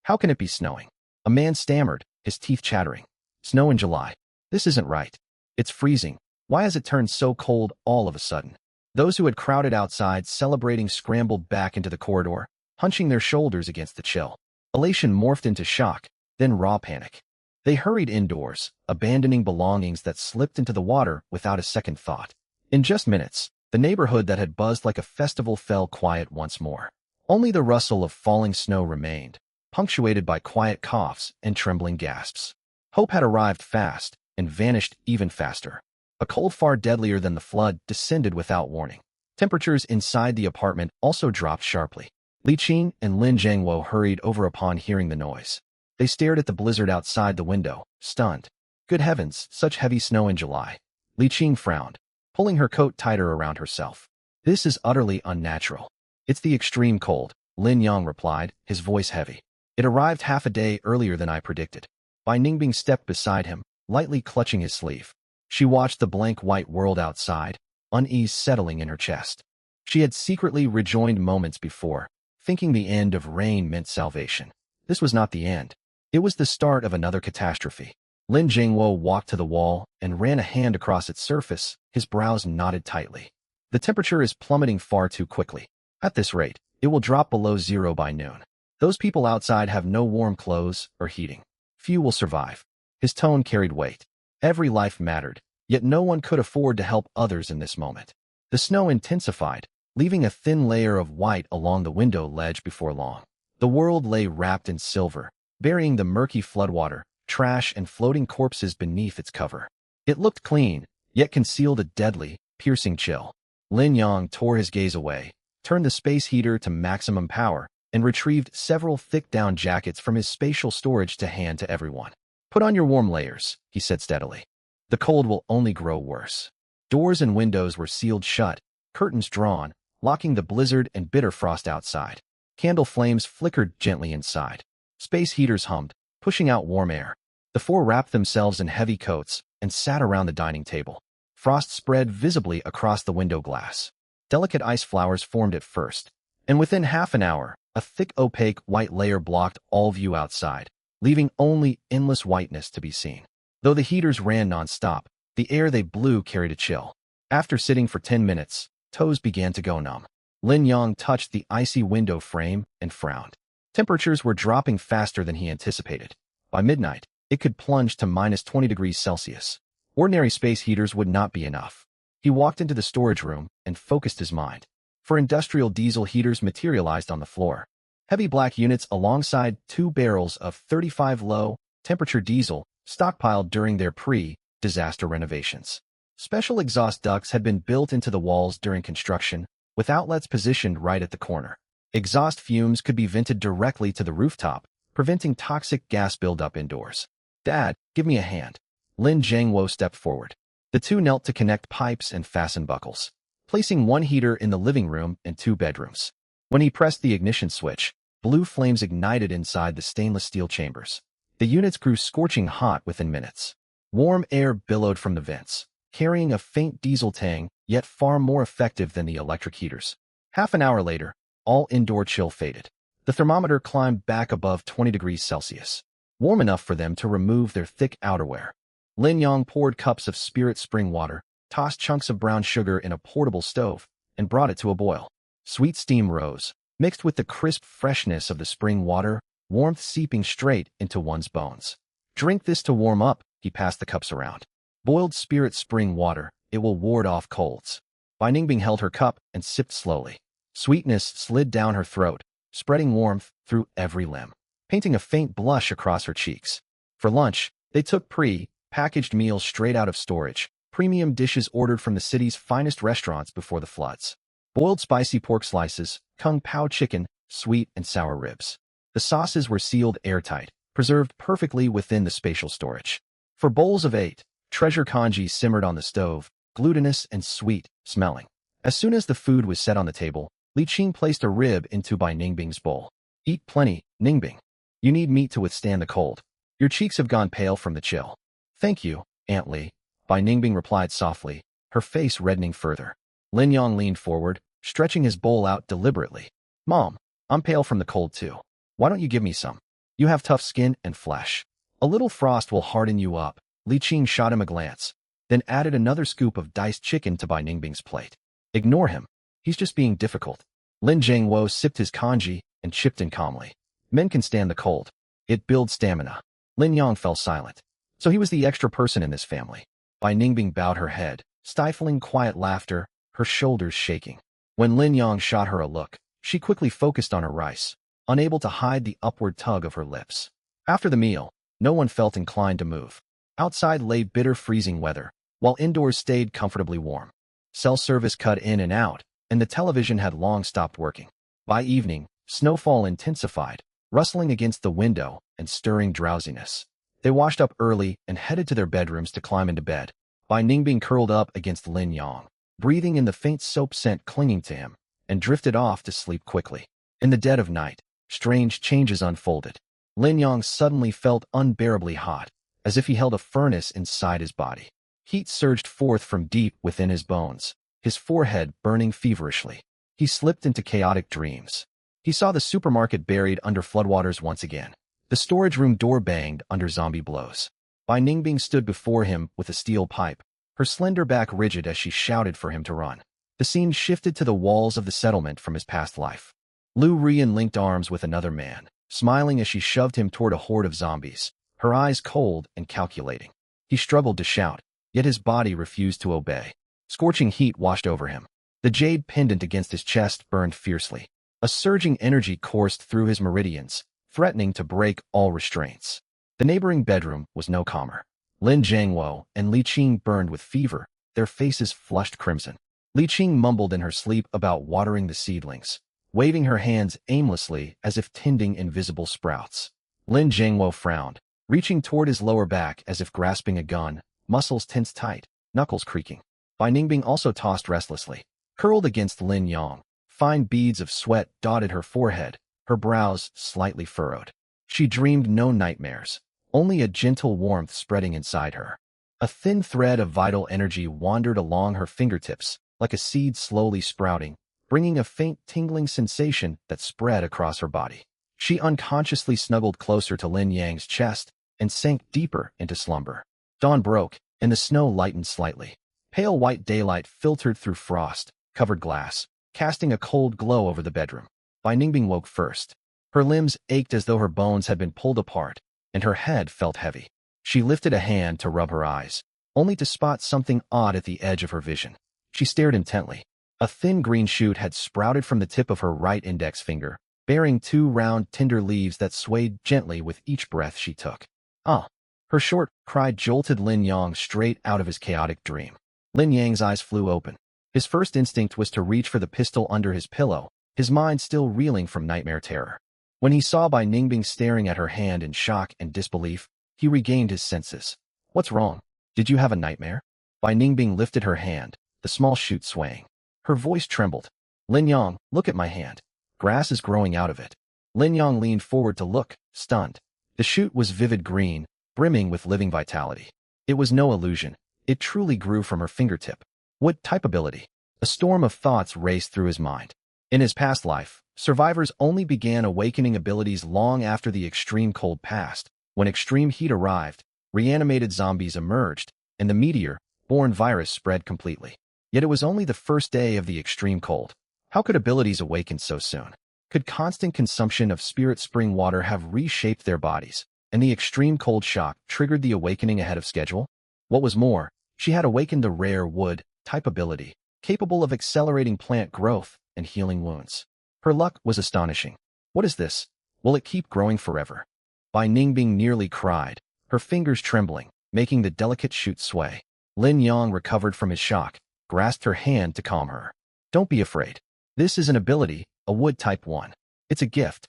How can it be snowing? A man stammered, his teeth chattering. Snow in July. This isn't right. It's freezing. Why has it turned so cold all of a sudden? Those who had crowded outside celebrating scrambled back into the corridor, hunching their shoulders against the chill. Elation morphed into shock, then raw panic. They hurried indoors, abandoning belongings that slipped into the water without a second thought. In just minutes, the neighborhood that had buzzed like a festival fell quiet once more. Only the rustle of falling snow remained, punctuated by quiet coughs and trembling gasps. Hope had arrived fast and vanished even faster. A cold far deadlier than the flood descended without warning. Temperatures inside the apartment also dropped sharply. Li Qing and Lin Zhangwo hurried over upon hearing the noise. They stared at the blizzard outside the window, stunned. Good heavens, such heavy snow in July. Li Qing frowned, pulling her coat tighter around herself. This is utterly unnatural. It's the extreme cold, Lin Yang replied, his voice heavy. It arrived half a day earlier than I predicted. Bai Ningbing stepped beside him, lightly clutching his sleeve. She watched the blank white world outside, unease settling in her chest. She had secretly rejoined moments before, thinking the end of rain meant salvation. This was not the end. It was the start of another catastrophe. Lin Jingwo walked to the wall and ran a hand across its surface, his brows knotted tightly. The temperature is plummeting far too quickly. At this rate, it will drop below zero by noon. Those people outside have no warm clothes or heating. Few will survive. His tone carried weight. Every life mattered, yet no one could afford to help others in this moment. The snow intensified, leaving a thin layer of white along the window ledge before long. The world lay wrapped in silver, burying the murky floodwater, trash and floating corpses beneath its cover. It looked clean, yet concealed a deadly, piercing chill. Lin Yang tore his gaze away, turned the space heater to maximum power, and retrieved several thick down jackets from his spatial storage to hand to everyone. Put on your warm layers, he said steadily. The cold will only grow worse. Doors and windows were sealed shut, curtains drawn, locking the blizzard and bitter frost outside. Candle flames flickered gently inside. Space heaters hummed, pushing out warm air. The four wrapped themselves in heavy coats and sat around the dining table. Frost spread visibly across the window glass. Delicate ice flowers formed at first, and within half an hour, a thick opaque white layer blocked all view outside, leaving only endless whiteness to be seen. Though the heaters ran non-stop, the air they blew carried a chill. After sitting for 10 minutes, toes began to go numb. Lin Yang touched the icy window frame and frowned. Temperatures were dropping faster than he anticipated. By midnight, it could plunge to minus 20 degrees Celsius. Ordinary space heaters would not be enough. He walked into the storage room and focused his mind. For industrial diesel heaters materialized on the floor. Heavy black units alongside 2 barrels of 35 low-temperature diesel stockpiled during their pre-disaster renovations. Special exhaust ducts had been built into the walls during construction, with outlets positioned right at the corner. Exhaust fumes could be vented directly to the rooftop, preventing toxic gas buildup indoors. Dad, give me a hand. Lin Zhangwo stepped forward. The two knelt to connect pipes and fasten buckles, placing one heater in the living room and 2 bedrooms. When he pressed the ignition switch, blue flames ignited inside the stainless steel chambers. The units grew scorching hot within minutes. Warm air billowed from the vents, carrying a faint diesel tang, yet far more effective than the electric heaters. Half an hour later, all indoor chill faded. The thermometer climbed back above 20 degrees Celsius, warm enough for them to remove their thick outerwear. Lin Yang poured cups of spirit spring water, tossed chunks of brown sugar in a portable stove, and brought it to a boil. Sweet steam rose, mixed with the crisp freshness of the spring water, warmth seeping straight into one's bones. Drink this to warm up, he passed the cups around. Boiled spirit spring water, it will ward off colds. Bai Ningbing held her cup and sipped slowly. Sweetness slid down her throat, spreading warmth through every limb, painting a faint blush across her cheeks. For lunch, they took pre-packaged meals straight out of storage, premium dishes ordered from the city's finest restaurants before the floods. Boiled spicy pork slices, kung pao chicken, sweet and sour ribs. The sauces were sealed airtight, preserved perfectly within the spatial storage. For bowls of 8, treasure congee simmered on the stove, glutinous and sweet smelling. As soon as the food was set on the table, Li Qing placed a rib into Bai Ningbing's bowl. Eat plenty, Ningbing. You need meat to withstand the cold. Your cheeks have gone pale from the chill. Thank you, Aunt Li, Bai Ningbing replied softly, her face reddening further. Lin Yang leaned forward, stretching his bowl out deliberately. Mom, I'm pale from the cold too. Why don't you give me some? You have tough skin and flesh. A little frost will harden you up. Li Qing shot him a glance, then added another scoop of diced chicken to Bai Ningbing's plate. Ignore him. He's just being difficult. Lin Zhangwo sipped his congee and chipped in calmly. Men can stand the cold. It builds stamina. Lin Yang fell silent. So he was the extra person in this family. Bai Ningbing bowed her head, stifling quiet laughter, her shoulders shaking. When Lin Yang shot her a look, she quickly focused on her rice, unable to hide the upward tug of her lips. After the meal, no one felt inclined to move. Outside lay bitter freezing weather, while indoors stayed comfortably warm. Cell service cut in and out, and the television had long stopped working. By evening, snowfall intensified, rustling against the window and stirring drowsiness. They washed up early and headed to their bedrooms to climb into bed. Bai Ningbing curled up against Lin Yang, breathing in the faint soap scent clinging to him, and drifted off to sleep quickly. In the dead of night, strange changes unfolded. Lin Yang suddenly felt unbearably hot, as if he held a furnace inside his body. Heat surged forth from deep within his bones, his forehead burning feverishly. He slipped into chaotic dreams. He saw the supermarket buried under floodwaters once again. The storage room door banged under zombie blows. Bai Ningbing stood before him with a steel pipe, her slender back rigid as she shouted for him to run. The scene shifted to the walls of the settlement from his past life. Lu Rian linked arms with another man, smiling as she shoved him toward a horde of zombies, her eyes cold and calculating. He struggled to shout, yet his body refused to obey. Scorching heat washed over him. The jade pendant against his chest burned fiercely. A surging energy coursed through his meridians, threatening to break all restraints. The neighboring bedroom was no calmer. Lin Zhangwo and Li Qing burned with fever, their faces flushed crimson. Li Qing mumbled in her sleep about watering the seedlings, waving her hands aimlessly as if tending invisible sprouts. Lin Zhangwo frowned, reaching toward his lower back as if grasping a gun, muscles tensed tight, knuckles creaking. Bai Ningbing also tossed restlessly. Curled against Lin Yang, fine beads of sweat dotted her forehead, her brows slightly furrowed. She dreamed no nightmares, only a gentle warmth spreading inside her. A thin thread of vital energy wandered along her fingertips, like a seed slowly sprouting, bringing a faint tingling sensation that spread across her body. She unconsciously snuggled closer to Lin Yang's chest and sank deeper into slumber. Dawn broke, and the snow lightened slightly. Pale white daylight filtered through frost-covered glass, casting a cold glow over the bedroom. Bai Ningbing woke first. Her limbs ached as though her bones had been pulled apart, and her head felt heavy. She lifted a hand to rub her eyes, only to spot something odd at the edge of her vision. She stared intently. A thin green shoot had sprouted from the tip of her right index finger, bearing 2 round, tender leaves that swayed gently with each breath she took. Ah! Her short cry jolted Lin Yang straight out of his chaotic dream. Lin Yang's eyes flew open. His first instinct was to reach for the pistol under his pillow, his mind still reeling from nightmare terror. When he saw Bai Ningbing staring at her hand in shock and disbelief, he regained his senses. What's wrong? Did you have a nightmare? Bai Ningbing lifted her hand, the small shoot swaying. Her voice trembled. Lin Yang, look at my hand. Grass is growing out of it. Lin Yang leaned forward to look, stunned. The shoot was vivid green, brimming with living vitality. It was no illusion. It truly grew from her fingertip. What type ability? A storm of thoughts raced through his mind. In his past life, survivors only began awakening abilities long after the extreme cold passed. When extreme heat arrived, reanimated zombies emerged, and the meteor-borne virus spread completely. Yet it was only the first day of the extreme cold. How could abilities awaken so soon? Could constant consumption of spirit spring water have reshaped their bodies, and the extreme cold shock triggered the awakening ahead of schedule? What was more, she had awakened a rare wood-type ability, capable of accelerating plant growth and healing wounds. Her luck was astonishing. What is this? Will it keep growing forever? Bai Ningbing nearly cried, her fingers trembling, making the delicate shoot sway. Lin Yang recovered from his shock, grasped her hand to calm her. Don't be afraid. This is an ability, a wood type 1. It's a gift.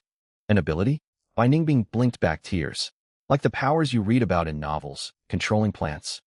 An ability? Bai Ningbing blinked back tears. like the powers you read about in novels, controlling plants.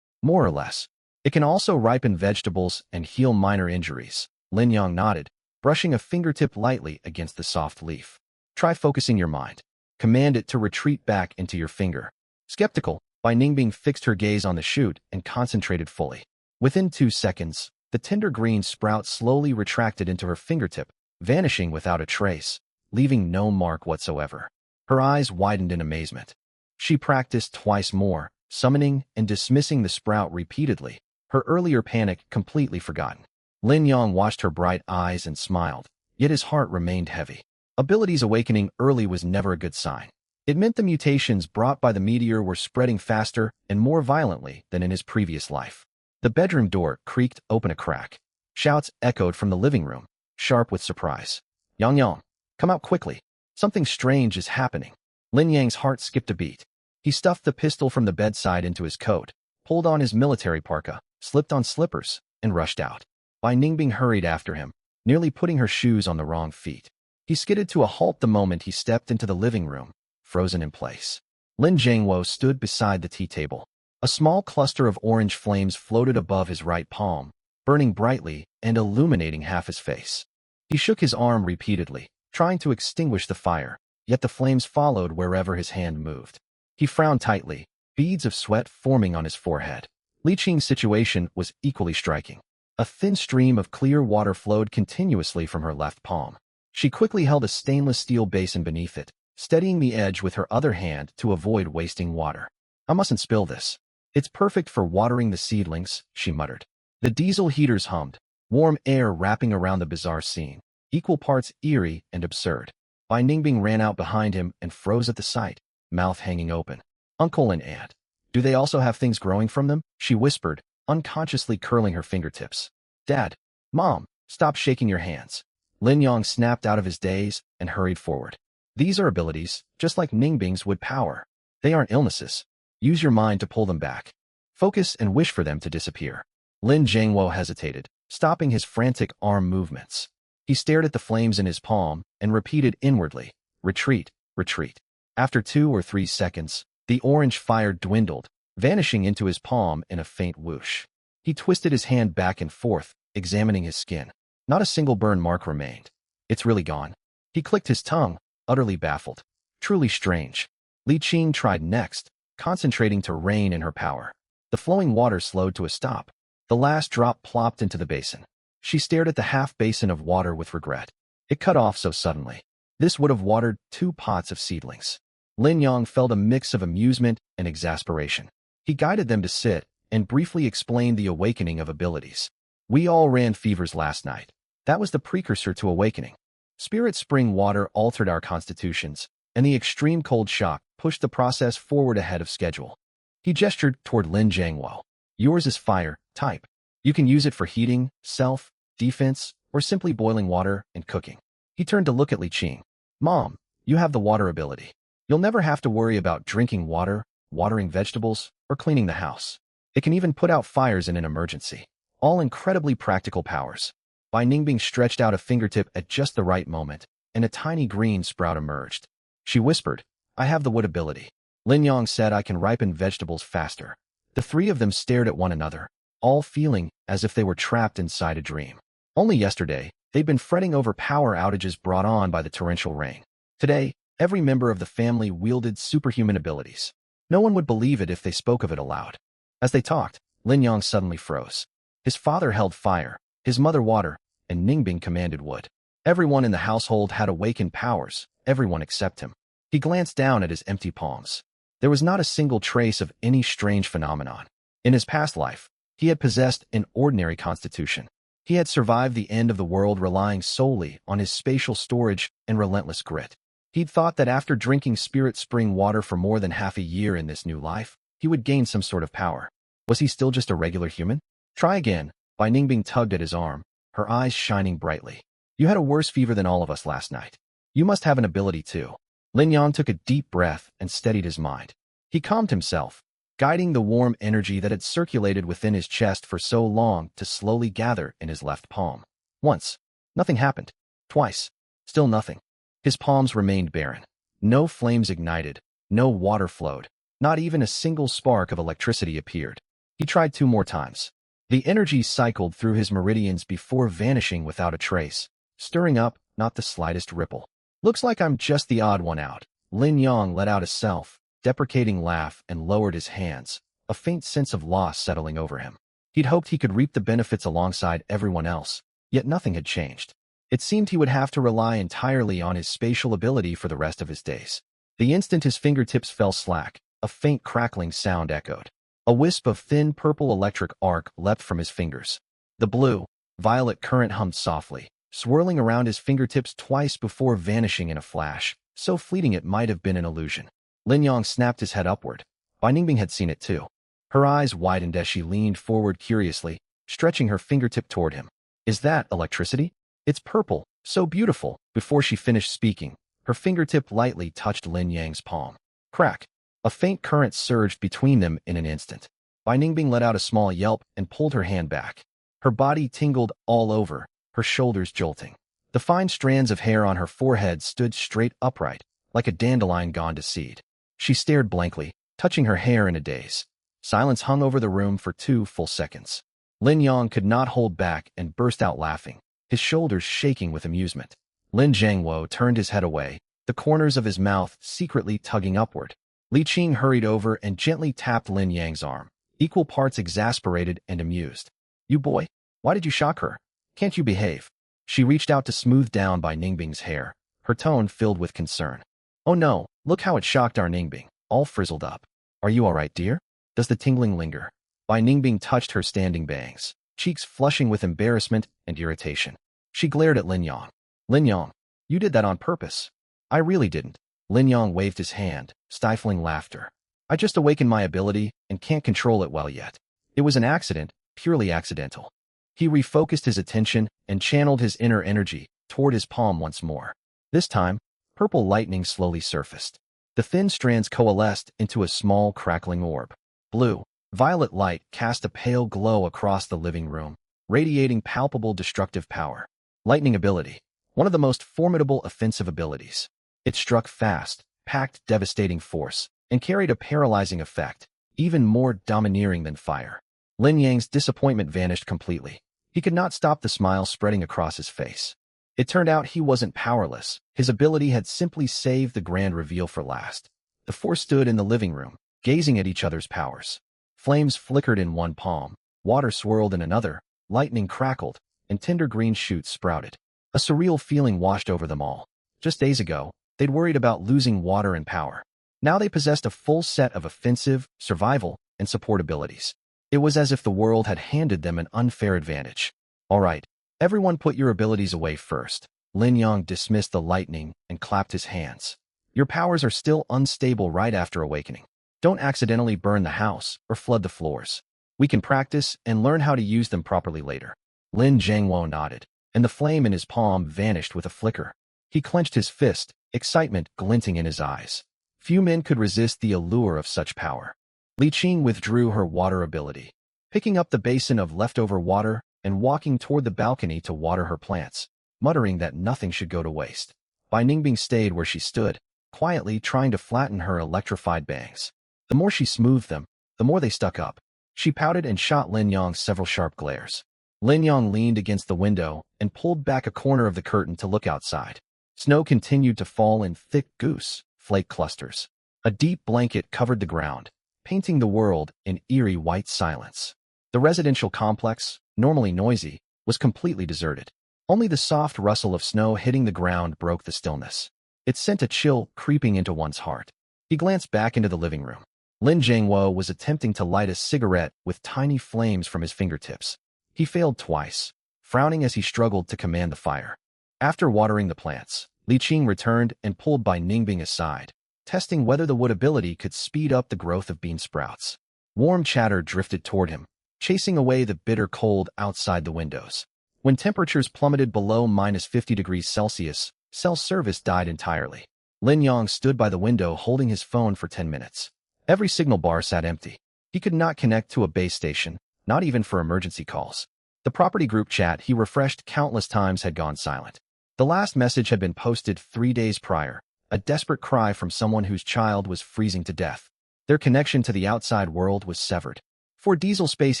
More or less. It can also ripen vegetables and heal minor injuries. Lin Yang nodded, brushing a fingertip lightly against the soft leaf. Try focusing your mind. Command it to retreat back into your finger. Skeptical, Bai Ningbing fixed her gaze on the shoot and concentrated fully. Within 2 seconds, the tender green sprout slowly retracted into her fingertip, vanishing without a trace, leaving no mark whatsoever. Her eyes widened in amazement. She practiced twice more, summoning and dismissing the sprout repeatedly, her earlier panic completely forgotten. Lin Yang watched her bright eyes and smiled, yet his heart remained heavy. Abilities awakening early was never a good sign. It meant the mutations brought by the meteor were spreading faster and more violently than in his previous life. The bedroom door creaked open a crack. Shouts echoed from the living room, sharp with surprise. Yang Yang, come out quickly. Something strange is happening. Lin Yang's heart skipped a beat. He stuffed the pistol from the bedside into his coat, pulled on his military parka, slipped on slippers, and rushed out. Bai Ningbing hurried after him, nearly putting her shoes on the wrong feet. He skidded to a halt the moment he stepped into the living room, frozen in place. Lin Jiangwo stood beside the tea table. A small cluster of orange flames floated above his right palm, burning brightly and illuminating half his face. He shook his arm repeatedly, trying to extinguish the fire, yet the flames followed wherever his hand moved. He frowned tightly, beads of sweat forming on his forehead. Li Qing's situation was equally striking. A thin stream of clear water flowed continuously from her left palm. She quickly held a stainless steel basin beneath it, steadying the edge with her other hand to avoid wasting water. I mustn't spill this. It's perfect for watering the seedlings, she muttered. The diesel heaters hummed, warm air wrapping around the bizarre scene, equal parts eerie and absurd. Bai Ningbing ran out behind him and froze at the sight, mouth hanging open. Uncle and Aunt, do they also have things growing from them? She whispered, unconsciously curling her fingertips. Dad, Mom, stop shaking your hands. Lin Yang snapped out of his daze and hurried forward. These are abilities, just like Ningbing's would power. They aren't illnesses. Use your mind to pull them back. Focus and wish for them to disappear. Lin Jiangwo hesitated, stopping his frantic arm movements. He stared at the flames in his palm and repeated inwardly, retreat, retreat. After 2 or 3 seconds, the orange fire dwindled, vanishing into his palm in a faint whoosh. He twisted his hand back and forth, examining his skin. Not a single burn mark remained. It's really gone. He clicked his tongue, utterly baffled. Truly strange. Li Qing tried next, concentrating to rein in her power. The flowing water slowed to a stop. The last drop plopped into the basin. She stared at the half basin of water with regret. It cut off so suddenly. This would have watered 2 pots of seedlings. Lin Yang felt a mix of amusement and exasperation. He guided them to sit and briefly explained the awakening of abilities. We all ran fevers last night. That was the precursor to awakening. Spirit spring water altered our constitutions, and the extreme cold shock pushed the process forward ahead of schedule. He gestured toward Lin Jiangwo. Yours is fire type. You can use it for heating, self, defense, or simply boiling water and cooking. He turned to look at Li Qing. Mom, you have the water ability. You'll never have to worry about drinking water, watering vegetables, or cleaning the house. It can even put out fires in an emergency. All incredibly practical powers. Bai Ningbing stretched out a fingertip at just the right moment, and a tiny green sprout emerged. She whispered, I have the wood ability. Lin Yang said I can ripen vegetables faster. The 3 of them stared at one another, all feeling as if they were trapped inside a dream. Only yesterday, they'd been fretting over power outages brought on by the torrential rain. Today, every member of the family wielded superhuman abilities. No one would believe it if they spoke of it aloud. As they talked, Lin Yang suddenly froze. His father held fire, his mother water, and Ningbing commanded wood. Everyone in the household had awakened powers, everyone except him. He glanced down at his empty palms. There was not a single trace of any strange phenomenon. In his past life, he had possessed an ordinary constitution. He had survived the end of the world relying solely on his spatial storage and relentless grit. He'd thought that after drinking spirit spring water for more than half a year in this new life, he would gain some sort of power. Was he still just a regular human? Try again. Bai Ningbing tugged at his arm, her eyes shining brightly. You had a worse fever than all of us last night. You must have an ability too. Lin Yang took a deep breath and steadied his mind. He calmed himself, guiding the warm energy that had circulated within his chest for so long to slowly gather in his left palm. Once, nothing happened. Twice, still nothing. His palms remained barren. No flames ignited, No water flowed. Not even a single spark of electricity appeared. He tried 2 more times. The energy cycled through his meridians before vanishing without a trace, stirring up not the slightest ripple. Looks like I'm just the odd one out. Lin Yang let out a self-deprecating laugh and lowered his hands, a faint sense of loss settling over him. He'd hoped he could reap the benefits alongside everyone else, yet nothing had changed. It seemed he would have to rely entirely on his spatial ability for the rest of his days. The instant his fingertips fell slack, a faint crackling sound echoed. A wisp of thin purple electric arc leapt from his fingers. The blue-violet current hummed softly, swirling around his fingertips twice before vanishing in a flash, so fleeting it might have been an illusion. Lin Yang snapped his head upward. Bai Ningbing had seen it too. Her eyes widened as she leaned forward curiously, stretching her fingertip toward him. Is that electricity? It's purple, so beautiful. Before she finished speaking, her fingertip lightly touched Lin Yang's palm. Crack! A faint current surged between them in an instant. Bai Ningbing let out a small yelp and pulled her hand back. Her body tingled all over, her shoulders jolting. The fine strands of hair on her forehead stood straight upright, like a dandelion gone to seed. She stared blankly, touching her hair in a daze. Silence hung over the room for 2 full seconds. Lin Yang could not hold back and burst out laughing, his shoulders shaking with amusement. Lin Zhangwo turned his head away, the corners of his mouth secretly tugging upward. Li Qing hurried over and gently tapped Lin Yang's arm, equal parts exasperated and amused. You boy, why did you shock her? Can't you behave? She reached out to smooth down Bai Ningbing's hair, her tone filled with concern. Oh no, look how it shocked our Ningbing, all frizzled up. Are you all right, dear? Does the tingling linger? Bai Ningbing touched her standing bangs, cheeks flushing with embarrassment and irritation. She glared at Lin Yang. Lin Yang, you did that on purpose. I really didn't. Lin Yang waved his hand, stifling laughter. I just awakened my ability and can't control it well yet. It was an accident, purely accidental. He refocused his attention and channeled his inner energy toward his palm once more. This time, purple lightning slowly surfaced. The thin strands coalesced into a small crackling orb. Blue-violet light cast a pale glow across the living room, radiating palpable destructive power. Lightning ability, one of the most formidable offensive abilities. It struck fast, packed devastating force, and carried a paralyzing effect, even more domineering than fire. Lin Yang's disappointment vanished completely. He could not stop the smile spreading across his face. It turned out he wasn't powerless. His ability had simply saved the grand reveal for last. The four stood in the living room, gazing at each other's powers. Flames flickered in one palm, water swirled in another, lightning crackled, and tender green shoots sprouted. A surreal feeling washed over them all. Just days ago, they'd worried about losing water and power. Now they possessed a full set of offensive, survival, and support abilities. It was as if the world had handed them an unfair advantage. All right, everyone put your abilities away first. Lin Yang dismissed the lightning and clapped his hands. Your powers are still unstable right after awakening. Don't accidentally burn the house or flood the floors. We can practice and learn how to use them properly later. Lin Zhangwo nodded, and the flame in his palm vanished with a flicker. He clenched his fist, excitement glinting in his eyes. Few men could resist the allure of such power. Li Qing withdrew her water ability, picking up the basin of leftover water and walking toward the balcony to water her plants, muttering that nothing should go to waste. Bai Ningbing stayed where she stood, quietly trying to flatten her electrified bangs. The more she smoothed them, the more they stuck up. She pouted and shot Lin Yang several sharp glares. Lin Yang leaned against the window and pulled back a corner of the curtain to look outside. Snow continued to fall in thick goose-flake clusters. A deep blanket covered the ground, painting the world in eerie white silence. The residential complex, normally noisy, was completely deserted. Only the soft rustle of snow hitting the ground broke the stillness. It sent a chill creeping into one's heart. He glanced back into the living room. Lin Zhangwo was attempting to light a cigarette with tiny flames from his fingertips. He failed twice, frowning as he struggled to command the fire. After watering the plants, Li Qing returned and pulled Bai Ningbing aside, testing whether the wood ability could speed up the growth of bean sprouts. Warm chatter drifted toward him, chasing away the bitter cold outside the windows. When temperatures plummeted below -50°C, cell service died entirely. Lin Yang stood by the window holding his phone for 10 minutes. Every signal bar sat empty. He could not connect to a base station, not even for emergency calls. The property group chat he refreshed countless times had gone silent. The last message had been posted 3 days prior, a desperate cry from someone whose child was freezing to death. Their connection to the outside world was severed. 4 diesel space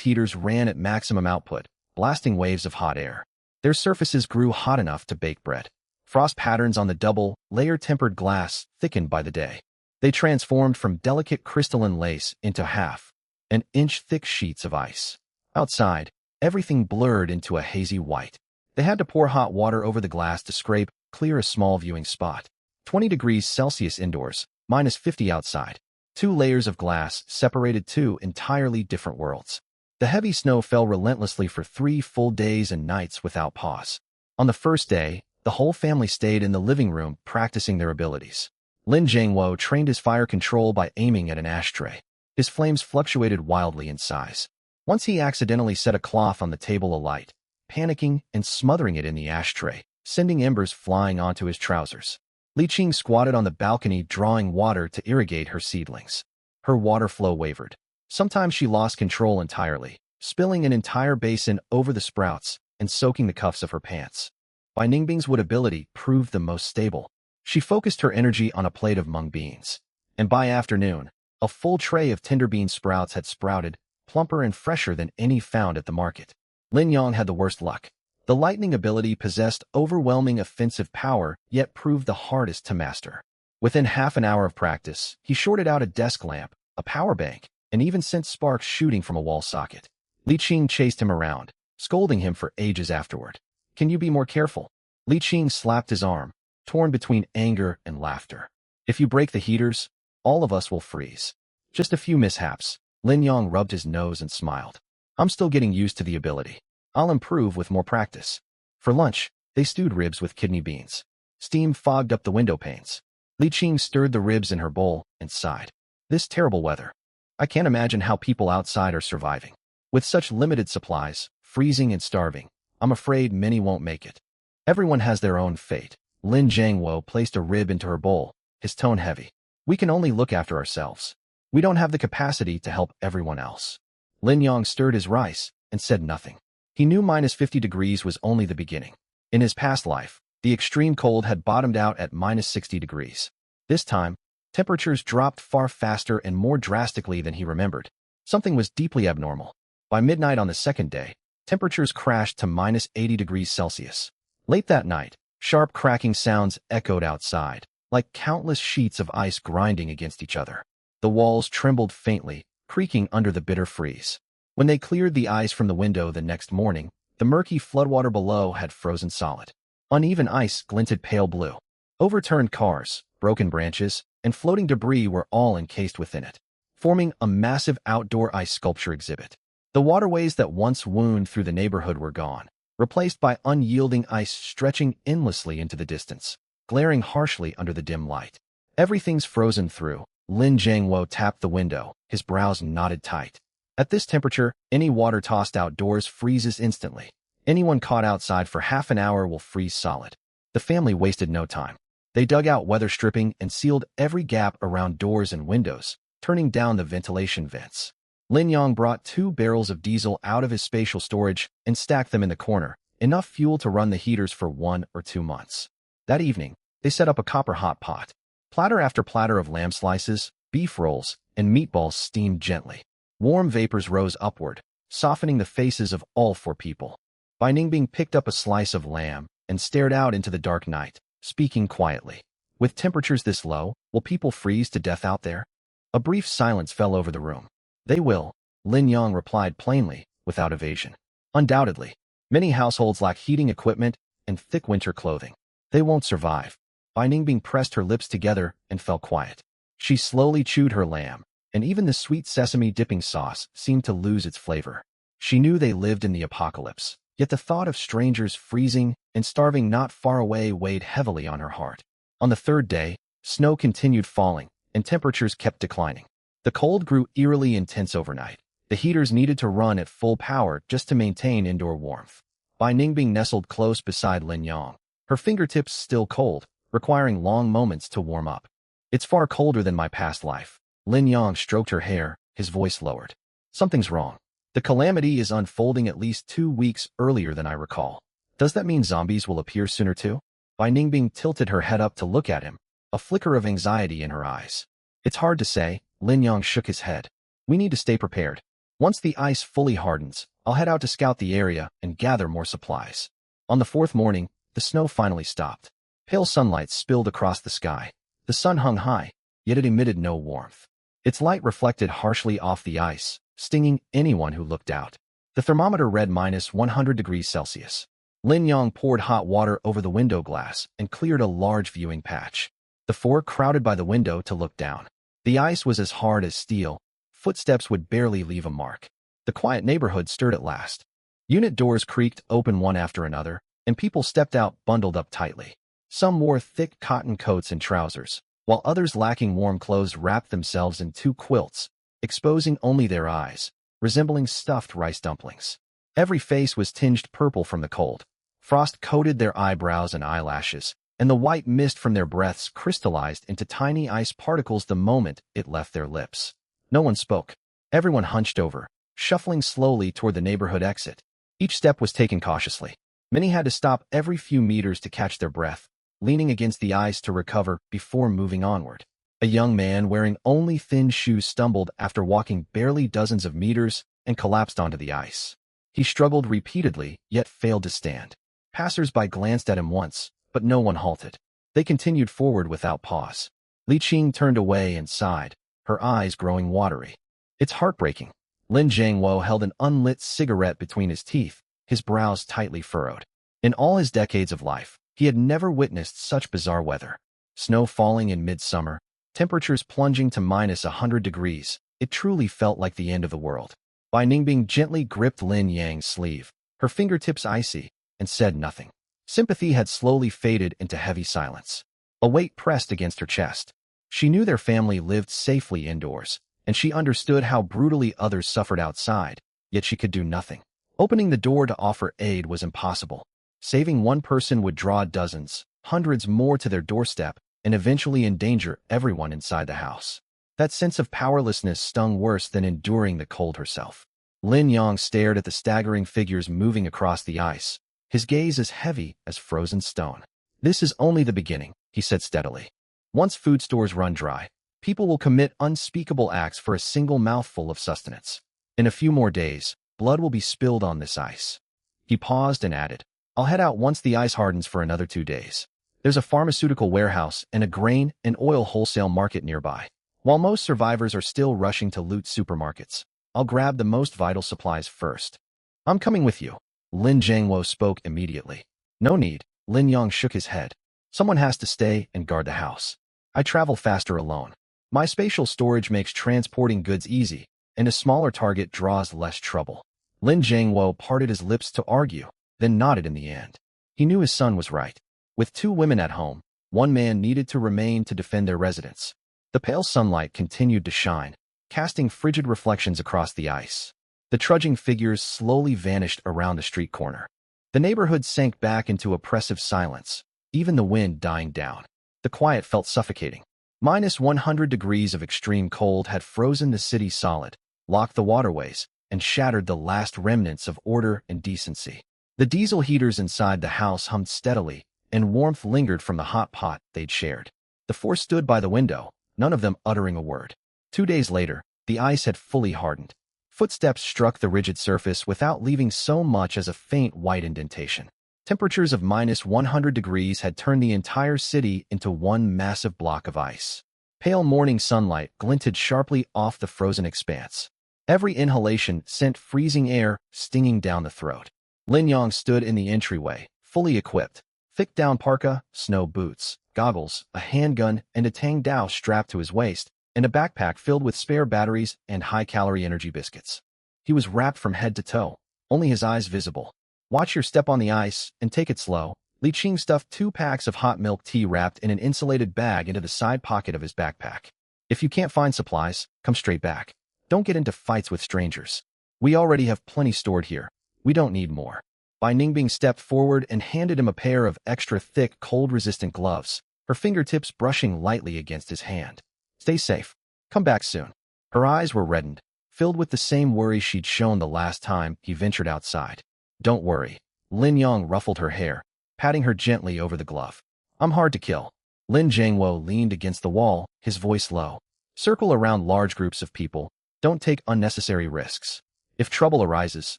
heaters ran at maximum output, blasting waves of hot air. Their surfaces grew hot enough to bake bread. Frost patterns on the double-layer tempered glass thickened by the day. They transformed from delicate crystalline lace into half-an-inch thick sheets of ice. Outside, everything blurred into a hazy white. They had to pour hot water over the glass to scrape clear a small viewing spot. 20 degrees Celsius indoors, minus 50 outside. 2 layers of glass separated 2 entirely different worlds. The heavy snow fell relentlessly for 3 full days and nights without pause. On the first day, the whole family stayed in the living room practicing their abilities. Lin Jiangwo trained his fire control by aiming at an ashtray. His flames fluctuated wildly in size. Once he accidentally set a cloth on the table alight, panicking and smothering it in the ashtray, sending embers flying onto his trousers. Li Qing squatted on the balcony drawing water to irrigate her seedlings. Her water flow wavered. Sometimes she lost control entirely, spilling an entire basin over the sprouts and soaking the cuffs of her pants. Bai Ningbing's wood ability proved the most stable. She focused her energy on a plate of mung beans. And by afternoon, a full tray of tender bean sprouts had sprouted, plumper and fresher than any found at the market. Lin Yang had the worst luck. The lightning ability possessed overwhelming offensive power, yet proved the hardest to master. Within half an hour of practice, he shorted out a desk lamp, a power bank, and even sent sparks shooting from a wall socket. Li Qing chased him around, scolding him for ages afterward. "Can you be more careful?" Li Qing slapped his arm, torn between anger and laughter. "If you break the heaters, all of us will freeze." Just a few mishaps. Lin Yang rubbed his nose and smiled. "I'm still getting used to the ability. I'll improve with more practice." For lunch, they stewed ribs with kidney beans. Steam fogged up the window panes. Li Qing stirred the ribs in her bowl and sighed. "This terrible weather. I can't imagine how people outside are surviving. With such limited supplies, freezing and starving, I'm afraid many won't make it." "Everyone has their own fate." Lin Jiangwo placed a rib into her bowl, his tone heavy. "We can only look after ourselves. We don't have the capacity to help everyone else." Lin Yang stirred his rice and said nothing. He knew minus 50 degrees was only the beginning. In his past life, the extreme cold had bottomed out at minus 60 degrees. This time, temperatures dropped far faster and more drastically than he remembered. Something was deeply abnormal. By midnight on the second day, temperatures crashed to minus 80 degrees Celsius. Late that night, sharp cracking sounds echoed outside, like countless sheets of ice grinding against each other. The walls trembled faintly, creaking under the bitter freeze. When they cleared the ice from the window the next morning, the murky floodwater below had frozen solid. Uneven ice glinted pale blue. Overturned cars, broken branches, and floating debris were all encased within it, forming a massive outdoor ice sculpture exhibit. The waterways that once wound through the neighborhood were gone, replaced by unyielding ice stretching endlessly into the distance, glaring harshly under the dim light. "Everything's frozen through." Lin Jiangwo tapped the window, his brows knotted tight. At this temperature, any water tossed outdoors freezes instantly. Anyone caught outside for half an hour will freeze solid. The family wasted no time. They dug out weather stripping and sealed every gap around doors and windows, turning down the ventilation vents. Lin Yang brought 2 barrels of diesel out of his spatial storage and stacked them in the corner, enough fuel to run the heaters for 1 or 2 months. That evening, they set up a copper hot pot. Platter after platter of lamb slices, beef rolls, and meatballs steamed gently. Warm vapors rose upward, softening the faces of all 4 people. Bai Ningbing picked up a slice of lamb and stared out into the dark night, speaking quietly. "With temperatures this low, will people freeze to death out there?" A brief silence fell over the room. "They will," Lin Yang replied plainly, without evasion. "Undoubtedly. Many households lack heating equipment and thick winter clothing. They won't survive." Bai Ningbing pressed her lips together and fell quiet. She slowly chewed her lamb, and even the sweet sesame dipping sauce seemed to lose its flavor. She knew they lived in the apocalypse, yet the thought of strangers freezing and starving not far away weighed heavily on her heart. On the third day, snow continued falling, and temperatures kept declining. The cold grew eerily intense overnight. The heaters needed to run at full power just to maintain indoor warmth. Bai Ningbing nestled close beside Lin Yang, her fingertips still cold, requiring long moments to warm up. "It's far colder than my past life." Lin Yang stroked her hair, his voice lowered. "Something's wrong. The calamity is unfolding at least 2 weeks earlier than I recall. Does that mean zombies will appear sooner too?" Bai Ningbing tilted her head up to look at him, a flicker of anxiety in her eyes. It's hard to say, Lin Yang shook his head. We need to stay prepared. Once the ice fully hardens, I'll head out to scout the area and gather more supplies. On the fourth morning, the snow finally stopped. Pale sunlight spilled across the sky. The sun hung high, yet it emitted no warmth. Its light reflected harshly off the ice, stinging anyone who looked out. The thermometer read -100 degrees Celsius. Lin Yang poured hot water over the window glass and cleared a large viewing patch. The four crowded by the window to look down. The ice was as hard as steel. Footsteps would barely leave a mark. The quiet neighborhood stirred at last. Unit doors creaked open one after another, and people stepped out bundled up tightly. Some wore thick cotton coats and trousers, while others lacking warm clothes wrapped themselves in two quilts, exposing only their eyes, resembling stuffed rice dumplings. Every face was tinged purple from the cold. Frost coated their eyebrows and eyelashes, and the white mist from their breaths crystallized into tiny ice particles the moment it left their lips. No one spoke. Everyone hunched over, shuffling slowly toward the neighborhood exit. Each step was taken cautiously. Many had to stop every few meters to catch their breath, leaning against the ice to recover before moving onward. A young man wearing only thin shoes stumbled after walking barely dozens of meters and collapsed onto the ice. He struggled repeatedly, yet failed to stand. Passers-by glanced at him once, but no one halted. They continued forward without pause. Li Qing turned away and sighed, her eyes growing watery. It's heartbreaking. Lin Jiangwo held an unlit cigarette between his teeth, his brows tightly furrowed. In all his decades of life, he had never witnessed such bizarre weather. Snow falling in midsummer, temperatures plunging to -100 degrees. It truly felt like the end of the world. Bai Ningbing gently gripped Lin Yang's sleeve, her fingertips icy, and said nothing. Sympathy had slowly faded into heavy silence. A weight pressed against her chest. She knew their family lived safely indoors, and she understood how brutally others suffered outside, yet she could do nothing. Opening the door to offer aid was impossible. Saving one person would draw dozens, hundreds more to their doorstep, and eventually endanger everyone inside the house. That sense of powerlessness stung worse than enduring the cold herself. Lin Yang stared at the staggering figures moving across the ice, his gaze as heavy as frozen stone. This is only the beginning, he said steadily. Once food stores run dry, people will commit unspeakable acts for a single mouthful of sustenance. In a few more days, blood will be spilled on this ice. He paused and added, I'll head out once the ice hardens for another 2 days. There's a pharmaceutical warehouse and a grain and oil wholesale market nearby. While most survivors are still rushing to loot supermarkets, I'll grab the most vital supplies first. I'm coming with you. Lin Jiangwo spoke immediately. No need. Lin Yang shook his head. Someone has to stay and guard the house. I travel faster alone. My spatial storage makes transporting goods easy, and a smaller target draws less trouble. Lin Jiangwo parted his lips to argue, then nodded in the end. He knew his son was right. With 2 women at home, 1 man needed to remain to defend their residence. The pale sunlight continued to shine, casting frigid reflections across the ice. The trudging figures slowly vanished around the street corner. The neighborhood sank back into oppressive silence, even the wind dying down. The quiet felt suffocating. -100 degrees of extreme cold had frozen the city solid, locked the waterways, and shattered the last remnants of order and decency. The diesel heaters inside the house hummed steadily, and warmth lingered from the hot pot they'd shared. The 4 stood by the window, none of them uttering a word. 2 days later, the ice had fully hardened. Footsteps struck the rigid surface without leaving so much as a faint white indentation. Temperatures of -100 degrees had turned the entire city into one massive block of ice. Pale morning sunlight glinted sharply off the frozen expanse. Every inhalation sent freezing air stinging down the throat. Lin Yang stood in the entryway, fully equipped. Thick down parka, snow boots, goggles, a handgun, and a Tang Dao strapped to his waist, and a backpack filled with spare batteries and high-calorie energy biscuits. He was wrapped from head to toe, only his eyes visible. Watch your step on the ice, and take it slow. Li Qing stuffed 2 packs of hot milk tea wrapped in an insulated bag into the side pocket of his backpack. If you can't find supplies, come straight back. Don't get into fights with strangers. We already have plenty stored here. We don't need more. Bai Ningbing stepped forward and handed him a pair of extra thick, cold-resistant gloves, her fingertips brushing lightly against his hand. Stay safe. Come back soon. Her eyes were reddened, filled with the same worry she'd shown the last time he ventured outside. Don't worry. Lin Yang ruffled her hair, patting her gently over the glove. I'm hard to kill. Lin Jiangwo leaned against the wall, his voice low. Circle around large groups of people. Don't take unnecessary risks. If trouble arises,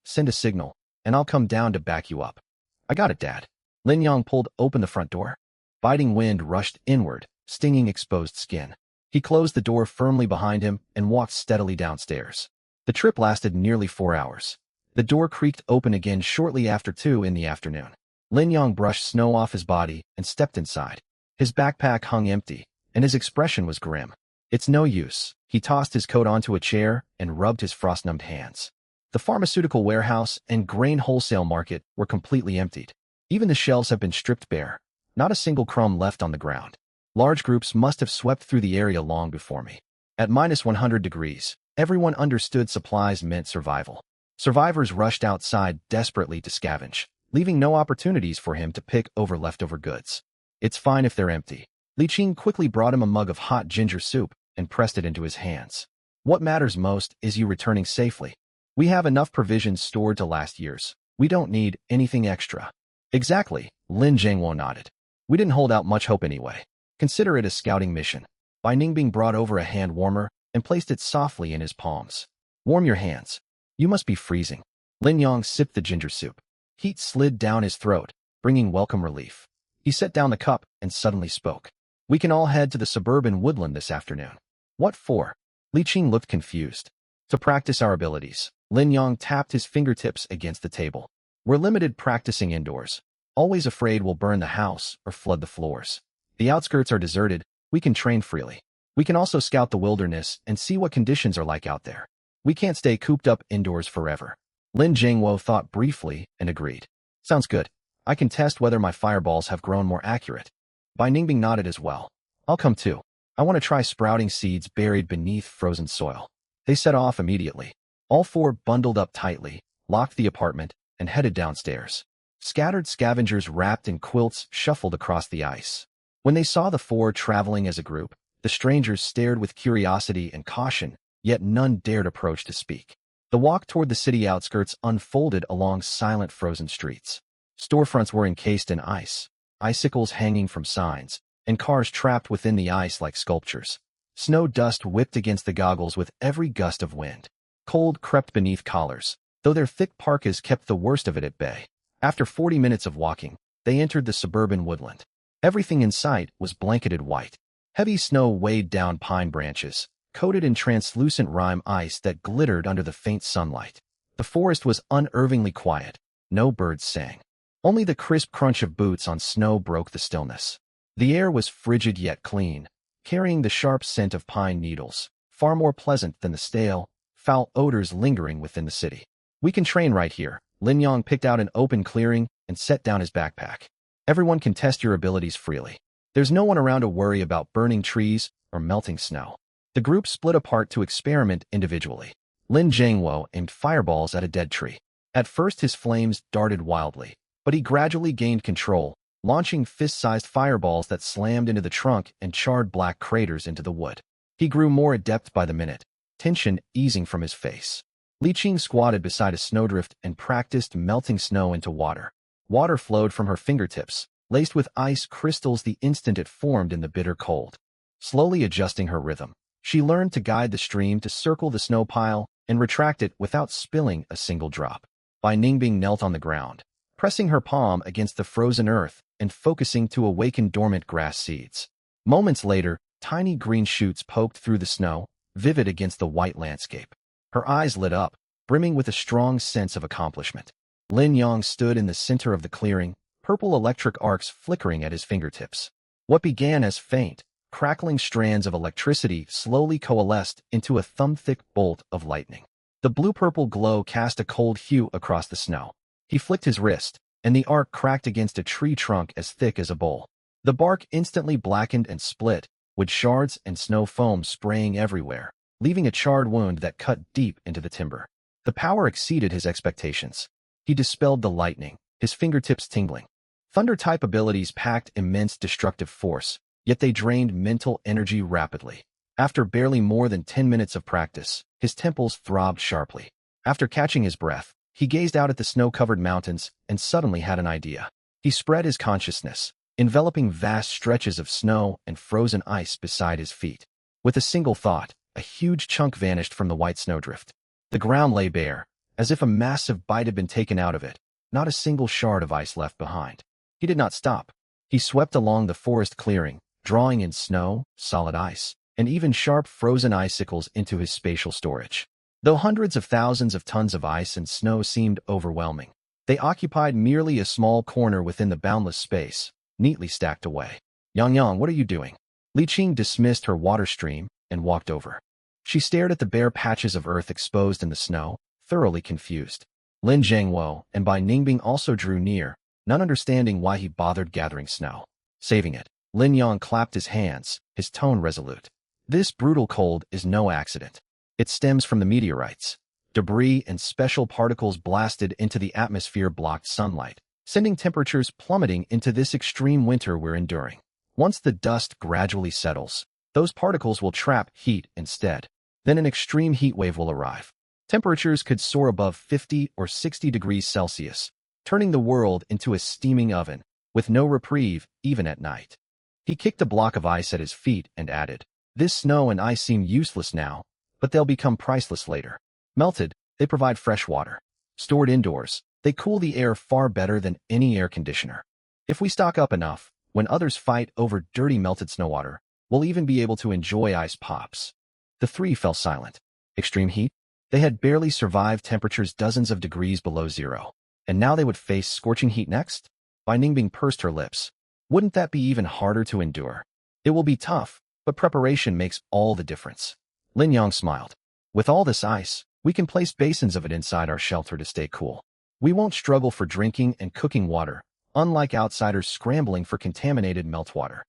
send a signal, and I'll come down to back you up. I got it, Dad. Lin Yang pulled open the front door. Biting wind rushed inward, stinging exposed skin. He closed the door firmly behind him and walked steadily downstairs. The trip lasted nearly 4 hours. The door creaked open again shortly after 2 in the afternoon. Lin Yang brushed snow off his body and stepped inside. His backpack hung empty, and his expression was grim. It's no use. He tossed his coat onto a chair and rubbed his frost-numbed hands. The pharmaceutical warehouse and grain wholesale market were completely emptied. Even the shelves have been stripped bare. Not a single crumb left on the ground. Large groups must have swept through the area long before me. At -100 degrees, everyone understood supplies meant survival. Survivors rushed outside desperately to scavenge, leaving no opportunities for him to pick over leftover goods. It's fine if they're empty. Li Qing quickly brought him a mug of hot ginger soup and pressed it into his hands. What matters most is you returning safely. We have enough provisions stored to last years. We don't need anything extra. Exactly, Lin Jiangwo nodded. We didn't hold out much hope anyway. Consider it a scouting mission. Bai Ningbing brought over a hand warmer and placed it softly in his palms. Warm your hands. You must be freezing. Lin Yang sipped the ginger soup. Heat slid down his throat, bringing welcome relief. He set down the cup and suddenly spoke. We can all head to the suburban woodland this afternoon. What for? Li Qing looked confused. To practice our abilities. Lin Yang tapped his fingertips against the table. We're limited practicing indoors. Always afraid we'll burn the house or flood the floors. The outskirts are deserted. We can train freely. We can also scout the wilderness and see what conditions are like out there. We can't stay cooped up indoors forever. Lin Jiangwo thought briefly and agreed. Sounds good. I can test whether my fireballs have grown more accurate. Bai Ningbing nodded as well. I'll come too. I want to try sprouting seeds buried beneath frozen soil. They set off immediately. All four bundled up tightly, locked the apartment, and headed downstairs. Scattered scavengers wrapped in quilts shuffled across the ice. When they saw the four traveling as a group, the strangers stared with curiosity and caution, yet none dared approach to speak. The walk toward the city outskirts unfolded along silent frozen streets. Storefronts were encased in ice, icicles hanging from signs, and cars trapped within the ice like sculptures. Snow dust whipped against the goggles with every gust of wind. Cold crept beneath collars, though their thick parkas kept the worst of it at bay. After 40 minutes of walking, they entered the suburban woodland. Everything in sight was blanketed white. Heavy snow weighed down pine branches, coated in translucent rime ice that glittered under the faint sunlight. The forest was unervingly quiet. No birds sang. Only the crisp crunch of boots on snow broke the stillness. The air was frigid yet clean, carrying the sharp scent of pine needles, far more pleasant than the stale, foul odors lingering within the city. We can train right here. Lin Yang picked out an open clearing and set down his backpack. Everyone can test your abilities freely. There's no one around to worry about burning trees or melting snow. The group split apart to experiment individually. Lin Jiangwo aimed fireballs at a dead tree. At first his flames darted wildly, but he gradually gained control, launching fist-sized fireballs that slammed into the trunk and charred black craters into the wood. He grew more adept by the minute, tension easing from his face. Li Qing squatted beside a snowdrift and practiced melting snow into water. Water flowed from her fingertips, laced with ice crystals the instant it formed in the bitter cold. Slowly adjusting her rhythm, she learned to guide the stream to circle the snow pile and retract it without spilling a single drop. Bai Ningbing knelt on the ground, pressing her palm against the frozen earth and focusing to awaken dormant grass seeds. Moments later, tiny green shoots poked through the snow, vivid against the white landscape. Her eyes lit up, brimming with a strong sense of accomplishment. Lin Yang stood in the center of the clearing, purple electric arcs flickering at his fingertips. What began as faint, crackling strands of electricity slowly coalesced into a thumb-thick bolt of lightning. The blue-purple glow cast a cold hue across the snow. He flicked his wrist, and the arc cracked against a tree trunk as thick as a bowl. The bark instantly blackened and split, with shards and snow foam spraying everywhere, leaving a charred wound that cut deep into the timber. The power exceeded his expectations. He dispelled the lightning, his fingertips tingling. Thunder-type abilities packed immense destructive force, yet they drained mental energy rapidly. After barely more than 10 minutes of practice, his temples throbbed sharply. After catching his breath, he gazed out at the snow-covered mountains and suddenly had an idea. He spread his consciousness, enveloping vast stretches of snow and frozen ice beside his feet. With a single thought, a huge chunk vanished from the white snowdrift. The ground lay bare, as if a massive bite had been taken out of it, not a single shard of ice left behind. He did not stop. He swept along the forest clearing, drawing in snow, solid ice, and even sharp frozen icicles into his spatial storage. Though hundreds of thousands of tons of ice and snow seemed overwhelming, they occupied merely a small corner within the boundless space, neatly stacked away. Yang, what are you doing? Li Qing dismissed her water stream and walked over. She stared at the bare patches of earth exposed in the snow, thoroughly confused. Lin Zhengwo and Bai Ningbing also drew near, not understanding why he bothered gathering snow. Saving it. Lin Yang clapped his hands, his tone resolute. This brutal cold is no accident. It stems from the meteorites. Debris and special particles blasted into the atmosphere blocked sunlight, sending temperatures plummeting into this extreme winter we're enduring. Once the dust gradually settles, those particles will trap heat instead. Then an extreme heat wave will arrive. Temperatures could soar above 50 or 60 degrees Celsius, turning the world into a steaming oven, with no reprieve even at night. He kicked a block of ice at his feet and added, "This snow and ice seem useless now, but they'll become priceless later. Melted, they provide fresh water. Stored indoors, they cool the air far better than any air conditioner. If we stock up enough, when others fight over dirty melted snow water, we'll even be able to enjoy ice pops." The three fell silent. Extreme heat? They had barely survived temperatures dozens of degrees below zero. And now they would face scorching heat next? Bai Ningbing pursed her lips. Wouldn't that be even harder to endure? It will be tough, but preparation makes all the difference. Lin Yang smiled. With all this ice, we can place basins of it inside our shelter to stay cool. We won't struggle for drinking and cooking water, unlike outsiders scrambling for contaminated meltwater.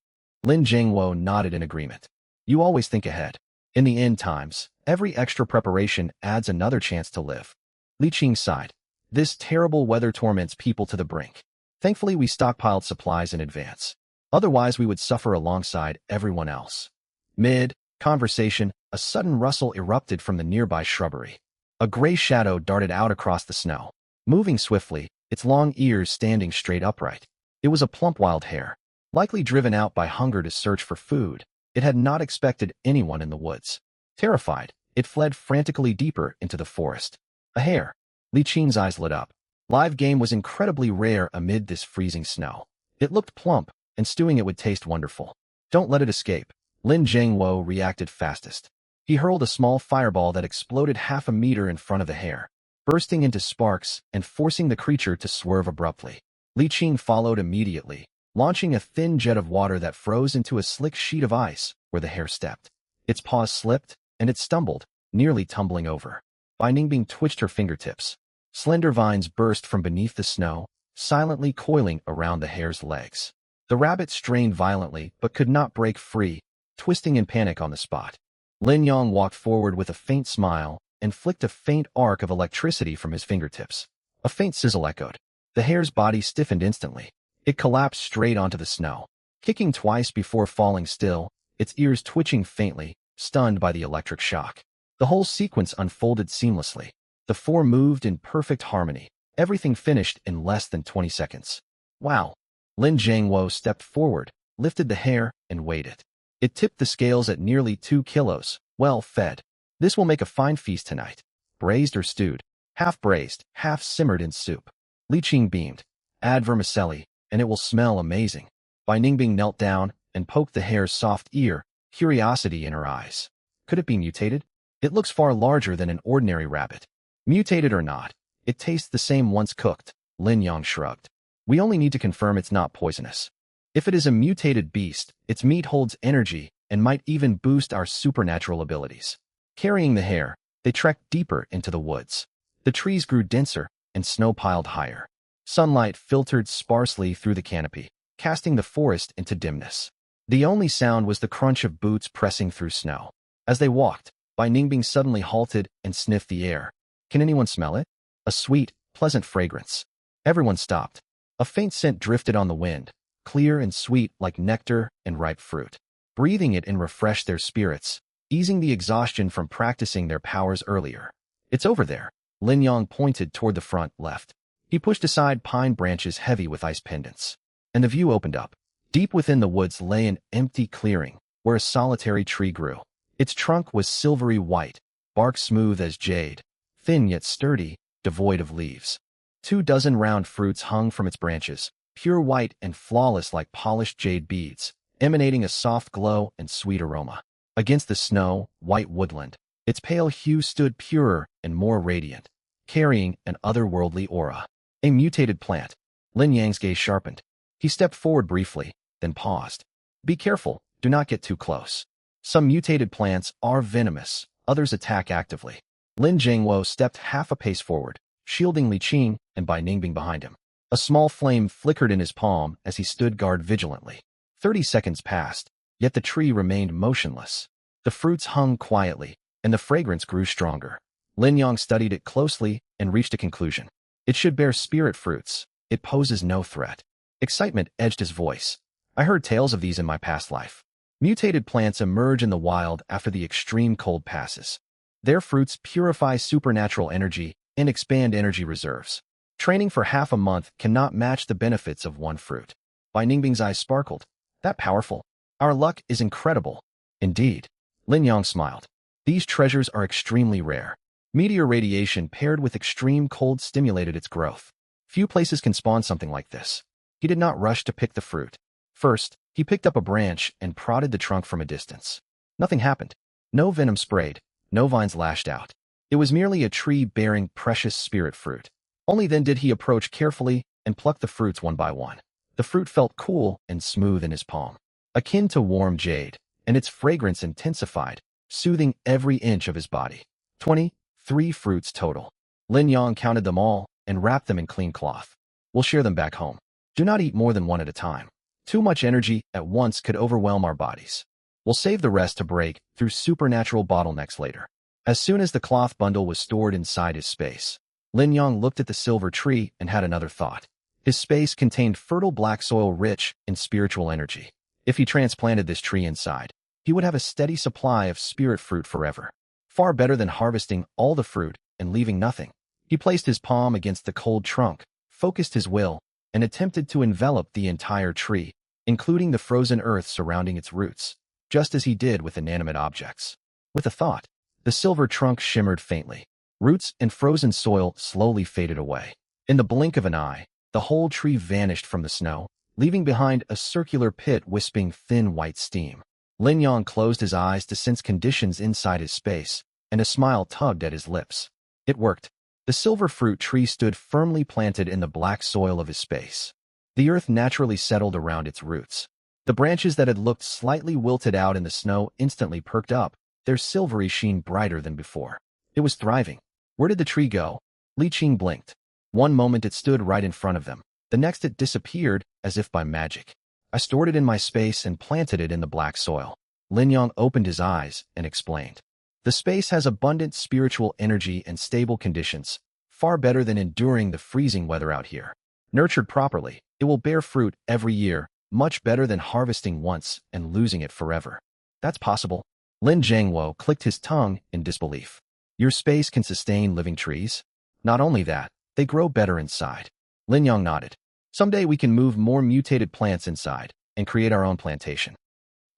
Lin Zhengwo nodded in agreement. You always think ahead. In the end times, every extra preparation adds another chance to live. Li Qing sighed. This terrible weather torments people to the brink. Thankfully, we stockpiled supplies in advance. Otherwise, we would suffer alongside everyone else. Mid-conversation, a sudden rustle erupted from the nearby shrubbery. A gray shadow darted out across the snow, moving swiftly, its long ears standing straight upright. It was a plump wild hare, likely driven out by hunger to search for food. It had not expected anyone in the woods. Terrified, it fled frantically deeper into the forest. A hare. Li Qing's eyes lit up. Live game was incredibly rare amid this freezing snow. It looked plump, and stewing it would taste wonderful. Don't let it escape. Lin Zhengwo reacted fastest. He hurled a small fireball that exploded half a meter in front of the hare, bursting into sparks and forcing the creature to swerve abruptly. Li Qing followed immediately, launching a thin jet of water that froze into a slick sheet of ice where the hare stepped. Its paws slipped, and it stumbled, nearly tumbling over. Bai Ningbing twitched her fingertips. Slender vines burst from beneath the snow, silently coiling around the hare's legs. The rabbit strained violently but could not break free, twisting in panic on the spot. Lin Yang walked forward with a faint smile and flicked a faint arc of electricity from his fingertips. A faint sizzle echoed. The hare's body stiffened instantly. It collapsed straight onto the snow, kicking twice before falling still, its ears twitching faintly, stunned by the electric shock. The whole sequence unfolded seamlessly. The four moved in perfect harmony. Everything finished in less than 20 seconds. Wow. Lin Zhengwo stepped forward, lifted the hare, and weighed it. It tipped the scales at nearly 2 kilos, well fed. This will make a fine feast tonight. Braised or stewed? Half braised, half simmered in soup. Li Qing beamed. Add vermicelli, and it will smell amazing. Bai Ningbing knelt down and poked the hare's soft ear, curiosity in her eyes. Could it be mutated? It looks far larger than an ordinary rabbit. Mutated or not, it tastes the same once cooked. Lin Yang shrugged. We only need to confirm it's not poisonous. If it is a mutated beast, its meat holds energy and might even boost our supernatural abilities. Carrying the hare, they trekked deeper into the woods. The trees grew denser and snow piled higher. Sunlight filtered sparsely through the canopy, casting the forest into dimness. The only sound was the crunch of boots pressing through snow. As they walked, Bai Ningbing suddenly halted and sniffed the air. Can anyone smell it? A sweet, pleasant fragrance. Everyone stopped. A faint scent drifted on the wind, clear and sweet like nectar and ripe fruit. Breathing it in refreshed their spirits, easing the exhaustion from practicing their powers earlier. It's over there. Lin Yang pointed toward the front left. He pushed aside pine branches heavy with ice pendants. And the view opened up. Deep within the woods lay an empty clearing, where a solitary tree grew. Its trunk was silvery white, bark smooth as jade, thin yet sturdy, devoid of leaves. 24 round fruits hung from its branches, pure white and flawless like polished jade beads, emanating a soft glow and sweet aroma. Against the snow-white woodland, its pale hue stood purer and more radiant, carrying an otherworldly aura. A mutated plant. Lin Yang's gaze sharpened. He stepped forward briefly, then paused. Be careful, do not get too close. Some mutated plants are venomous, others attack actively. Lin Zhengwo stepped half a pace forward, shielding Li Qing and Bai Ningbing behind him. A small flame flickered in his palm as he stood guard vigilantly. 30 seconds passed, yet the tree remained motionless. The fruits hung quietly, and the fragrance grew stronger. Lin Yang studied it closely and reached a conclusion. It should bear spirit fruits. It poses no threat. Excitement edged his voice. I heard tales of these in my past life. Mutated plants emerge in the wild after the extreme cold passes. Their fruits purify supernatural energy and expand energy reserves. Training for half a month cannot match the benefits of one fruit. Bai Ningbing's eyes sparkled. That powerful. Our luck is incredible. Indeed. Lin Yang smiled. These treasures are extremely rare. Meteor radiation paired with extreme cold stimulated its growth. Few places can spawn something like this. He did not rush to pick the fruit. First, he picked up a branch and prodded the trunk from a distance. Nothing happened. No venom sprayed, no vines lashed out. It was merely a tree bearing precious spirit fruit. Only then did he approach carefully and pluck the fruits one by one. The fruit felt cool and smooth in his palm, akin to warm jade, and its fragrance intensified, soothing every inch of his body. 23 fruits total. Lin Yang counted them all and wrapped them in clean cloth. We'll share them back home. Do not eat more than one at a time. Too much energy at once could overwhelm our bodies. We'll save the rest to break through supernatural bottlenecks later. As soon as the cloth bundle was stored inside his space, Lin Yang looked at the silver tree and had another thought. His space contained fertile black soil rich in spiritual energy. If he transplanted this tree inside, he would have a steady supply of spirit fruit forever. Far better than harvesting all the fruit and leaving nothing. He placed his palm against the cold trunk, focused his will, and attempted to envelop the entire tree, including the frozen earth surrounding its roots, just as he did with inanimate objects. With a thought, the silver trunk shimmered faintly. Roots and frozen soil slowly faded away. In the blink of an eye, the whole tree vanished from the snow, leaving behind a circular pit wisping thin white steam. Lin Yang closed his eyes to sense conditions inside his space, and a smile tugged at his lips. It worked. The silver fruit tree stood firmly planted in the black soil of his space. The earth naturally settled around its roots. The branches that had looked slightly wilted out in the snow instantly perked up, their silvery sheen brighter than before. It was thriving. Where did the tree go? Li Qing blinked. One moment it stood right in front of them. The next it disappeared, as if by magic. I stored it in my space and planted it in the black soil. Lin Yang opened his eyes and explained. The space has abundant spiritual energy and stable conditions, far better than enduring the freezing weather out here. Nurtured properly, it will bear fruit every year, much better than harvesting once and losing it forever. That's possible. Lin Zhengwo clicked his tongue in disbelief. Your space can sustain living trees? Not only that, they grow better inside. Lin Yang nodded. Someday we can move more mutated plants inside and create our own plantation.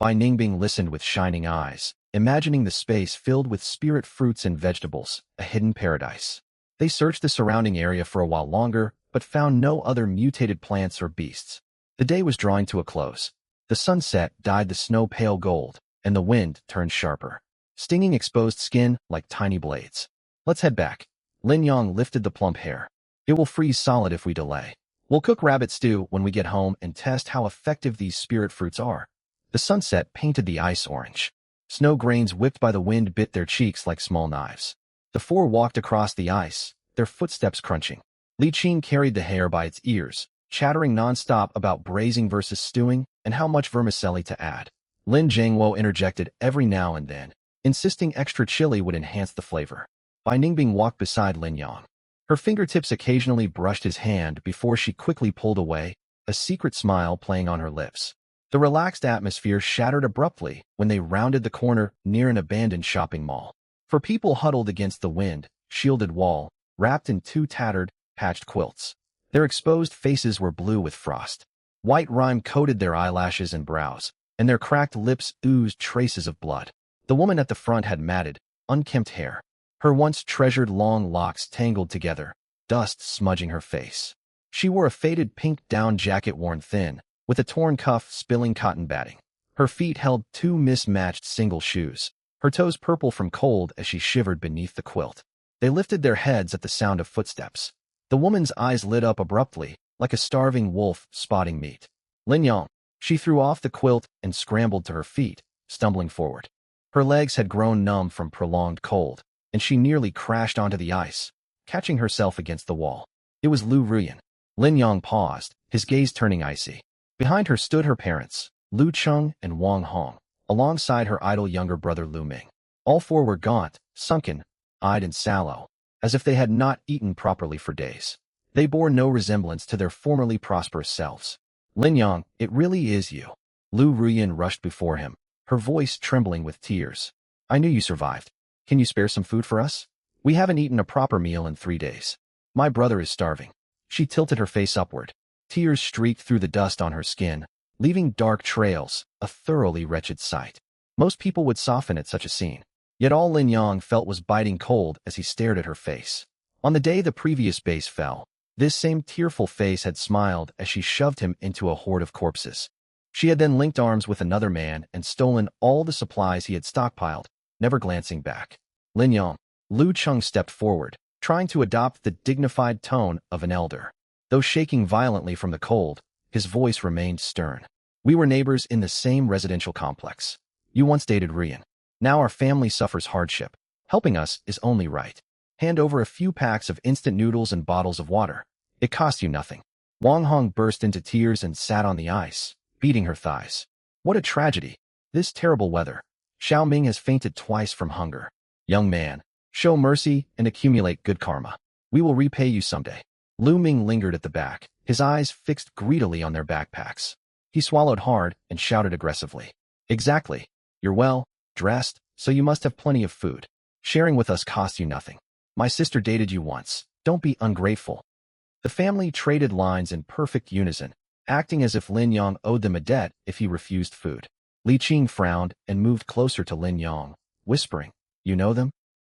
Bai Ningbing listened with shining eyes, imagining the space filled with spirit fruits and vegetables, a hidden paradise. They searched the surrounding area for a while longer, but found no other mutated plants or beasts. The day was drawing to a close. The sunset dyed the snow pale gold, and the wind turned sharper, stinging exposed skin like tiny blades. Let's head back. Lin Yang lifted the plump hair. It will freeze solid if we delay. We'll cook rabbit stew when we get home and test how effective these spirit fruits are. The sunset painted the ice orange. Snow grains whipped by the wind bit their cheeks like small knives. The four walked across the ice, their footsteps crunching. Li Qing carried the hare by its ears, chattering nonstop about braising versus stewing and how much vermicelli to add. Lin Zhengwo interjected every now and then, insisting extra chili would enhance the flavor. Bai Ningbing walked beside Lin Yang. Her fingertips occasionally brushed his hand before she quickly pulled away, a secret smile playing on her lips. The relaxed atmosphere shattered abruptly when they rounded the corner near an abandoned shopping mall. For people huddled against the wind-shielded wall, wrapped in two tattered, patched quilts. Their exposed faces were blue with frost. White rime coated their eyelashes and brows, and their cracked lips oozed traces of blood. The woman at the front had matted, unkempt hair. Her once treasured long locks tangled together, dust smudging her face. She wore a faded pink down jacket worn thin, with a torn cuff spilling cotton batting. Her feet held two mismatched single shoes, her toes purple from cold as she shivered beneath the quilt. They lifted their heads at the sound of footsteps. The woman's eyes lit up abruptly, like a starving wolf spotting meat. Lin Yang. She threw off the quilt and scrambled to her feet, stumbling forward. Her legs had grown numb from prolonged cold, and she nearly crashed onto the ice, catching herself against the wall. It was Lu Ruyan. Lin Yang paused, his gaze turning icy. Behind her stood her parents, Lu Cheng and Wang Hong, alongside her idle younger brother Lu Ming. All four were gaunt, sunken-eyed and sallow, as if they had not eaten properly for days. They bore no resemblance to their formerly prosperous selves. Lin Yang, it really is you. Lu Ruyan rushed before him, her voice trembling with tears. I knew you survived. Can you spare some food for us? We haven't eaten a proper meal in 3 days. My brother is starving. She tilted her face upward. Tears streaked through the dust on her skin, leaving dark trails, a thoroughly wretched sight. Most people would soften at such a scene. Yet all Lin Yang felt was biting cold as he stared at her face. On the day the previous base fell, this same tearful face had smiled as she shoved him into a horde of corpses. She had then linked arms with another man and stolen all the supplies he had stockpiled, never glancing back. Lin Yang. Lu Cheng stepped forward, trying to adopt the dignified tone of an elder. Though shaking violently from the cold, his voice remained stern. We were neighbors in the same residential complex. You once dated Rian. Now our family suffers hardship. Helping us is only right. Hand over a few packs of instant noodles and bottles of water. It costs you nothing. Wang Hong burst into tears and sat on the ice, beating her thighs. What a tragedy. This terrible weather. Xiao Ming has fainted twice from hunger. Young man, show mercy and accumulate good karma. We will repay you someday. Lu Ming lingered at the back, his eyes fixed greedily on their backpacks. He swallowed hard and shouted aggressively. Exactly. You're well dressed, so you must have plenty of food. Sharing with us costs you nothing. My sister dated you once. Don't be ungrateful. The family traded lines in perfect unison, acting as if Lin Yang owed them a debt if he refused food. Li Qing frowned and moved closer to Lin Yang, whispering, You know them?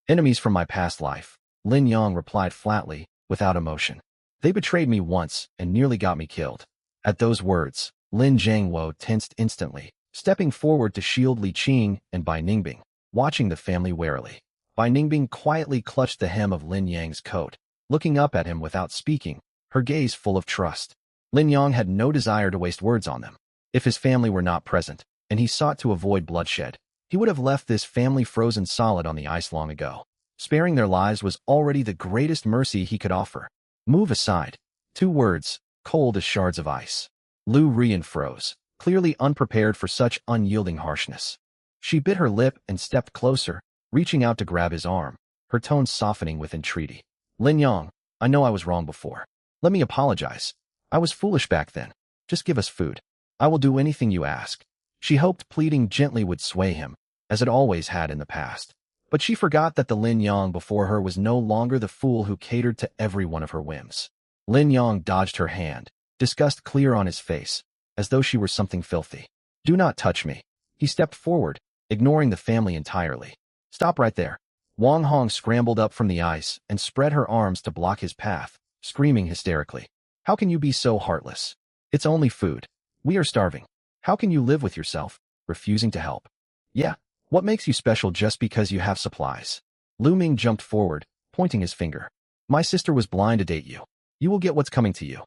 Enemies from my past life. Lin Yang replied flatly, without emotion. They betrayed me once and nearly got me killed. At those words, Lin Zhangwo tensed instantly, stepping forward to shield Li Qing and Bai Ningbing, watching the family warily. Bai Ningbing quietly clutched the hem of Lin Yang's coat, looking up at him without speaking, her gaze full of trust. Lin Yang had no desire to waste words on them. If his family were not present, and he sought to avoid bloodshed, he would have left this family frozen solid on the ice long ago. Sparing their lives was already the greatest mercy he could offer. Move aside. 2 words, cold as shards of ice. Lu Ruyan froze, clearly unprepared for such unyielding harshness. She bit her lip and stepped closer, reaching out to grab his arm, her tone softening with entreaty. Lin Yang, I know I was wrong before. Let me apologize. I was foolish back then. Just give us food. I will do anything you ask. She hoped pleading gently would sway him, as it always had in the past. But she forgot that the Lin Yang before her was no longer the fool who catered to every one of her whims. Lin Yang dodged her hand, disgust clear on his face, as though she were something filthy. Do not touch me. He stepped forward, ignoring the family entirely. Stop right there. Wang Hong scrambled up from the ice and spread her arms to block his path, screaming hysterically. How can you be so heartless? It's only food. We are starving. How can you live with yourself, refusing to help? Yeah, what makes you special just because you have supplies? Lu Ming jumped forward, pointing his finger. My sister was blind to date you. You will get what's coming to you.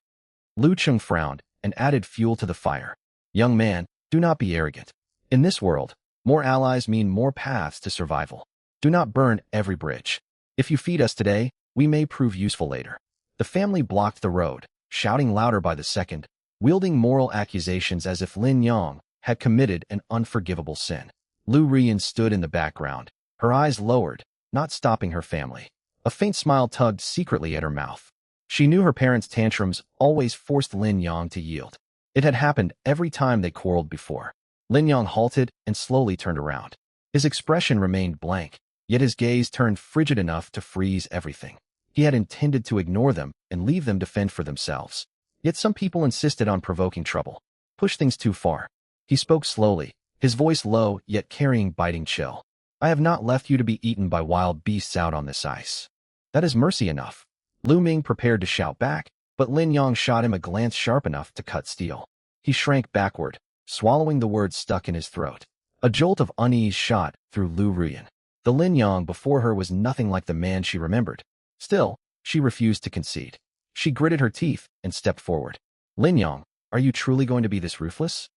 Lu Cheng frowned and added fuel to the fire. Young man, do not be arrogant. In this world, more allies mean more paths to survival. Do not burn every bridge. If you feed us today, we may prove useful later. The family blocked the road, shouting louder by the second, wielding moral accusations as if Lin Yang had committed an unforgivable sin. Lu Ruyan stood in the background, her eyes lowered, not stopping her family. A faint smile tugged secretly at her mouth. She knew her parents' tantrums always forced Lin Yang to yield. It had happened every time they quarreled before. Lin Yang halted and slowly turned around. His expression remained blank, yet his gaze turned frigid enough to freeze everything. He had intended to ignore them and leave them to fend for themselves. Yet some people insisted on provoking trouble. Push things too far. He spoke slowly, his voice low yet carrying biting chill. I have not left you to be eaten by wild beasts out on this ice. That is mercy enough. Lu Ming prepared to shout back, but Lin Yong shot him a glance sharp enough to cut steel. He shrank backward, swallowing the words stuck in his throat. A jolt of unease shot through Lu Ruyan. The Lin Yong before her was nothing like the man she remembered. Still, she refused to concede. She gritted her teeth and stepped forward. Lin Yong, are you truly going to be this ruthless?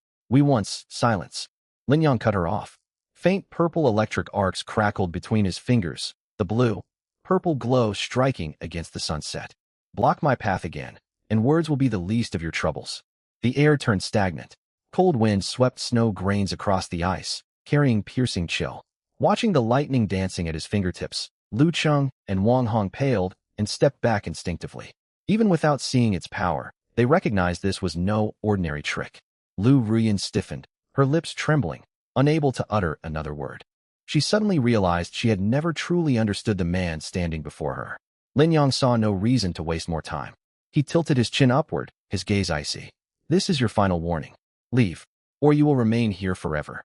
Silence. Lin Yong cut her off. Faint purple electric arcs crackled between his fingers, the blue, purple glow striking against the sunset. Block my path again, and words will be the least of your troubles. The air turned stagnant. Cold wind swept snow grains across the ice, carrying piercing chill. Watching the lightning dancing at his fingertips, Lu Cheng and Wang Hong paled and stepped back instinctively. Even without seeing its power, they recognized this was no ordinary trick. Lu Ruyan stiffened, her lips trembling, unable to utter another word. She suddenly realized she had never truly understood the man standing before her. Lin Yong saw no reason to waste more time. He tilted his chin upward, his gaze icy. This is your final warning. Leave, or you will remain here forever.